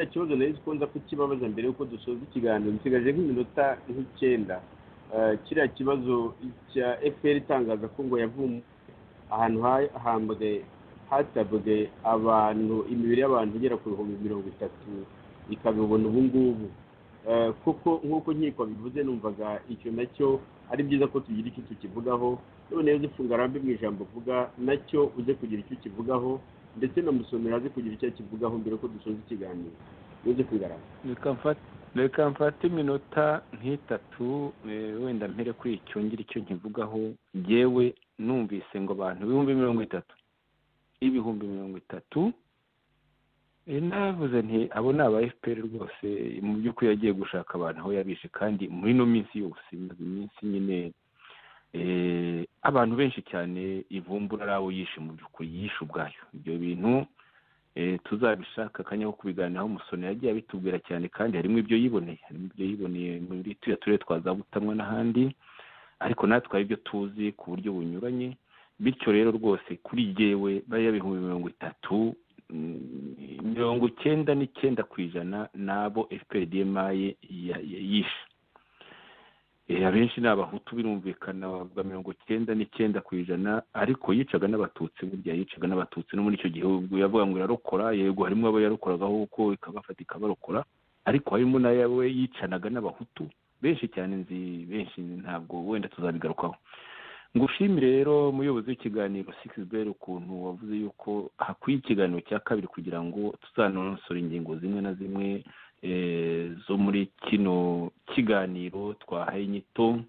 ikibazo nari kunza kukibabaza mbere yuko dusoza ikiganiro nsigaje nk'iminota nk'icyenda kiriya kibazo cya FPR itangaza ko ngo yavuye ahantu hatabwe abantu imibiri y'abantu igera ku 30,000 ikabibona ubu ngubu kuko nk'uko nkiko bivuze numvaga icyo nacyo ari byiza ko tugira icyo tukivugaho none Yozefu Ngarambe mu ijambo vuga nacyo uje kugira icyo kivugaho ndetse na Musonera azi kugira icyo kivugaho mbere ko dusoza ikiganiro. Yozefu Ngarambe
reka mfate iminota nk'itatu wenda mpere kuri icyo ngira icyo nkivugaho. Yewe numvise ngo abantu 30,000 navuze nti abo ni aba FPR rwose mu by'ukuri yagiye gushaka abantu aho yabishe kandi muri no minsi yose iminsi nyine abantu benshi cyane ivumbura ari abo yishe mu by'ukuri yishe ubwayo. Ibyo bintu tuzabishaka akanya ko kubiganiraho. Musoni yagiye abitubwira cyane kandi harimo ibyo yiboneye muri tuya turere twazabutamwa n'ahandi, ariko natwe hari ibyo tuzi ku buryo bunyuranye. Bityo rero rwose kuri jyewe bari 30,000 99% nabo FPR DMA yishe. Abenshi ni abahutu birumvikana bavuga 99%, ariko yicaga n'abatutsi. Burya yicaga n'abatutsi no muri icyo gihugu yavuga ngo yarokora, yego harimo abo yarokoragaho uko ikabafata ikabarokora, ariko harimo nawe yicanaga n'abahutu benshi cyane nzi benshi, ntabwo wenda tuzabigarukaho. Ngushimire rero umuyobozi w'ikiganiro Sixbert ukuntu wavuze yuko hakwiye ikiganiro cya kabiri kugira ngo tuzanonosore ingingo zimwe na zimwe zo muri kino kiganiro twahaye inyito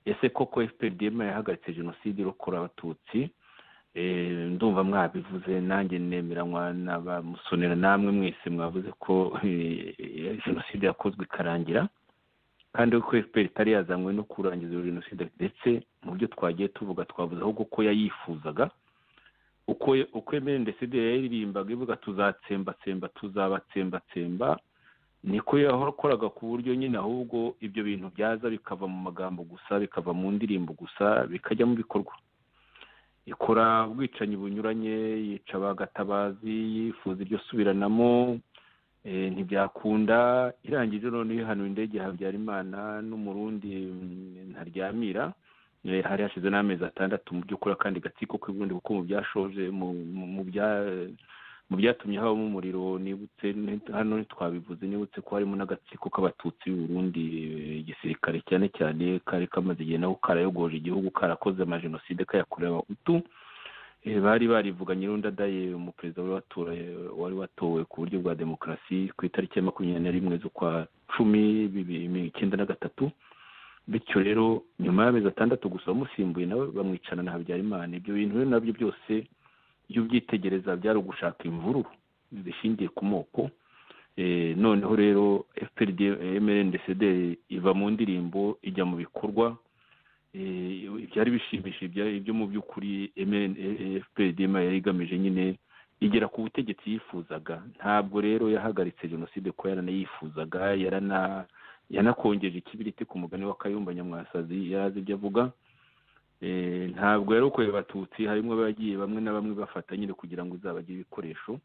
ese koko FPR DMA yahagaritse jenoside irokora abatutsi. Ndumva mwabivuze nanjye nemeranywa n'abamusonera namwe mwese mwavuze ko jenoside yakozwe ikarangira kandi ko FPR itari yazanywe no kurangiza jenoside, ndetse mu byo twagiye tuvuga twavuze ahubwo ko yayifuzaga uko MNDCD yaririmbaga ivuga tuzabatsemba niko yahorakoraga ku buryo nyine ahubwo ibyo bintu byaza bikava mu magambo gusa, bikava mu ndirimbo gusa, bikajya mu bikorwa. Ikora ubwicanyi bunyuranye, yica Bagatabazi, yifuza iryo subiranamo, ntibyakunda. Irangije none hano indege Habyarimana n'umurundi Ntaryamira hari hashize n'amezi 6 mu by'ukuri kandi gatsiko k'ubundi kuko mu byashoje mu byatumye habamo umuriro. Nibutse hano twabivuze, nibutse ko harimo n'agatsiko k'abatutsi Burundi igisirikare cyane cyane kari kamaze igihe naho karayogoje igihugu karakoze amajenoside kayakorewe abahutu. Bari barivuganye Rundadaye umuperezida wari watowe ku buryo bwa demokarasi ku itariki ya 21 z'ukwa 10 1993. Bityo rero nyuma y'amezi 6 gusa bamusimbuye nawe bamwicana na Habyarimana. Ibyo bintu rero nabyo byose iyo byitegereza byari ugushaka imvururu zishingiye ku moko. Noneho rero FPR MNDCD iva mu ndirimbo ijya mu bikorwa. Byari bishimishije ibyo mu by'ukuri FPR DMA yari igamije nyine igera ku butegetsi yifuzaga. Ntabwo rero yahagaritse jenoside ko yaranayifuzaga, yanakongeje ikibiriti ku mugani wa Kayumba Nyamwasazi yarazi ibyo avuga. Ntabwo rero uko abatutsi harimo abagiye bamwe na bamwe bafata nyine kugira ngo uzabagire ibikoresho.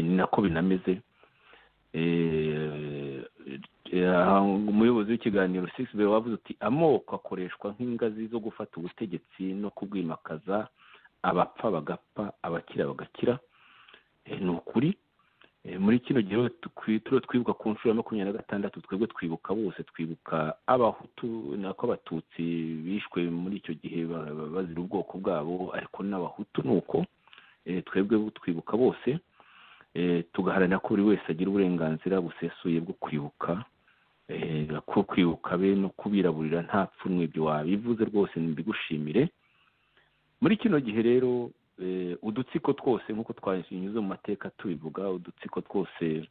Nako binameze. Umuyobozi w'ikiganiro Sixbert wavuze uti amoko akoreshwa nk'ingazi zo gufata ubutegetsi no kubwimakaza, abapfa bagapfa abakira bagakira. Ni ukuri muri kino gihe twibuka ku nshuro ya 26 twebwe twibuka bose, twibuka abahutu nako abatutsi bishwe muri icyo gihe bazira ubwoko bwabo, ariko n'abahutu nuko twebwe twibuka bose tugaharanira ko buri wese agira uburenganzira busesuye bwo kwibuka ko kwibuka be no kubiraburira nta pfunwe ibyo wabivuze rwose mbigushimire. Muri kino gihe rero udutsiko twose nk'uko twanyuze mu mateka tubivuga, udutsiko twose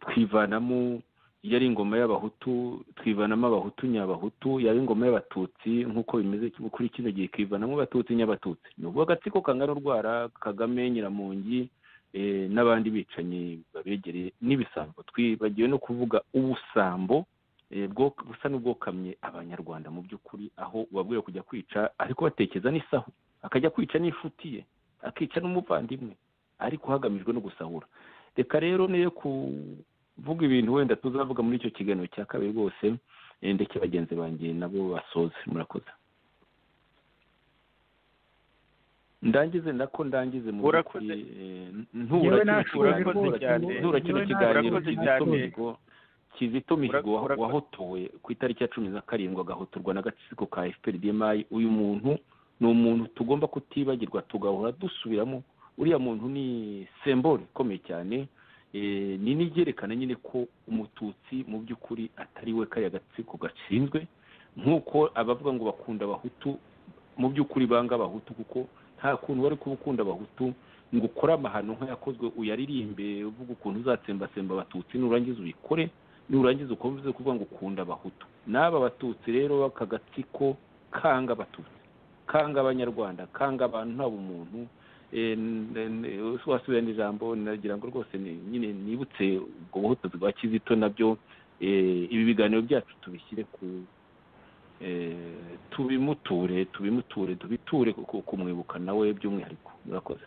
twivanamo iyo ari ingoma y'abahutu twivanamo abahutu nyabahutu, yaba ingoma y'abatutsi nk'uko bimeze kuri kino gihe twivanamo abatutsi nyabatutsi. Ni ukuvuga agatsiko kangana urwara Kagame, Nyiramongi n'abandi bicanyi babegereye n'ibisambo. Twibagiwe no kuvuga ubusambo busa n'ubwokamye abanyarwanda mu by'ukuri, aho babwiwe kujya kwica ariko batekereza n'isahu, akajya kwica n'inshuti ye, akica n'umuvandimwe, ariko hagamijwe no gusahura. Reka rero niyo kuvuga ibintu wenda tuzavuga muri icyo kiganiro cya kabiri rwose, ndetse bagenzi banjye nabo basoze. Murakoze. Ndangize mu by'ukuri ntura kino kiganiro Kizito Mihigo wahotowe ku itariki ya 17 agahotorwa n'agatsiko ka FPR-DMI. Uyu muntu ni umuntu tugomba kutibagirwa, tugahora dusubiramo. Uriya muntu ni symbole ikomeye cyane, ni nigerekana nyine ko umututsi mu by'ukuri atari we kariya gatsiko gashinzwe, nk'uko abavuga ngo bakunda abahutu mu by'ukuri banga abahutu, kuko nta kuntu wari kuba ukunda abahutu ngo ukore amahano nk'ayakozwe uyaririmbe uvuga ukuntu uzatsembasemba abatutsi, nurangiza ubikore, nurangiza ukomeze kuvuga ngo ukunda abahutu. N'aba batutsi rero bakagatsiko kanga abatutsi, kanga abanyarwanda, kanga abantu nta bumuntu. Wasubira n'ijambo nagira ngo rwose nyine nibutse ubwo buhotozi bwa Kizito nabyo. Ibi biganiro byacu tubishyire ku tubimuture kumwibuka nawe by'umwihariko. Murakoze.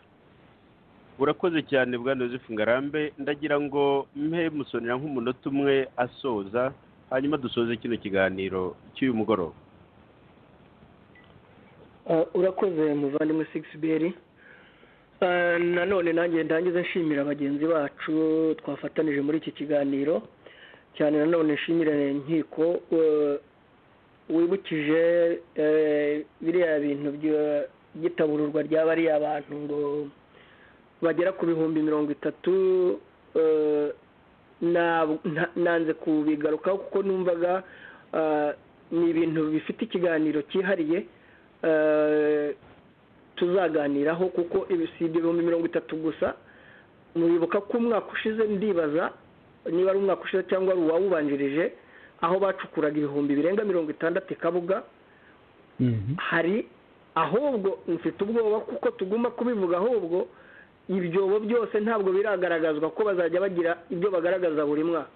Urakoze cyane Bwana Joseph Ngarambe. Ndagira ngo mpe Musonera nk'umunota umwe asoza, hanyuma dusoze kino kiganiro cy'uyu mugoroba.
Urakoze muvandimwe 6BR. Nanone nanjye ndangiza nshimira bagenzi bacu twafatanije muri iki kiganiro, cyane nanone nshimira Nkiko wibukije biriya bintu by'itabururwa ry'abari abantu ngo bagera ku 30,000. Nanze kubigarukaho kuko numvaga ni ibintu bifite ikiganiro cyihariye tuzaganiraho, kuko ibisibye 30,000 gusa. Muribuka ko umwaka ushize, ndibaza niba ari umwaka ushize cyangwa ari uwawubanjirije, aho bacukuraga 60,000 Kabuga. Hari ahubwo mfite ubwoba kuko tuguma kubivuga, ahubwo ibyobo byose ntabwo biragaragazwa ko bazajya bagira ibyo bagaragaza buri mwaka.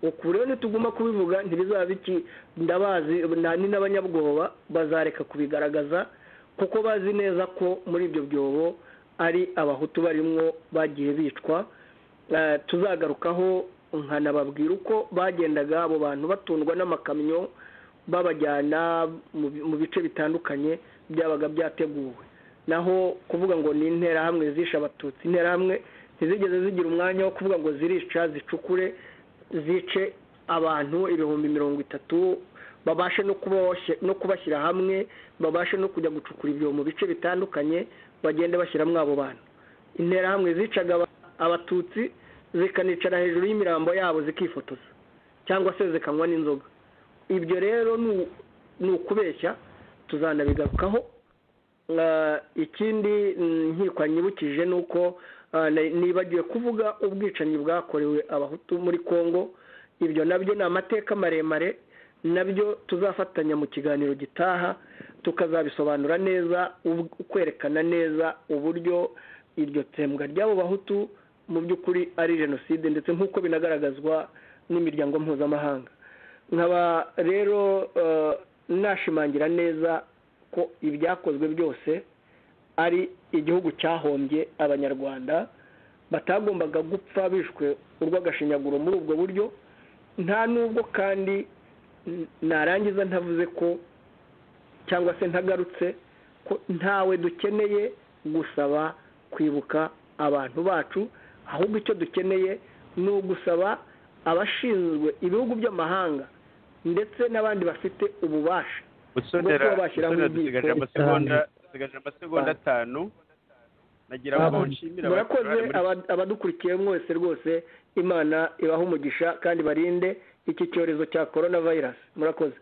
Uku rero nituguma kubivuga ntibizaba biki, ndabazi ni n'abanyabwoba bazareka kubigaragaza, kuko bazi neza ko muri ibyo byobo ari abahutu barimwo bagiye bicwa. Tuzagarukaho nkanababwira uko bagendaga abo bantu batundwa n'amakamyo babajyana mu bice bitandukanye byabaga byateguwe. Naho kuvuga ngo ni interahamwe zisha abatutsi, interahamwe ntizigeze zigira umwanya wo kuvuga ngo zirica, zicukure, zice abantu 30,000, babashe no kubashyira hamwe, babashe no kujya gucukura ibyo mu bice bitandukanye, bagende bashyiramo abo bantu. Interahamwe zicaga abatutsi, zikanicara hejuru y'imirambo yabo zikifotoza, cyangwa se zikanywa n'inzoga. Ibyo rero ni ukubeshya, tuzanabigarukaho. Ikindi Nkiko nyibukije ni uko nibagiwe kuvuga ubwicanyi bwakorewe abahutu muri Kongo. Ibyo nabyo ni amateka maremare, nabyo tuzafatanya mu kiganiro gitaha tukazabisobanura neza, kwerekana neza uburyo iryo tsembwa ry'abo bahutu mu by'ukuri ari jenoside, ndetse nk'uko binagaragazwa n'imiryango mpuzamahanga. Nkaba rero nashimangira neza ko ibyakozwe byose ari igihugu cyahombye abanyarwanda, batagombaga gupfa bishwe urw'agashinyaguro muri ubwo buryo. Nta nubwo kandi narangiza ntavuze ko, cyangwa se ntagarutse ko ntawe dukeneye gusaba kwibuka abantu bacu, ahubwo icyo dukeneye ni ugusaba abashinzwe ibihugu by'amahanga ndetse n'abandi bafite ububasha
Musonera dusigaje amasegonda 5. nagira ngo nshimire
murakoze abadukurikiye mwese rwose imana ibaha umugisha kandi barinde iki cyorezo cya coronavirus murakoze